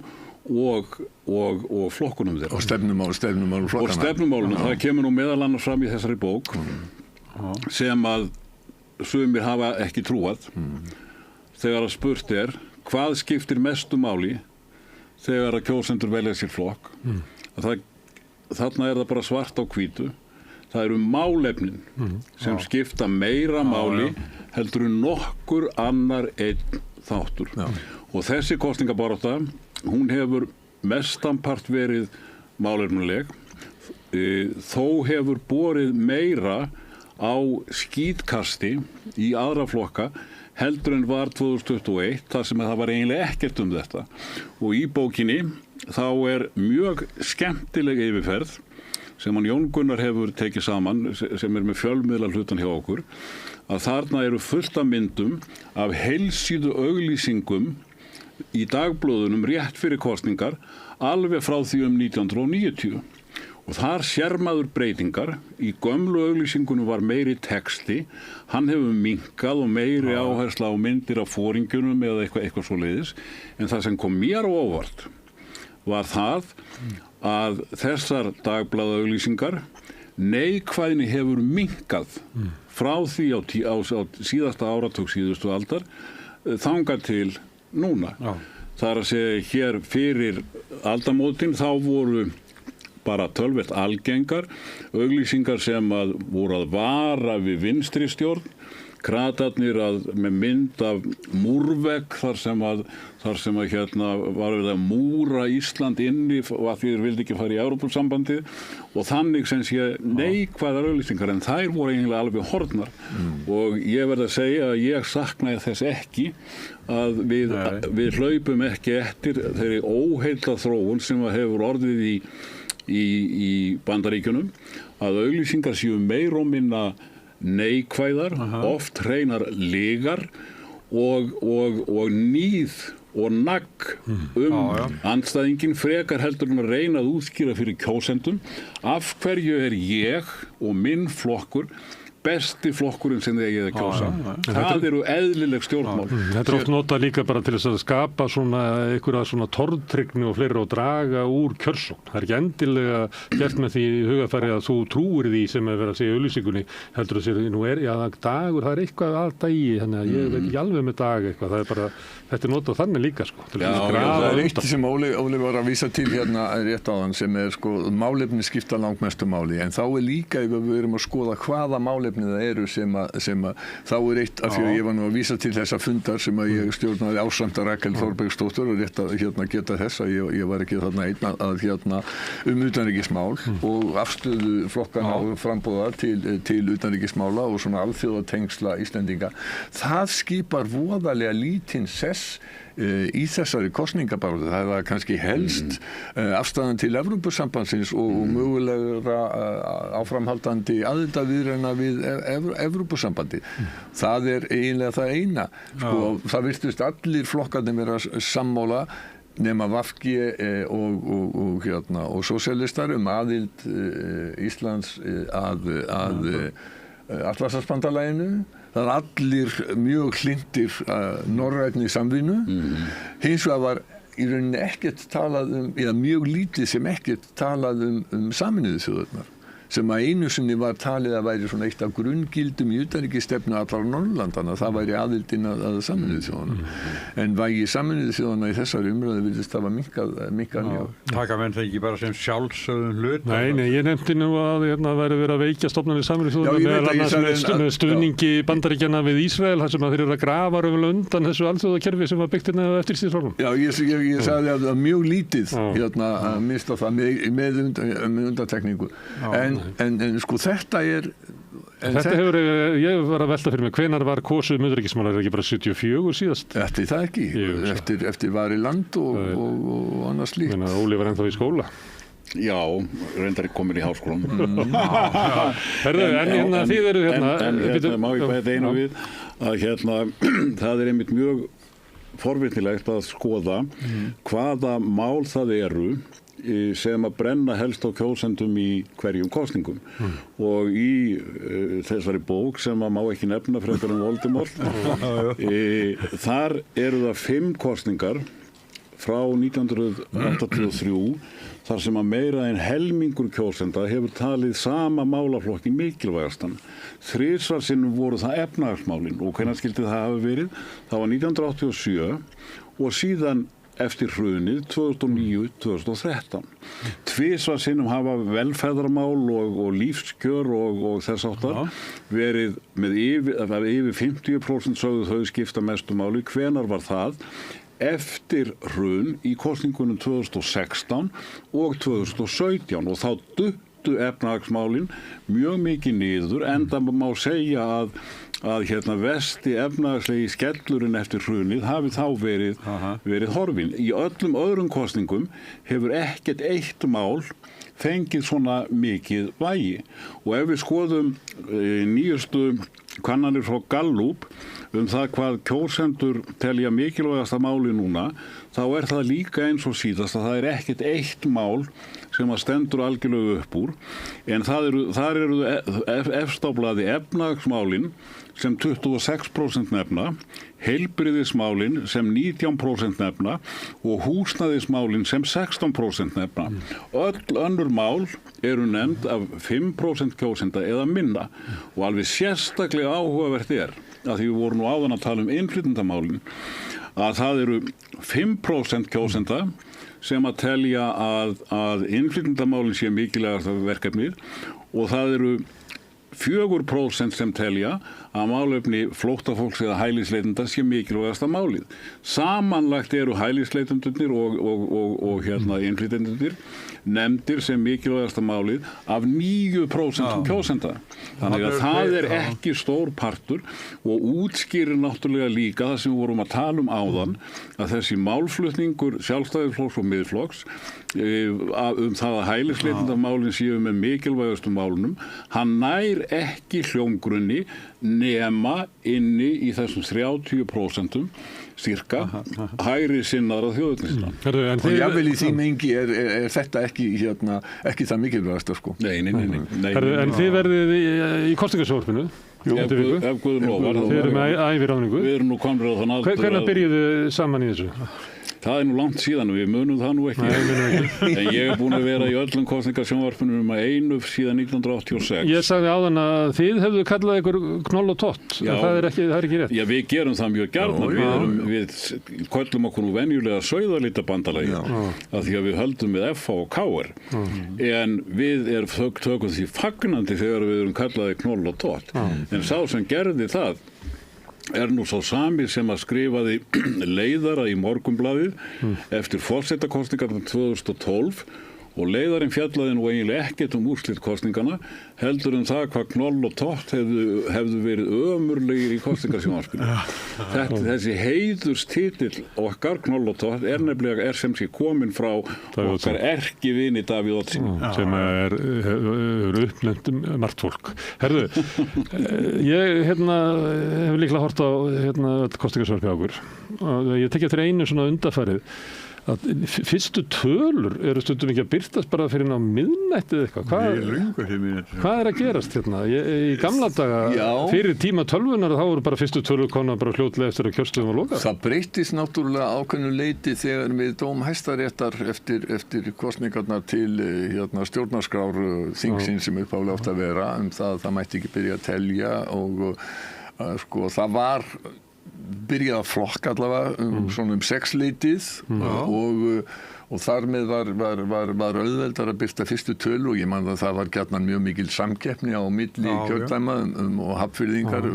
og flokkunum þeirra. Og stefnumálunum. Það kemur nú meðal annars fram í þessari bók sem að sumir hafa ekki trúað þegar að spurt hvað skiptir mestu máli þegar að kjósendur velja sér flokk. Þarna það bara svart á hvítu. Það eru málefnin sem skipta meira máli heldur nokkur annar einn þáttur. Og þessi kosningabarátta hún hefur mestanpart verið málefnuleg þó hefur borið meira á skítkasti í aðra flokka heldur en var 2021 þar sem það var eiginlega ekkert þetta og í bókinni þá mjög skemmtileg yfirferð sem hann Jón Gunnar hefur tekið saman sem með fjölmiðla hlutan hjá okkur að þarna eru fullt af myndum af heilsíðu auglýsingum í dagblöðunum rétt fyrir kosningar alveg frá því 1990 og þar sér maður breytingar í gömlu auglýsingunum var meiri texti hann hefur minnkað og meiri áhersla á myndir af foringjunum eða eitthvað svoleiðis en það sem kom mér á óvart var það að þessar dagblaða auglýsingar neikvæðni hefur minnkað frá því á síðasta áratug síðustu aldar þangað til núna. Það að segja hér fyrir aldamótin þá voru bara töluvert algengar auglýsingar sem voru að vara við vinstri stjórn kratarnir með mynd af múrvegg þar sem að hérna var verið að múra Ísland inni að því þeir vildi ekki fara í Evrópusambandið og þannig sem sé neikvæðar auglýsingar en þær voru eiginlega alveg horfnar og ég verð að segja að ég saknaði þess ekki að við hlaupum ekki eftir þeirri óheilla þróun sem hefur orðið í Bandaríkjunum að auglýsingar séu meir og minna neikvæðar, oft hreinar lygar og níð og nagg andstæðingin frekar heldur en að reyna að útskýra fyrir kjósendum af hverju ég og minn flokkur besti flokkurinn sem þeir að kjósa. Það eru eðlileg stjórnmál. Þetta oft notað líka bara til þess að skapa einhverja svona tortryggni og fleira og draga úr kjörsókn. Það ekki endilega gert með því hugafæri að þú trúir því sem verið að segja í auglýsingunni heldur að segja, nú dagur, það eitthvað að dagi, þannig að ég veit ekki alveg með dag eitthvað. Það bara, þetta notað þannig líka það eitt sem Óli var að vísa til hérna rétt áðan sem málefni skipta langmestu máli, en þá líka ef við erum að skoða hvaða málefni það eru sem að þá eitt af því að ég var nú að vísa til þessa fundar sem að ég stjórnaði ásamt að Rakel Þorbergsdóttur og rétt að geta þess að ég var ekki þarna einn að utanríkismál og afstöðu flokkana og frambúða til utanríkismála og svona alþjóðatengsla Íslendinga. Það skipar voðalega lítinn sess í þessari kosningabaráttu. Það var kannski helst afstæðan til Evrópusambandsins og mögulega áframhaldandi aðildarviðræðna við Evrópusambandi. Það eiginlega það eina. Það virtust allir flokkarnir vera sammála nema VG og sósíalistar aðild Íslands að Atlantshafsbandalaginu. Það allir mjög hlynntir norrænni samvinnu. Hins vegar var í rauninni ekkert talað eða mjög lítið sem ekkert talað Sameinuðu þjóðirnar. Sem að einu sinni var talið að væri svona eitt af grunngildum í utanríkisstefnu allra Norðurlandana, það væri aðildin að Sameinuðu þjóðana. En vægi Sameinuðu þjóðana í þessari umræðu virðist það var minkað mjög. Taka menn það ekki bara sem sjálfsögðum hlut? Nei, ég nefndi nú að væri verið að veikja stofnanir Sameinuðu þjóðana meðal annars með stuðningi Bandaríkjanna við Ísrael, þar sem að þeir eru að grafa raunverulega undan þessu alþjóðakerfi sem var byggt inn eftir stríðsárunum. Já, ég sagði að mjög lítið minnst á það með undantekningu. En sko þetta hefur, ég var að velta fyrir mig, hvenær var kosið utanríkismál, ekki bara 74 síðast? Eftir það ekki, eftir var í land og annars slíkt. Óli var ennþá í skóla. Já, reyndar komin í háskólan. Herðu, en þið eru En má ég bæta einu við að það einmitt mjög forvitnilegt að skoða hvaða mál það eru sem að brenna helst á kjósendum í hverjum kosningum og í þessari bók sem að má ekki nefna frekar Voldemort þar eru það 5 kosningar frá 1983 þar sem að meira en helmingur kjósenda hefur talið sama málaflokkin mikilvægastan. 3 sinnum voru það efnahagsmálin og hvenær skyldi það hafa verið? Það var 1987 og síðan eftir hrunið 2009-2013. 2 sinnum hafa velferðarmál og lífskjör og þess áttar verið með yfir 50% sögðu þau skipta mestu máli. Hvenær var það? Eftir hrun í kosningunum 2016 og 2017 og þá duttu efnahagsmálin mjög mikið niður enda má segja að vesti efnahagslegi skellurinn eftir hrunið hafi þá verið horfinn. Í öllum öðrum kosningum hefur ekkert eitt mál fengið svona mikið vægi og ef við skoðum nýjustu kannanir frá Gallup það hvað kjósendur telja mikilvægasta máli núna þá það líka eins og síðast að það ekkert eitt mál sem að stendur algjörlega upp úr en þar eru efstáblaði efnahagsmálin sem 26% nefna, heilbrigðismálin sem 19% nefna og húsnæðismálin sem 16% nefna. Öll önnur mál eru nefnd af 5% kjósenda eða minna og alveg sérstaklega áhugavert að því við vorum nú áðan að tala innflytjendamálin að það eru 5% kjósenda sem að telja að innflytjendamálin sé mikilvægasta verkefnið og það eru 4% sem telja að málefni flóttafólks eða hælisleitenda sé mikilvægasta málið. Samanlagt eru hælisleitendurnir og innflytjendurnir nefndir sem mikilvægasta málið af 9% kjósenda. Þannig að það er ekki stór partur og útskýrir náttúrulega líka það sem við vorum að tala áðan, að þessi málflutningur Sjálfstæðisflokks og Miðflokks það að hælisleitendamálin séu með mikilvægastu málunum, hann nær ekki hljómgrunni nema inni í þessum 30% cirka hægri sinnaðra þjóðurnistan. Og jável í því mengi er þetta ekki það mikilvægast sko. Nei. En þið verðið í kostingasjórfinu? Ef Guð lofar. Þið eru með æviráðningu? Við erum nú komnir á þann aldur. Hvernig byrjuðu saman í þessu? Það nú langt síðan og við munum það nú ekki. En ég búin að vera í öllum kosningasjónvarpunum einu síðan 1986. Ég sagði áðan að þið hefðu kallað ykkur knoll og tott. Það er ekki rétt. Já, við gerum það mjög gjarnan. Við köllum okkur nú venjulega sauðalítabandalagi af því að við höldum við FH og KR. En við tökum því fagnandi þegar við erum kallaði knoll og tott. En sá sem gerði það er nú sá sami sem að skrifaði leiðara í Morgunblaðið eftir forsetakosningarnar 2012 og leiðarinn fjallaði nú eiginlega ekkert úrslit kosningana, heldur það hvað knoll og tott hefðu verið ömurlegir í kosningasjónvarpinu. Þessi heiðurstitill okkar knoll og tott er sem sé komin frá okkar erkivini Davíð Oddssyni. Sem er uppnefnt margt fólk. Herðu, ég hef líklega hort á öll kosningasjónvarpi á okkur og ég tekja eftir einu svona undarfærið að fyrstu tölur eru stundum ekki að birtast bara fyrir ná miðnætti eða eitthvað. Hvað er að gerast hérna? Í gamla daga, fyrir tíma tölvunar, þá voru bara fyrstu tölur konar bara fljótlega eftir að kjörstöðum var lokað. Það breyttist náttúrulega ákveðnu leyti þegar við dóm Hæstaréttar eftir kosningarnar til stjórnarskrár þingsins sem uppálega átt að vera það mætti ekki byrja að telja og sko það var byrjaði að flokka allavega svona 6-leytið og þar með var auðveldar að birta fyrstu tölu og ég man að það var gjarnan mjög mikil samkeppni á milli kjördæma og hafnfirðingar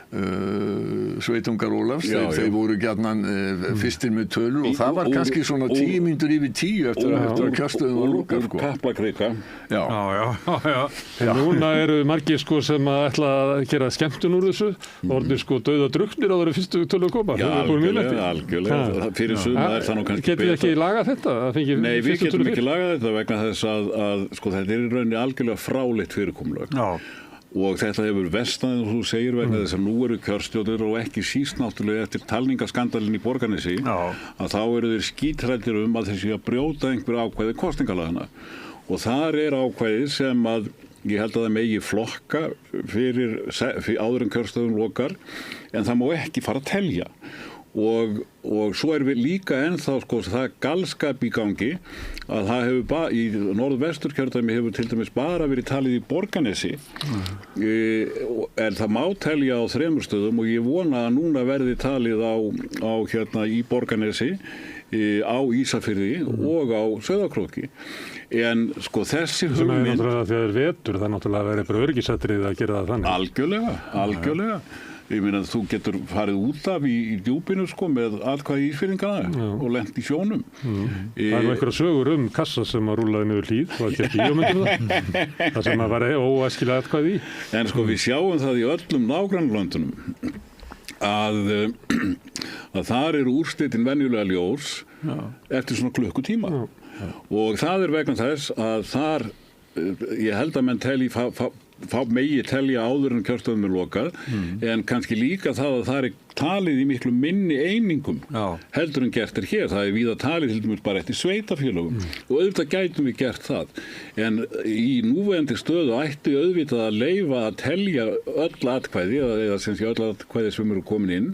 Sveitungar Ólafs þeir voru gjarnan fyrstir með tölu og það var kannski svona 10 mínútur yfir 10 eftir að kjörstöðum var lokað sko. Kaplakrika. Já. En núna eru margir sko sem að ætla að gera skemmtun úr þessu orðnir sko dauða drukknir á þeirra fyrstu tölu að koma. Já, algjörlega. Fyrir suma er það nú kannski Getið ekki lagað þetta? Nei, við getum ekki lagað þetta vegna þess að sko þetta er í rauninni algjörlega fráleitt fyrirkomulag. Og þetta hefur vestað, þú segir vegna þess að nú eru kjörstjórnir og ekki síst náttúrulega eftir talningaskandalinn í Borgarnesi að þá eru þeir skítræddir að þeir séu að brjóta einhver ákvæði kosningalagana og þar er ákvæði sem að ég held að það megi flokka fyrir áður en kjörstöðum lokar en það má ekki fara að telja og svo er við líka ennþá sko það galskap í gangi að það hefur í norðvesturkjördæmi hefur til dæmis bara verið talið í Borgarnesi en það má telja á 3 stöðum og ég vona að núna verði talið á í Borgarnesi á Ísafirði og á Sauðárkróki en sko þessi hugmynd sem er náttúrulega þegar það er vetur það er náttúrulega verið bara öryggisatriði að gera það þannig algjörlega Ég meina að þú getur farið út af í djúpinu sko með atkvæði Ísfirðingana og lent í sjónum. Það eru einhverja sögur kassa sem að rúlaði niður Hlíð og að geta bíómyndum það sem að var óæskilega atkvæði í. En sko við sjáum það í öllum nágrannlöndunum að þar eru úrslitin venjulega ljós eftir svona klukkutíma og það er vegna þess að þar ég held að menn megi telja áður en kjörstöðum er lokað en kannski líka það að það er talið í miklu minni einingum heldur en gert hér. Það er víða talið til dæmis bara eftir sveitafélögum og auðvitað gætum við gert það en í núverandi stöðu ætti auðvitað að leyfa að telja öll atkvæði eða sem sé öll atkvæði sem eru komin inn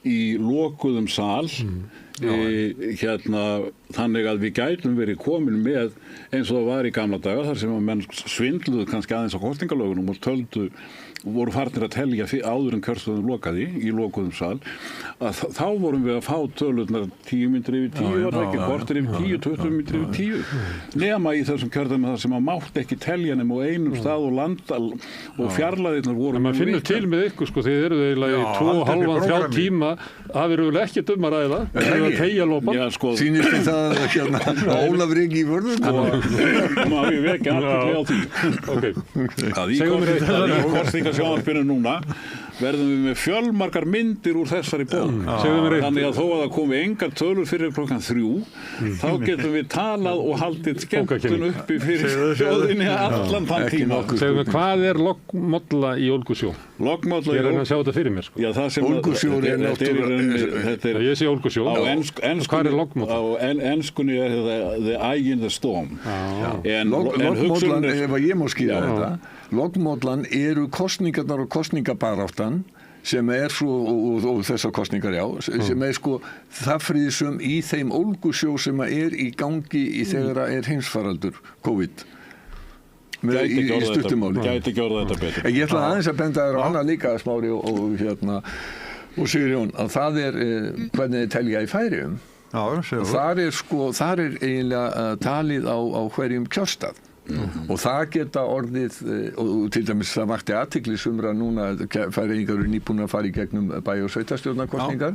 í lokuðum sal þannig að við gætum verið komin með eins og það var í gamla daga þar sem að menn svindluðu kannski aðeins á kosningalögunum og töldu voru farnir að telja áður en kjörstöðum lokaði í lokuðum sal að þá vorum við að fá tölurnar 10 mínútur yfir 10 var það ekki, korter yfir 10, 20 mínútur yfir 10 nema í þessum kjördæmi þar sem að mátt ekki telja nema á einum stað og landa og fjarlæðirnar voru. En maður finnur til með ykkur sko, þið eruð eiginlega í 2,5-3 tíma það verður ekki að ræða það er að tegja lopan. Sýnist þið það hérna Ólafur ekki í vörðum? Má ég vekja athygli á því. Að í kosningasjónvarpinu núna verðum við með fjölmargar myndir úr þessari bók. Þannig að þó að það komi engar tölur fyrir klokkan 3 þá getum við talað og haldið skemmtun uppi fyrir þjóðinni allan þann tíma. Segðu mig, hvað er loggmolla í Ólgusjó? Loggmolla Ég er að sjá þetta fyrir mér sko. Ólgusjó er náttúrulega Ég sé Ólgusjó. Hvað er loggmolla? Á enskunni er the eye in the storm. Loggmollan, ef ég má skýra þetta, loggmollan eru kosningarnar og kosningabaráttan sem er svo, og þessar kosningar sem er sko það friðsum í þeim Ólgusjó sem er í gangi í þegar er heimsfaraldur COVID í stuttumáli. Gæti ekki orða þetta betur. Ég ætla aðeins að benda þér á annað líka Smári og Sigurjón að það er hvernig þið telja í Færeyjum. Þar er eiginlega talið á hverjum kjörstað. Og það geta orðið og til dæmis það vakti athygli sumra núna Færeyingar eru nýbúin að fara í gegnum bæ- og sveitarstjórnarkosningar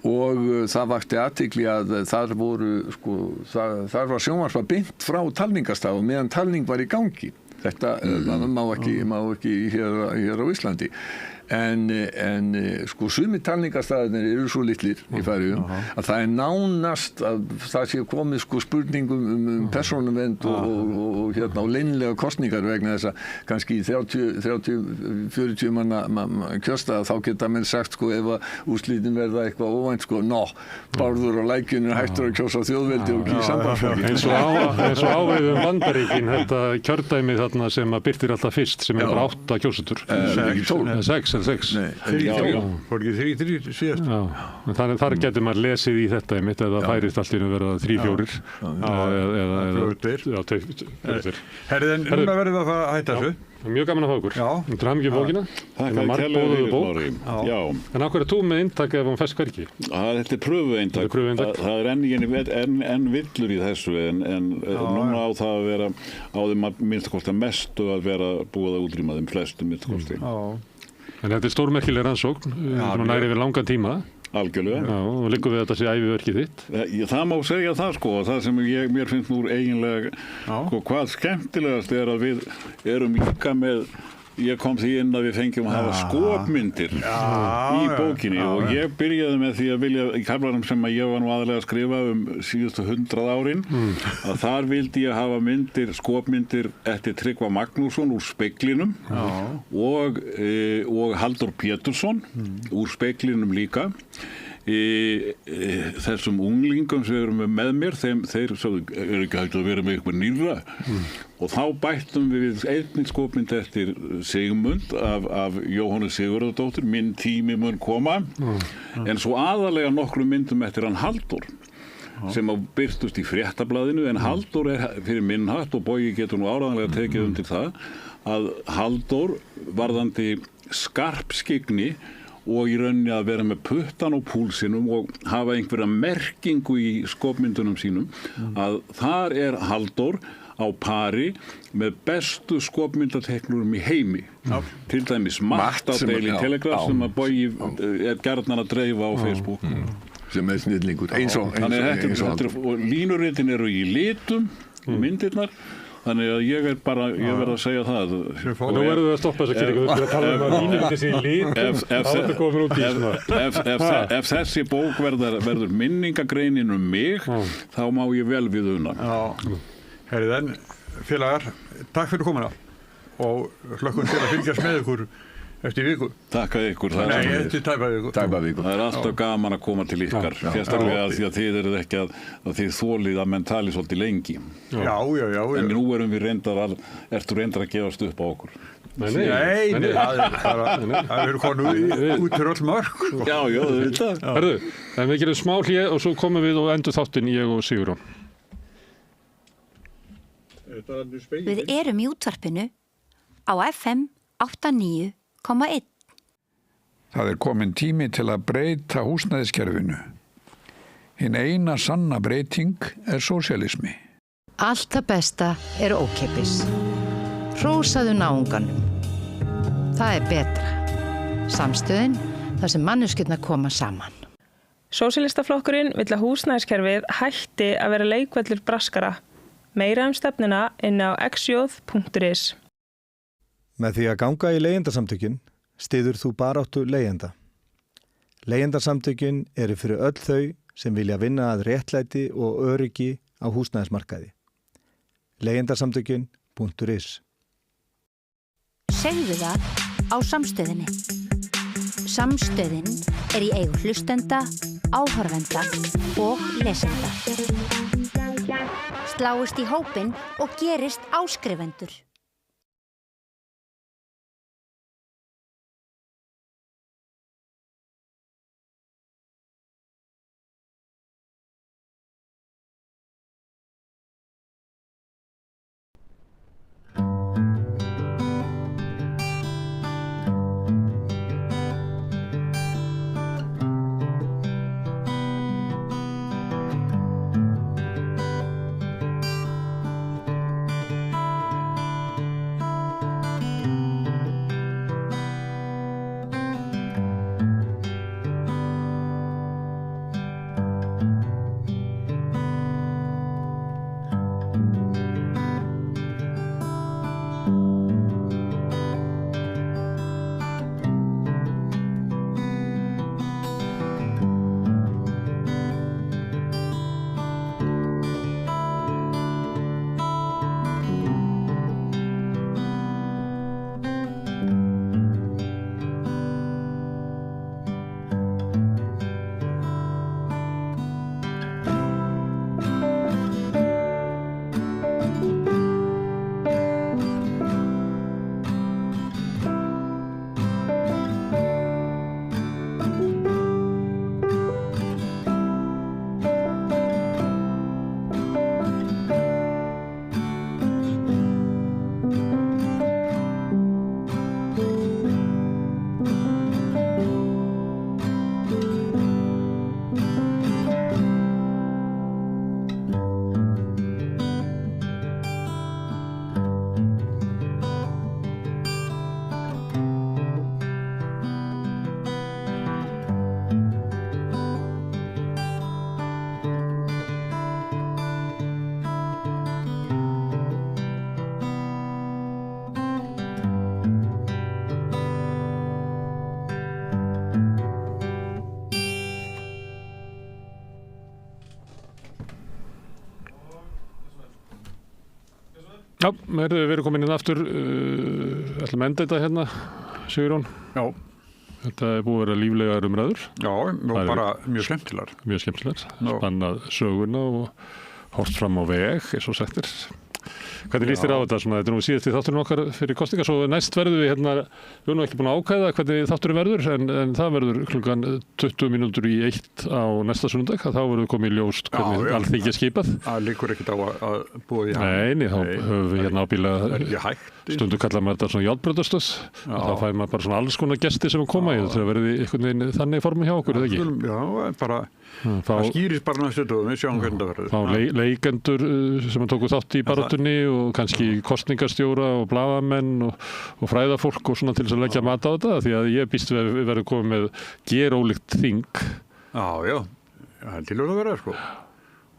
og það vakti athygli að þar var sjónvarpað beint frá talningarstað og meðan talning var í gangi. Þetta má ekki hér á Íslandi. En sko sumir talningarstaðirnir eru svo litlir í Færeyjum að það er nánast að það sé komið sko spurningum persónuvernd og leynilega kosningar vegna þess að kannski í 30-40 manna kjörstað þá geta menn sagt sko ef að úrslitin verða eitthvað óvænt sko Bárður á lækjunni hættur að kjósa þjóðveldi og kýr sambandsflokki. Eins og áveðum Bandaríkin þetta kjördæmi þarna sem að birtir alltaf fyrst sem er bara 8 kjósendur. 6 Fór ekki 3 síðast. Þannig þar getur maður lesið í þetta einmitt eða færist allt í að vera 3-4 eða 2. Herðin, núna verðum við að hætta þessu. Mjög gaman að fá ykkur. Þú hamingju bókina. Þakka kærlega fyrir. En af hverju þú með inntak ef hann fæst hvergi? Þetta er pröfueintak. Það er enn villur í þessu en núna á það að vera á þeim að minnstakosti mestu að vera búið að útrýma þeim flestum minnstakosti. En þetta er stórmerkileg rannsókn, næri yfir langan tíma. Algjörlega. Og liggur við þetta sé æviverkið þitt? Það má segja það sko, það sem mér finnst nú eiginlega, hvað skemmtilegast er að við erum líka með, ég kom því inn að við fengjum að hafa skopmyndir í bókinni og ég byrjaði með því að vilja, í kaflanum sem að ég var nú aðalega að skrifa síðustu 100 árin, að þar vildi ég hafa skopmyndir eftir Tryggva Magnússon úr Speglinum og Halldór Pétursson úr Speglinum líka. Þessum unglingum sem eru með mér þeir eru ekki hægt að vera með eitthvað nýrra og þá bættum við einnig skopmynd eftir Sigmund af Jóhannu Sigurðardóttur Minn tími mun koma en svo aðalega nokkrum myndum eftir hann Halldór sem birtust í Fréttablaðinu en Halldór er fyrir minn hatt og Bogi getur nú áreiðanlega tekið undir það að Halldór varðandi skarpskyggni og í rauninni að vera með puttan á púlsinum og hafa einhverja merkingu í skopmyndunum sínum að þar er Halldór á pari með bestu skopmyndateknurum í heimi. Til dæmis Matt á Daily Telegraph sem að Bogi er gjarnan að dreifa á Facebook. Sem er snillingur. Eins og línuritin eru í litum, myndirnar. Þannig að ég verð að segja það. Nú verðum við að stoppa þess að kynningu. Þú verður að tala að línuriti sé í litum. Þá þetta komur út í svona. Ef þessi bók verður minningagreinin mig, þá má ég vel við una. Herriðan, félagar, takk fyrir komuna og hlökkum til að fylgjast með ykkur Eftir viku. Takk að ykkur. Nei, eftir tæpa viku. Það alltaf gaman að koma til ykkar. Sérstaklega því að þið eruð ekki að þið þólið að menn tali svolítið lengi. Já. En nú erum við ertu reyndar að gefast upp á okkur. Nei, það eru konu út fyrir öll mörg. Já, það er það. Hörðu, en við gerum smá hlé og svo komum við og endur þáttinn ég og Sigurjón. Við erum í útvarpinu á FM 89,1. Það er komin tími til að breyta húsnæðiskerfinu. Hinn eina sanna breyting er sósíalismi. Allt það besta er ókeypis. Hrósaðu náunganum. Það er betra. Samstöðin, þar sem manneskjurnar koma saman. Sósíalistaflokkurinn vill að húsnæðiskerfið hætti að vera leikvellur braskara. Meira stefnuna inn á xjóð.is. Með því að ganga í leigjendasamtökin styður þú baráttu leigjenda. Leigjendasamtökin eru fyrir öll þau sem vilja vinna að réttlæti og öryggi á húsnæðismarkaði. Leigjendasamtökin.is. Segðu það á Samstöðinni. Samstöðin í eigu hlustenda, áhorfenda og lesenda. Sláist í hópinn og gerist áskrifendur. Já, við erum komin inn aftur, ætlum að enda þetta hérna, Sigurjón. Já. Þetta er búið að vera líflegar umræður. Já, og bara mjög skemmtilegar. Mjög skemmtilegar, spannað söguna og horft fram á veg, eins og settir. Hvernig líst þér á þetta? Þetta er nú síðast í þátturinn okkar fyrir kosningar, svo næst verðum við hérna, við erum nú ekki búin að ákvæða hvernig þátturinn verður, en það verður klukkan 20 mínútur í 1 á næsta sunnudag, þá verður komið ljóst hvernig Alþingi er skipað. Það liggur ekkert á að búa í hann. Nei, þá höfum við hérna ábyggilega, stundum kallar maður þetta svona járnbrautastöð, þá fær maður bara svona alls konar gesti sem koma í þetta, verði einhvern veginn þannig formi hjá okkur, eða ekki? Já, bara, það skýrist bara næstu dögum, við sjáum hvernig það verður. Fá leikendur sem tóku þátt í baráttunni og kannski kosningastjóra og blaðamenn og fræðafólk og svona til þess að leggja mat á þetta, því að ég býst við verðum komið með gerólíkt þing. Já, það er til að vera, sko.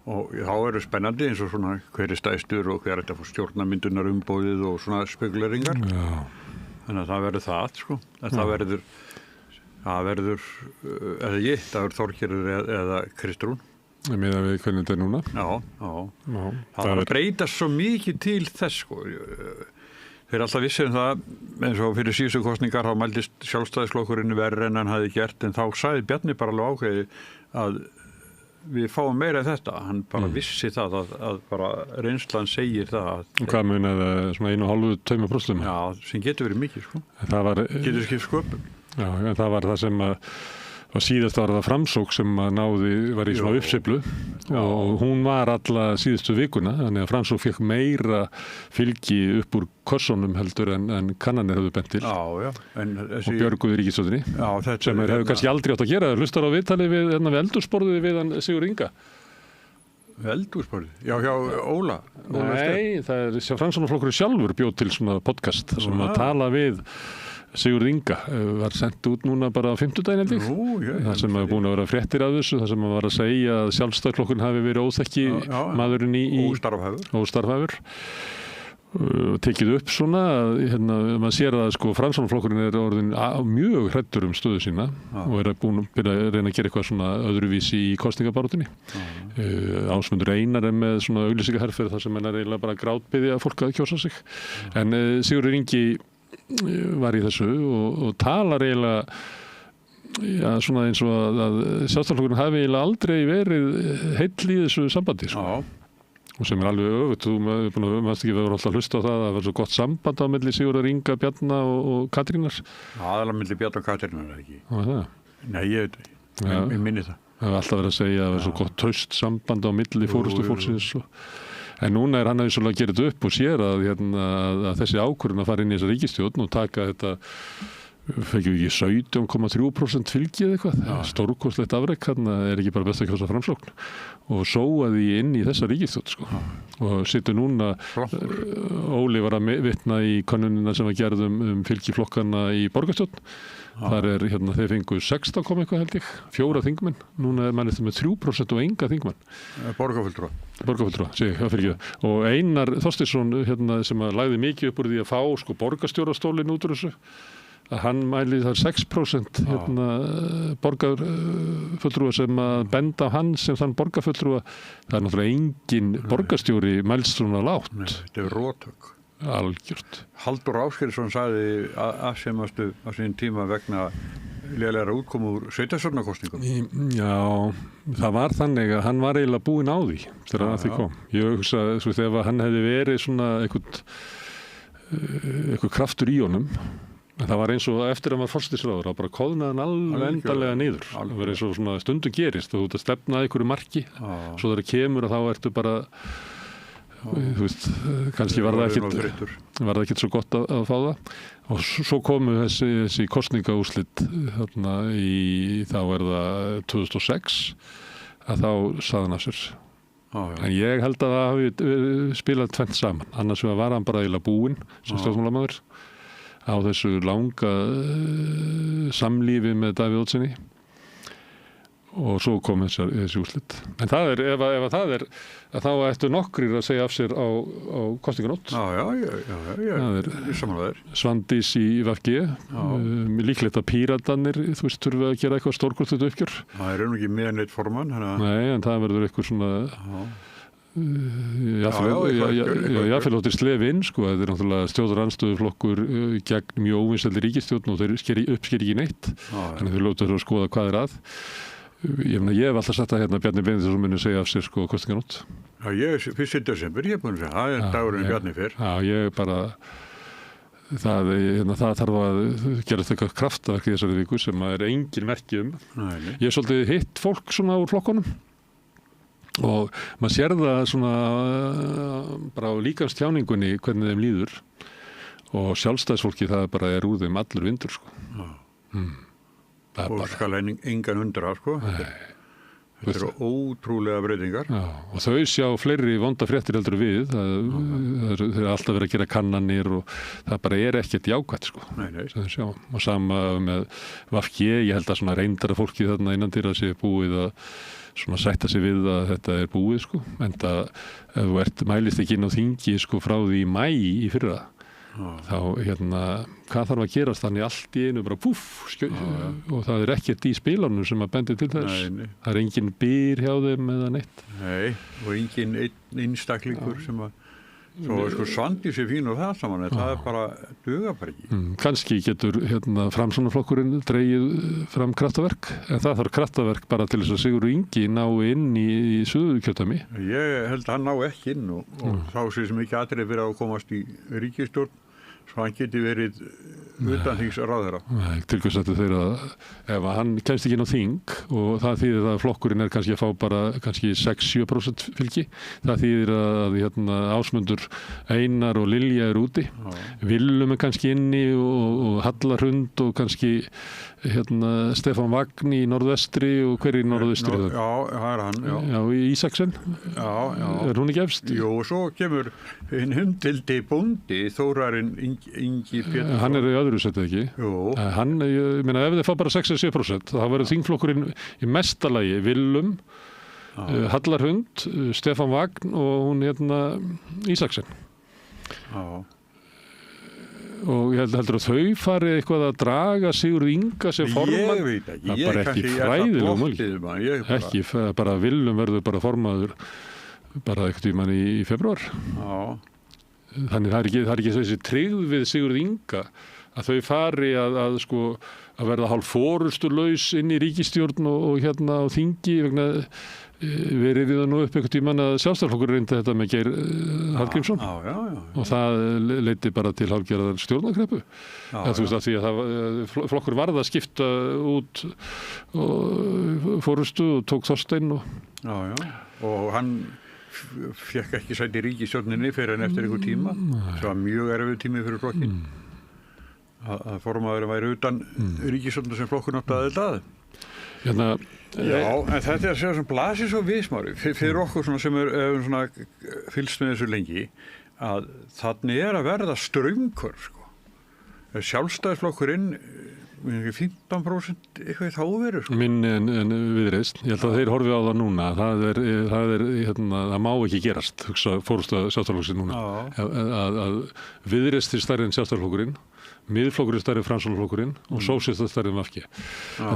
Og þá eru spennandi eins og svona hver er stærstur og hver er þetta að fá stjórnarmyndunar umboðið og svona spekuleringar. Já. Þannig að það verður það, sko. Það verður, það verður Þorgerður eða Kristrún. Með að við hvernig þetta er núna? Já. Það var að breyta svo mikið til þess, sko. þeir alltaf vissir það, eins og fyrir síðustu kosningar þá mældist sjálfstæðisflokkurinn verri en hann hafði gert, en þá sagði Bjarni bara alveg ákveði að við fáum meira en þetta, hann bara vissi það að bara reynslan segir það að... Og hvað munaði svona 1,5–2%? Já, sem getur verið mikið, sko. Getur skipt sköpum. Já, en það var það sem og síðast var það Framsókn sem var í svona uppsveiflu og hún var alla síðustu vikuna, þannig að Framsókn fekk meira fylgi upp úr korsónum heldur en kannanir höfðu bent til og björguðu ríkisstjórninni sem hefur kannski aldrei átt að gera. Hlustar á viðtali við eldhúsborðið við hann Sigurð Inga. Eldhúsborðið? Já, hjá Óla? Nei, það er Framsóknarflokkurinn sjálfur bjóð til svona podcast sem að tala við Sigurð Inga, var sendt út núna bara á 50-daginn held ég. Það sem hefur búin að vera fréttir af þessu, það sem var að segja að sjálfstæðisflokkurinn hafi verið óþekki maðurinn í óstarfhæfur. Tekið upp svona, maður sér að sko Framsóknarflokkurinn er orðin mjög hræddur stöðu sína og er búin að reyna að gera eitthvað svona öðruvísi í kosningabaráttunni. Ásmundur Einar er með svona auglýsingaherferð þar sem hann er eiginlega bara grátbiðja fólk að kjósa sig. En Sigurður Ingi var í þessu og talar eiginlega svona eins og að sjálfstæðisflokkurinn hafi eiginlega aldrei verið heill í þessu sambandi sko. Og sem er alveg öfugt, þú mást ekki vera alltaf að hlusta á það að það var svo gott samband á milli Sigurðar Inga, Bjarna og Katrínar. Aðalega milli Bjarna og Katrínar ekki. Nei, ég veit ekki, ég minni það. Það hefur alltaf verið að segja að það var svo gott traust samband á milli fórustu fólksins en núna er hann að gera þetta upp og sér að þessi ákvörðun að fara inn í þessa ríkisstjórn og taka þetta fekkum við ekki 17,3% fylgi eða eitthvað, stórkostlegt afrek er ekki bara best að kjósa Framsókn og sóaði inn í þessa ríkisstjórn sko. Og situr núna Óli var að vitna í könnunina sem var gerð fylgi flokkana í borgarstjórn. Þar er þeir fengu 16 eitthvað held ég, 4 þingmenn, núna er mannið með 3% og enga þingmenn. Borgarfulltrúa, segi ég, fyrir ekki. Og Einar Þorsteinsson sem lagði mikið upp úr því að fá sko borgarstjórastólinn út úr þessu, að hann mæli þar 6% borgarfulltrúa sem að benda á hann sem þann borgarfulltrúa. Það er náttúrulega engin borgarstjóri mælst svona lágt. Nei, þetta er róttök. Algjört. Halldór Ásgeirsson sagði afsemastu á sín tíma vegna lélegra útkomu úr sveitarstjórnarkosningum. Já, það var þannig að hann var eiginlega búinn á því þegar að því kom. Ég hugsa svo þegar hann hefði verið svona eitthvað kraftur í honum. En það var eins og eftir að maður forsætisráður að bara koðnaði hann alveg endanlega niður. Það var eins og svona stundum gerist og þú ert að stefna að einhverju marki svo þegar kemur að þá ertu bara þú veist, kannski var það ekkert svo gott að fá það og svo komu þessi kosningaúrslit þarna þá er það 2006 að þá sagði hann af sér en ég held að það hafi spilað tvennt saman, annars var hann bara eiginlega búinn sem stjórnmálamaður á þessu langa samlífi með Davíð Oddssyni og svo kom þessi úrslit. En það er, ef það er, að þá ættu nokkrir að segja af sér á kosninganótt. Já, samanlega. Svandís í VG, líklegt að Píratarnir, þú veist, þurfa að gera eitthvað stórkostlegt uppgjör. Það er nú ekki með neitt formann. Nei, en það verður eitthvað svona... Jáfnvel áttir slef inn sko, þetta er náttúrulega stjórnarandstöðuflokkur gegn mjög óvinsælli ríkisstjórn og þeir uppsker ekki neitt þannig þeir lóta þér að skoða hvað er að ég hef alltaf sagt að Bjarni Benediktsson muni segja af sér sko kosninganótt. Já, ég er 1. desember, ég er búin að segja það er dagurinn Bjarni fyrr. Já, ég bara það þarf að gera þetta kraftaverk í þessari viku sem er engin merki Ég er svolítið hitt fólk svona úr flokkunum og maður sér það svona bara á líkamstjáningunni hvernig þeim líður og sjálfstæðisfólki það bara er úr þeim allur vindur sko. Og skal engan undra sko. Þetta eru ótrúlega breytingar. Já, og þau sjá fleiri vonda fréttir heldur við þeir eru alltaf verið að gera kannanir og það bara er ekkert jákvætt sko. Nei. Og sama með VG, ég held að svona reyndara fólki þarna innandyra sé búið að svona sætta sig við að þetta er búið sko, en það ef þú mælist ekki inn á þingi sko frá því í maí í fyrra þá hvað þarf að gerast þannig allt í einu bara púff og það er ekkert í spílanum sem að bendi til þess það er engin byr hjá þeim eða neitt og engin einstaklingur sem að Svo sko Svandís fín og það saman, en það bara dugar bara ekki. Kannski getur Framsóknarflokkurinn dregið fram kraftaverk, en það þarf kraftaverk bara til þess að Sigurður Ingi ná inn í Suðurkjördæmi. Ég held að hann ná ekki inn og þá sé sem ekki atriði fyrir að komast í ríkisstjórn, svo hann geti verið utanþingsráðherra. Nei, til hvers að þeirra, ef hann kemst ekki inn á þing og það þýðir að flokkurinn kannski að fá bara kannski 6-7% fylgi, það þýðir að Ásmundur, Einar og Lilja er úti, Willum er kannski inni og Halla Hrund og kannski Stefán Vagn í norðvestri og hver í norðvestri? Já, það er hann, já. Já, Ísaksen? Já. Er hún ekki efst? Jú, og svo kemur hinn hundildi bóndi, Þórarinn Ingi Pétursson. Hann er í öðru setið ekki? Jú. Ég meina, ef þið fá bara 6-7%, þá verður þingflokkurinn í mestalagi Willum, Halla Hrund, Stefán Vagn og hún Ísaksen. Já. Og ég heldur að þau fari eitthvað að draga Sigurð Inga sem formann. Ég veit ekki. Það er bara ekki fræðilega mál. Ekki, bara Willum verður bara formaður bara eitthvað í manni í februar. Já. Þannig það er ekki þessi tryggð við Sigurð Inga að þau fari að verða hálf forystulaus inn í ríkisstjórn og á þingi vegna verið við nú upp einhvern tímann að Sjálfstæðisflokkur reyndi þetta með Geir Hallgrímsson og það leiddi bara til hálfgerðar stjórnarkreppu. Þú veist að því að flokkur varð að skipta út forystu og tók Þorstein og hann fekk ekki sæti í ríkisstjórninni fyrir en eftir einhver tíma. Það var mjög erfið tími fyrir flokkinn að formaður væri utan ríkisstjórnar sem flokkur náttúrulega aðeins Já, en þetta er sem blasir svo við Smári, fyrir okkur sem er fylgst með þessu lengi, að þannig að verða straumkur, sko. Sjálfstæðisflokkurinn 15% eitthvað í þáveru, sko. Minni en Viðreisn. Ég held að þeir horfi á það núna. Það má ekki gerast, hugsa forysta Sjálfstæðisflokksins núna. Að Viðreisn er stærri en Sjálfstæðisflokkurinn. Miðflokkurinn stærri Framsóknarflokkurinn og sósíalistar stærri en VG.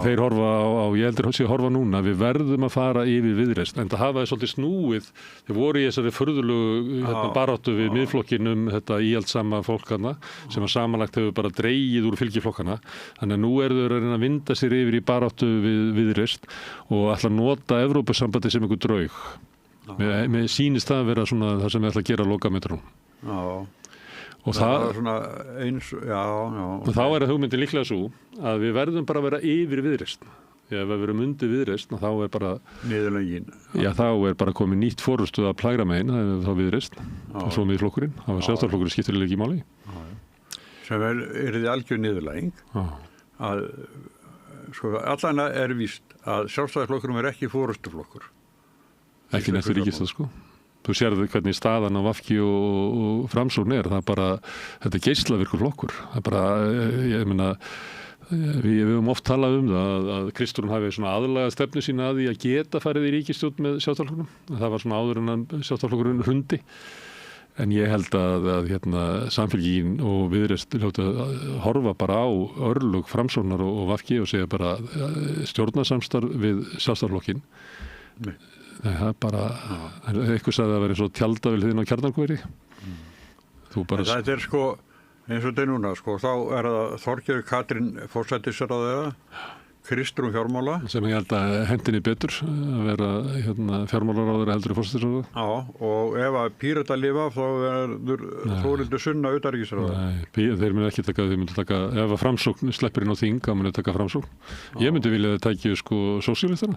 Þeir horfa á, ég heldur að horfa núna, við verðum að fara yfir Viðreisn, en það hafa þeir svolítið snúið, þeir voru í þessari furðulegu baráttu við miðflokkinum, þetta íhaldssama fólkana, sem að samanlagt hefur bara dregið úr fylgiflokkana, þannig að nú eru þeir að reyna að vinda sér yfir í baráttu við Viðreisn og ætla að nota Evrópusambandi sem einhver draug. Mér sýnist það að vera svona það sem við ætla að gera lokametrunum. Og það var svona eins, og þá er hugmyndin líklega svo að við verðum bara að vera yfir Viðreisn. Ef við verum undir Viðreisn, þá er bara niðurlögin. Já, þá er bara komið nýtt forystu að plægra megin, það er þá Viðreisn og svo miðflokkurinn. Það var Sjálfstæðisflokkurinn skiptir ekki máli. Sem er þið algjör niðurlæging að allan er víst að Sjálfstæðisflokkurinn er ekki forystuflokkur. Ekki næstu ríkisstjórn, sko. Þú sérðu hvernig staðan á VG og Framsókn er, það er bara, þetta er geislavirkur flokkur. Það er bara, ég meina, við höfum oft talað um það að Kristrún hafi svona aðlaga stefnu sína að því að geta farið í ríkisstjórn með Sjálfstæðisflokknum. Það var svona áður en Sjálfstæðisflokkurinn hrundi. En ég held að Samfylkingin og Viðreisn hljóta að horfa bara á örlög Framsóknar og VG og segja bara stjórnarsamstarf við Sjálfstæðisflokkinn. Nei, það er bara, eitthvað sagði að vera eins og tjaldavél þinn á Kjarnarkoti. Þetta er sko, eins og þetta er núna, sko, þá er það Þorgerður Katrín forsætisráðherra, Kristrún fjármála. Sem ég held að hendinni betur að vera fjármálaráðherra heldur í forsætisráðherra. Já, og ef að Pírata lifa þá verður Þórhildur Sunna utanríkisráðherra. Nei, þeir munu ekki taka, þeir munu taka, ef að Framsókn sleppir inn á þing, þá munu taka Framsókn. Ég myndi vilja að það tækja sko sósíalistana.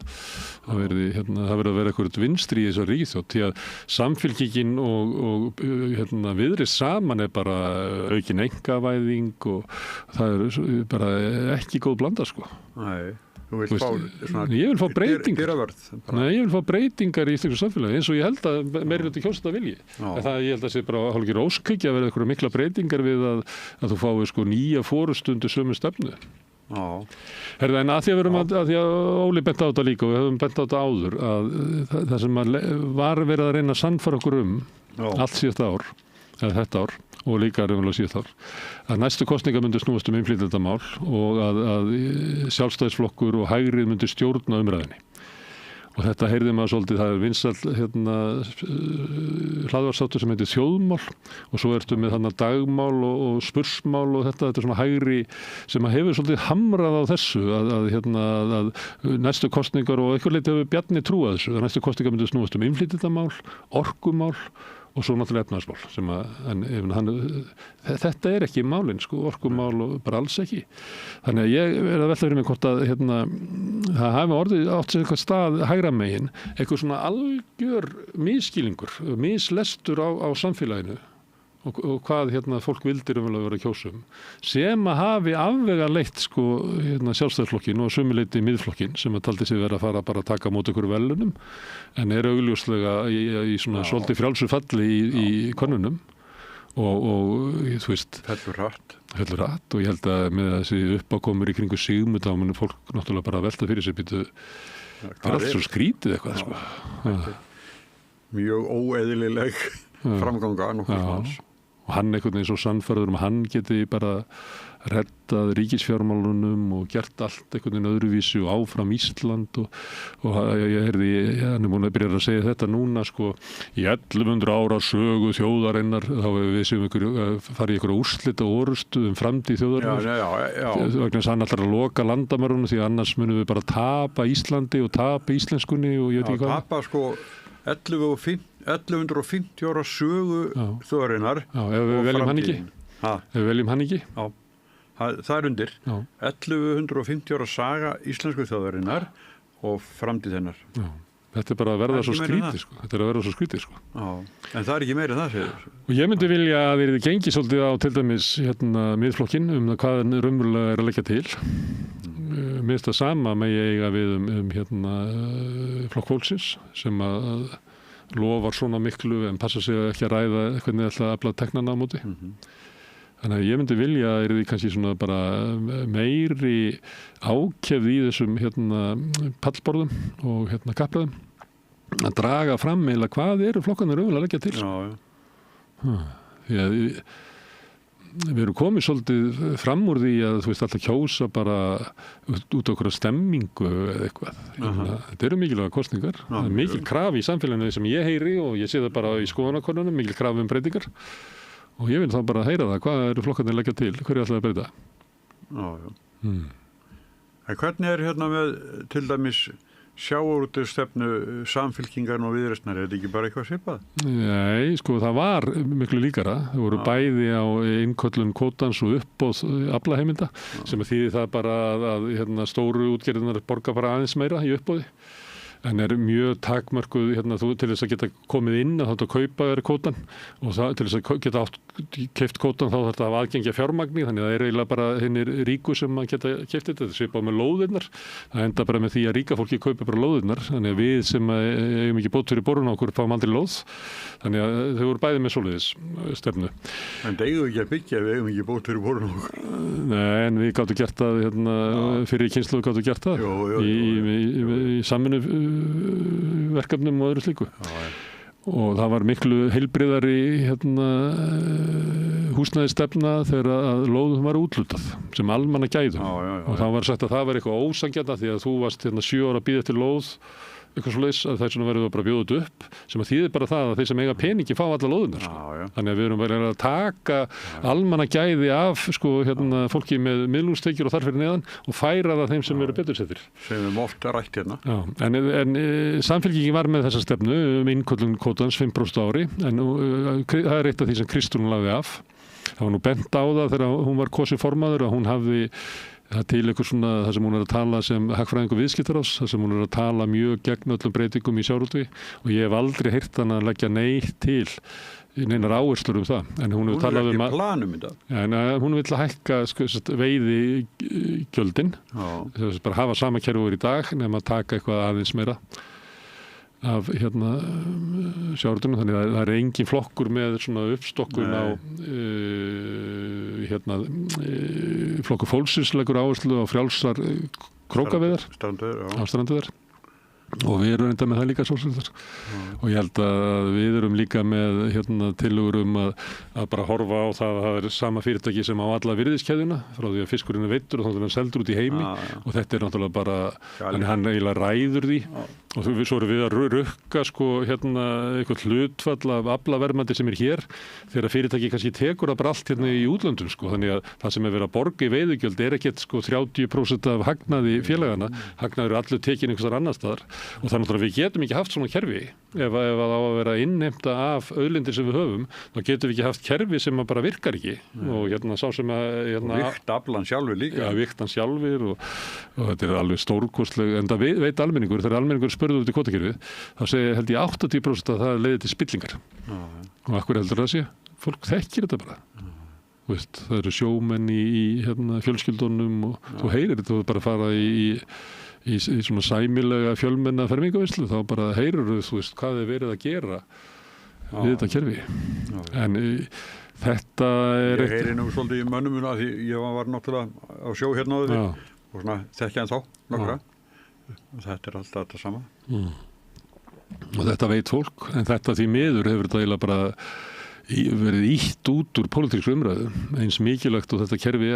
Það verður að vera eitthvað vinstri í þessar ríkisstjórn, því að Samfylkingin og Viðreisn saman er bara aukin einkavæðing og það er bara ekki góð blanda, sko. Nei, þú vilt fá svona ég vil fá breytingar. Nei, ég vil fá breytingar í íslensku samfélagi eins og ég held að meirihluti kjósenda vilji. Ég held að sé bara hálfgerð óskhyggja að vera eitthvað mikla breytingar við að þú fái sko nýja forystundu sömu stefnu. Herðu, en að því að Óli bent á þetta líka og við höfum bent á þetta áður að það sem var verið að reyna að sannfæra okkur allt síðasta ár, eða þetta ár og líka raunverulega síðast ár, að næstu kosningar myndu snúast innflytjendamál og að Sjálfstæðisflokkur og Hægrið myndu stjórna umræðinni. og þetta heyrði maður svolítið, það vinsæll hlaðvarpsþáttur sem heitir Þjóðmál og svo ertu með þarna dagmál og spursmál og þetta er svona hægri sem að hefur svolítið hamrað á þessu að næstu kosningar og eitthvað leiti hefur Bjarni trúað þessu, að næstu kosningar myndi snúast innflytjendamál, orkumál og svo náttúrulega efnahagsmál þetta er ekki málin sko, orkumál og bara alls ekki þannig að ég er að velta fyrir mig hvort að það hafi orðið átt sér eitthvað stað hægra megin, eitthvað svona algjör misskilningur, mislestur á samfélaginu og hvað fólk vildir vera kjósum sem að hafi afvegaleitt sko sjálfstæðisflokkin og sömuleyti miðflokkin sem að taldi sig vera að fara bara að taka mót ykkur velunum en er augljóslega í svona svolítið frjálsu falli í könnunum og þú veist fellur hratt og ég held að með þessi uppákomur í kringu Sigmund þá mun fólk náttúrulega bara velta fyrir sig býtu bara allt svo skrítið eitthvað sko. Mjög óeðlileg framganga nokkuð manns og hann einhvern veginn svo sannfærður að hann geti bara reddað ríkisfjármálunum og gert allt einhvern veginn öðruvísi og áfram Ísland og ég heyrði, hann er búin að byrja að segja þetta núna sko, í 1100 ára sögu þjóðarinnar þá hefur við séum farið í einhverja úrslita orustu framtíð þjóðarinnar vegna þess að hann ætlar að loka landamærunum því annars munum við bara tapa Íslandi og tapa íslenskunni og ég veit ekki hvað tapa sko 1150 ára sögu þjóðarinnar ef við veljum hann ekki það er undir 1150 ára saga íslensku þjóðarinnar og framtíð hennar þetta er bara að verða svo skrítið sko. En það er ekki meira það og ég myndi vilja að þið gengi svolítið á til dæmis miðflokkin hvað raunverulega er að leggja til mér finnst það sama með ég eiga við flokk fólksins sem að lofar svona miklu en passa sig ekki að ræða hvernig það ætla að afla teknana á móti þannig að ég myndi vilja að því kannski svona bara meiri ákefð í þessum pallborðum og kappræðum að draga fram eiginlega hvað eru flokkarnir raunverulega að leggja til því að við erum komið svolítið fram úr því að þú veist alltaf kjósa bara út á okkur stemmingu eða eitthvað. Þetta eru mikilvæga kosningar. Það er mikil krafi í samfélaginu sem ég heyri og ég sé það bara í skoðanakönnunum, mikil krafi breytingar. Og ég vil þá bara heyra það, hvað eru flokkarnir leggja til? Hverju ætlaði að breyta? En hvernig er með til dæmis sjávarútvegsstefnu Samfylkingar og Viðreisnar, er þetta ekki bara eitthvað svipað? Nei, sko það var miklu líkara. Það voru bæði á innköllun kvótans og uppboð aflaheimilda sem að þýði það bara að stóru útgerðirnar borga bara aðeins meira í uppboði. En er mjög takmörkuð þú til þess að geta komið inn að þátt að kaupa kvótan og það, til þess að geta keypt kvótan þá þarf það að aðgengja fjármagni þannig að það er eiginlega bara hinnir ríku sem að geta keypt þetta svipað með lóðirnar það enda bara með því að ríka fólki kaupa bara lóðirnar þannig að við sem eigum ekki bót fyrir borun á okkur fáum aldrei lóð þannig að þau voru bæði með svoleiðis stefnu. En það eigum ekki að byggja við eigum ekki bót fyrir borun á okkur? Nei, en við gáttum gert það fyrir kynslóð gáttum gert það í samvinnu verkefnum og öðru slíku og það var miklu heilbriðari húsnæðisstefna þegar að lóðum var útlutað sem almanna gæðum og það var sagt að það var eitthvað ósangjant því að þú varst 7 ára að bíða eftir lóð eitthvað svoleiðis að það er svona verið að bara bjóða þetta upp sem að þýðir bara það að þeir sem eiga peningi fá alla lóðunar þannig að við erum verið að taka almanna gæði af fólki með miðlungstekjur og þar fyrir neðan og færa það þeim sem eru betursettir sem við ofta rætt en Samfylkingin var með þessa stefnu innköllun kvótans 5% ári en það er eitt af því sem Kristrún lagði af það var nú bent á það þegar hún var kosin formaður að hún hafði það til ykkur svona það sem hún er að tala sem hagfræðingur viðskiptaráðs, það sem hún er að tala mjög gegn öllum breytingum í sjávarútvegi og ég hef aldrei heyrt hana að leggja neitt til neinar áherslur það. En hún hefur talað um að hún vill að hækka veiðigjöldin, bara hafa sama kerfi í dag nema að taka eitthvað aðeins meira af sjávarútveginu þannig að það er engin flokkur með svona uppstokkun á flokkur fólksins leggur áherslu á frjálsar krókaveiðar á stranduðar og við erum enda með það líka svolítið og ég held að við erum líka með tillögur að bara horfa á það að það er sama fyrirtæki sem á alla virðiskeðjuna frá því að fiskurinn er veiddur og þá er hann seldur út í heimi og þetta er náttúrulega bara þannig hann eiginlega ræður því Og svo erum við að rukka eitthvað hlutfall af aflaverðmæti sem hér þegar fyrirtæki kannski tekur það bara allt í útlöndum Þannig að það sem verið að borga í veiðigjöld ekkert 30% af hagnaði félagana. Hagnaður allur tekin einhvers staðar annars staðar. Og þannig að við getum ekki haft svona kerfi. Ef það á að vera innheimta af auðlindir sem við höfum, þá getum við ekki haft kerfi sem bara virkar ekki. Og sá sem að... og vikt aflan sjálfur líka. Já, vikt hann sjálfur og þetta alveg stórkostleg. En það veit almenningur, þegar almenningur spurður út í kvótakerfið, þá held ég 80% að það leiði til spillingar. Og akkur heldur það sé? Fólk þekkir þetta bara. Það eru sjómenn í fjölskyldunum og þú heyrir þetta og bara fara í svona sæmilega fjölmenna fermingaveislu, þá bara heyrir hvað verið að gera við þetta kerfi. En þetta ég heyri nú svolítið í mönnum að því ég var náttúrulega á sjó áður og svona þekkja en þá nokkra og þetta alltaf þetta sama. Og þetta veit fólk, en þetta því miður hefur þetta eiginlega bara verið ýtt út úr pólitísku umræðu eins mikilvægt og þetta kerfi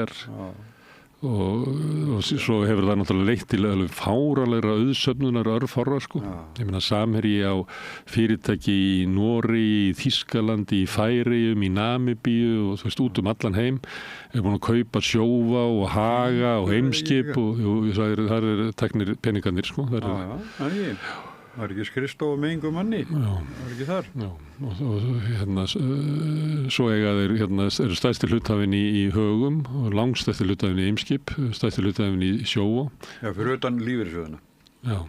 og svo hefur það náttúrulega leitt til alveg fáralegra auðsöfnunar örfárra Ég meina Samherji á fyrirtæki í Noregi, í Þýskalandi, í Færeyjum, í Namibíu og út allan heim búin að kaupa Sjóvá og Haga og Heimskip og það teknir peningarnir Það er ekki skrifstofa með engum manni. Það er ekki þar. Já, og svo þeir eru stærsti hlutafinn í Högum og langstærsti hlutafinn í Eimskip, stærsti hlutafinn í Sjóvá. Já, fyrir utan lífeyrissjóðina. Já,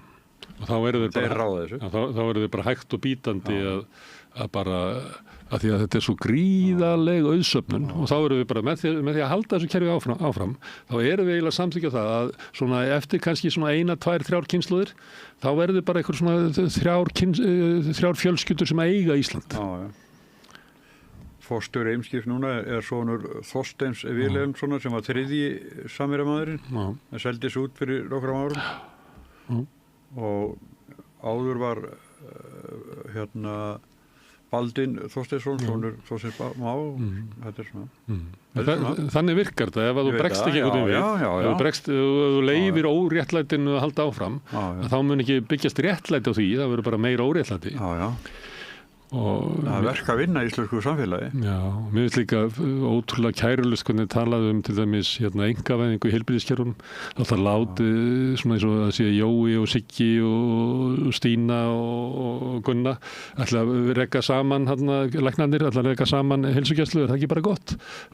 og þá eru þeir bara hægt og bítandi að því að þetta svo gríðaleg auðsöfnun og þá erum við bara með því að halda þessu kerfi áfram þá erum við eiginlega samþykkja það að svona eftir kannski svona 1, 2, 3 kynslóðir þá verður bara einhver svona 3 fjölskyldur sem eiga Ísland. Forstjóri Eimskips núna sonur Þorsteins Vilhelmssonar sem var 3. samherjamaðurinn en seldist út fyrir nokkrum árum og áður var Baldvin Þorsteinsson, sonur Þorsteins Má, þetta svona. Þannig virkar þetta, ef þú bregst ekki einhvern veginn við, ef þú leifir óréttlætinu að halda áfram, þá mun ekki byggjast réttlæti á því, það verður bara meira óréttlæti. Það verk að vinna í íslensku samfélagi. Já, mér finnst líka ótrúlega kærulust hvernig talaðu til dæmis einkavæðingu í heilbrigðiskerfunum. Það látið svona eins og að sé Jói og Siggi og Stína og Gunna ætla að reka saman læknarnir, ætla að reka saman heilsugæslu, er það ekki bara gott?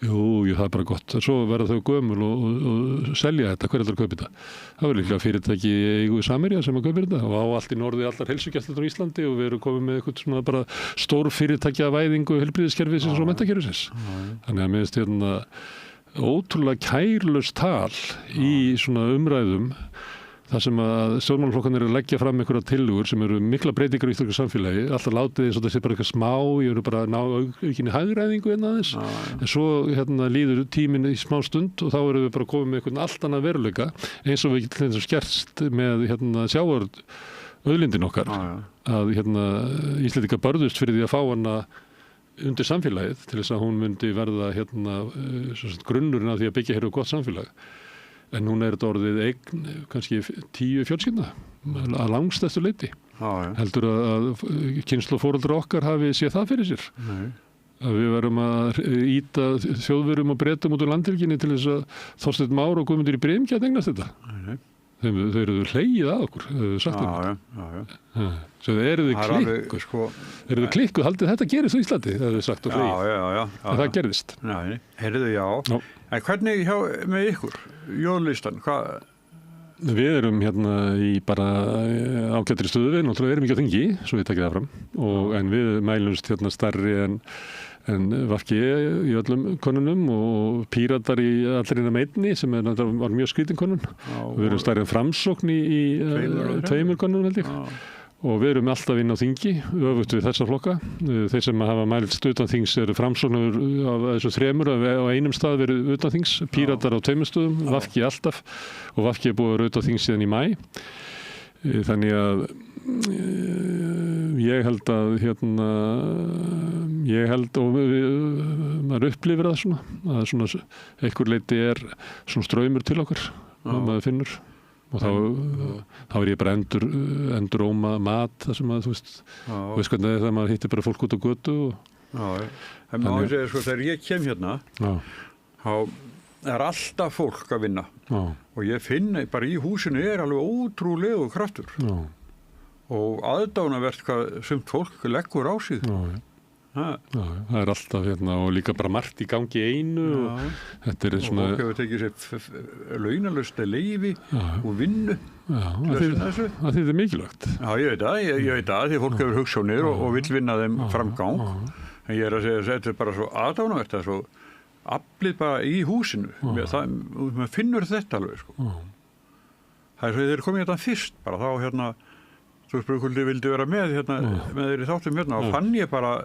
Jú, það er bara gott. Svo verða þau gömul og selja þetta, hver ætlar að kaupa þetta? Það verður líklega fyrirtæki í eigu Samherja sem að kaupa þetta og á allt í norði allar heilsugæslur á Íslandi og við erum komið með eitthvað svona bara stór fyrirtækja væðingu heilbrigðiskerfisins og menntakerfisins. Þannig að mér finnst ótrúlega kærlaust tal í svona umræðum þar sem að stjórnmálaflokkarnir eru að leggja fram einhverja tillögur sem eru mikla breytingar í íslensku samfélagi, alltaf látið eins og þetta sé bara eitthvað smá, ég eru bara að ná aukinni hagræðingu aðeins, en svo líður tíminn í smá stund og þá erum við bara komið með einhvern allt annað veruleika eins og við getum skerst með sjávarauðlindin okkar að Íslendingar börðust fyrir því að fá hana undir samfélagið til þess að hún myndi verða grunnurinn af því að byggja hér gott samfélag. En núna er þetta orðið eign kannski 10 fjölskylda að langstæstu leyti. Heldur að kynslóð foreldra okkar hafi séð það fyrir sér. Að við verum að ýta Þjóðverjum og Bretum út úr landhelginni til þess að Þorsteinn Már og Guðmundur í Brim gæti eignast þetta. Þau eru hlegið að okkur, sagt Svo eru þau klikkuð. Eru þau klikkuð, haldið þetta gerist á Íslandi, það hefur sagt og hlegið. En það gerðist. Heyrðu, já. En hvernig með ykkur, jóðlistan, hvað? Við erum í bara ágættri stöðu, við náttúrulega erum ekki á þingi, svo við takkum það fram, en við mælumst stærri en VG í öllum konunum og Píratar í allirinn að meitni sem var mjög skrítin konun. Við erum stærri en Framsókn í 2 konunum held ég. Og við erum alltaf inn á þingi, öfugt við þessa flokka. Þeir sem hafa mælst utan þings eru Framsóknur af þessu 3 á einum stað verið utan þings, Píratar á 2 stöðum, VG alltaf og VG er búið að vera utan þings síðan í maí. Þannig að ég held og maður upplifir það svona að svona einhver leiti er svona straumur til okkar og maður finnur og þá ég bara enduróma mat, það sem að, þú veist hvernig það er þegar maður hittir bara fólk út á götu en maður segir, sko, þegar ég kem hérna þá er alltaf fólk að vinna og ég finn bara í húsinu er alveg ótrúlegu kraftur og aðdánavert hvað sumt fólk leggur á sig það er alltaf hérna og líka bara margt í gangi einu og þetta er svona og fólk hefur tekið sér launalaust leyfi og vinnu það er mikilvægt ég veit það því fólk hefur hugsjónir og vill vinna þeim framgang en ég er að segja þetta er bara svo aðdánavert það er svo aflið bara í húsinu maður finnur þetta alveg sko. Það er svo þeir komið hérna fyrst bara þá hérna þú spurði vildi vera með hérna með þeir í þáttum hérna og fann ég bara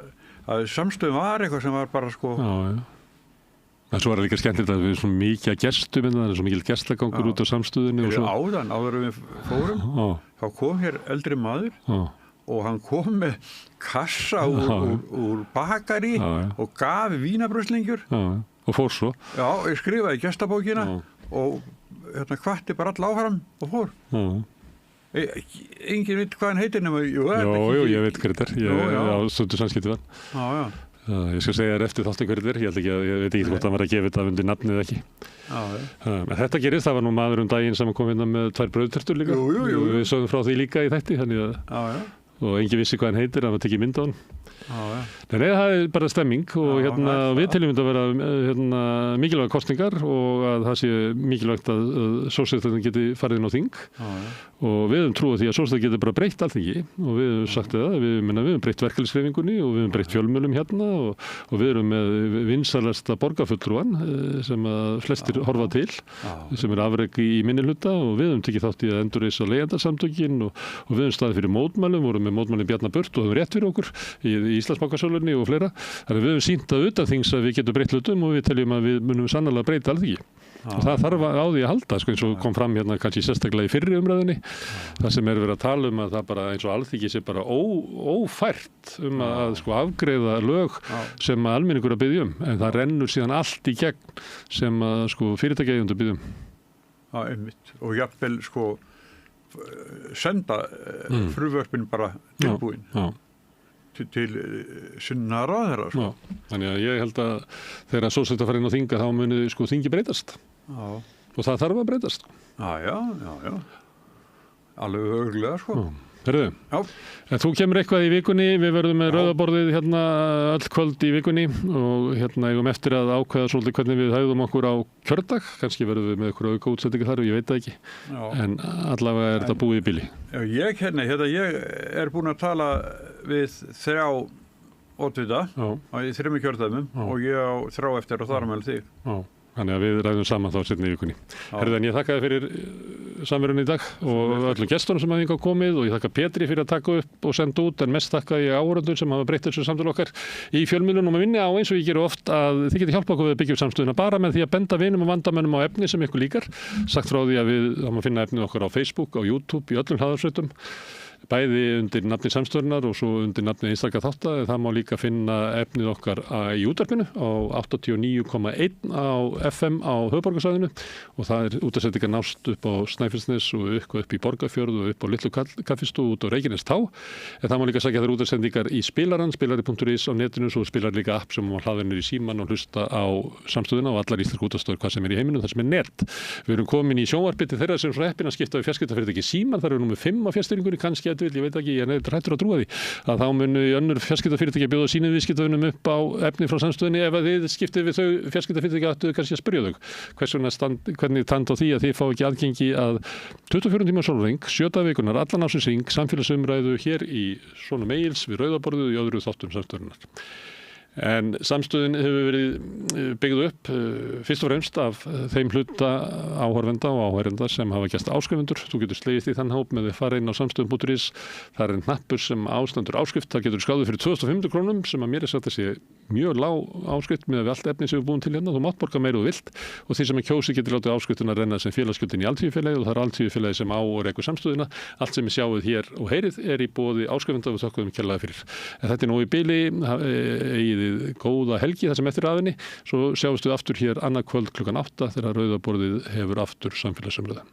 að samstöðum var eitthvað sem var bara sko en svo er það líka skemmtilegt að við erum svona mikið að gestum það er svo mikil gestagangur út á samstöðunni áður við fórum þá kom hér eldri maður og hann kom með kassa úr bakari og gaf vínabröslingjur og fór svo ég skrifaði gestabókina og hérna hvatti bara all áfram og fór enginn veit hvað hann heitir nema Jú, ég veit hver þetta er á stundu samskipti vann ég skal segja þér eftir þáttu hver þetta er ég veit ekki hvort hann var að gefa þetta undir nafnið ekki en þetta gerist, það var nú maður daginn sem kom hérna með 2 brauðtertur líka við sögum frá því líka í þætti og enginn vissi hvað hann heitir, hann var tekið mynd á hann Nei, það er bara stemming og við teljum þetta að vera mikilvæg kostningar og að það sé mikilvægt að sósíaldemókratar geti farið inn á þing og við höfum trúið því að sósíaldemókratar geti bara breytt Alþingi og við höfum sagt það, við höfum breytt verkalýðshreyfingunni og við höfum breytt fjölmiðlum hérna og við erum með vinsælasta borgarfulltrúan sem að flestir horfa til sem er afrek í minnihluta og við höfum tekið þátt í að endurreisa leigjendasamtökin og við höfum staðið fyrir mótmælum, vorum með mótmælin Bjarna Burt og höfum rétt fyrir okkur í Íslandsbankasölunni og fleira. Þannig við höfum sýnt að utan þings að við getum breytt hlutum og við teljum að við munum sannarlega breyta Alþingi. Og það þarf á því að halda, sko, eins og kom fram hérna kannski sérstaklega í fyrri umræðinni. Það sem er verið að tala um að það bara eins og Alþingi sé bara ófært að sko afgreiða lög sem að almenningur að biðja en það rennur síðan allt í gegn sem að sko fyrirtækjaeigendur biðja einmitt. Og jafnvel sko senda frumvörpin bara tilbúin. Til sinna ráðherra sko. Þannig að ég held að þegar sósíaldemókratar fara inn á þinga þá muni sko þingi breytast og það þarf að breytast Já alveg örgulega sko Herðu, en þú kemur eitthvað í vikunni, við verðum með rauðaborðið hérna öll kvöld í vikunni og hérna eigum eftir að ákveða svolítið hvernig við hægðum okkur á kjördag, kannski verðum við með eitthvað auka útsendingu þar og ég veit það ekki, en allavega er þetta búið í bili. Ég er búin að tala við 3 oddvita í 3 kjördæmum og ég á 3 eftir og þar með þig. Þannig að við ræðum saman þá seinni í vikunni. Herðu, en ég þakka þér fyrir samverunni í dag og öllum gestunum sem hafa hingað komið og ég þakka Pétri fyrir að taka upp og senda út en mest þakka ég áhorfendum sem hafa breytt þessu samtal okkar í fjölmiðlunum og minni á eins og ég geri oft að þið getið hjálpa okkur við að byggja upp samstöðuna bara með því að benda vinum og vandamönnum á efni sem ykkur líkar. Sagt frá því að við þáum að finna efnið okkar á Facebook, á YouTube, í öllum hlaðarsveitum. Bæði undir nafni samstöðunar og svo undir nafni einstaka þátta. Það má líka finna efnið okkar í útvarpinu á 89,1 á FM á höfuðborgarsvæðinu og það er útvarpsendingar nást upp á Snæfellsnes og upp í Borgarfjörð og upp á Litlu Kaffistú út á Reykjanestá. En það má líka sækja þær útvarpsendingar í spilarann, spilari.is á netinu, svo spilar líka app sem má hlaða niður í síman og hlusta á samstöðuna og allar íslenskar útvarpsstöðvar hvað sem er í heiminum, það sem er net. Við erum komin í sjónvarpið til þeirra sem svo heppin að skipta við fjarskiptafyrirtæki Síman, þar eru númer 5 á fjarstýringunni, kannski ég veit ekki, ég er hrættur að trúa því að þá munu önnur fjarskiptafyrirtæki bjóða sínum viðskiptavinum upp á efni frá samstöðunni ef að þið skiptið við þau fjarskiptafyrirtæki áttu kannski að spyrja þau hvernig tand á því að þið fá ekki aðgengi að 24 tíma sólarhring, 7 daga vikunar, allan ársins hring, samfélagsumræðu hér í svona mails við rauðaborðið og í öðru þáttum samstöðunnar. En samstöðin hefur verið byggð upp fyrst og fremst af þeim hluta áhorfenda og áhærenda sem hafa gert áskrifendur. Þú getur slegist í þann hóp með að fara inn á samstöðun.is. Það er hnappur sem ástandur áskrift. Það getur skráðið fyrir 2500 krónum sem að mér er sagt að sé mjög lág áskrift með allt efni sem við búum til hérna. Þú mátt borga meira og vilt og því sem er kjósi getur látið áskriftuna að renna sem félagsgjöldin í Alþýðufélagið og það er Alþýðufélagið sem á og rekur samstöðuna. Allt sem við sjáum hér og heyrið er í boði áskrifenda og við þökkum kærlega fyrir. En þetta er nú í bili, góða helgi þar sem eftir aðinni, svo sjáumst við aftur hér annað kvöld klukkan 8 þegar rauðaborðið hefur aftur samfélagsumræðu.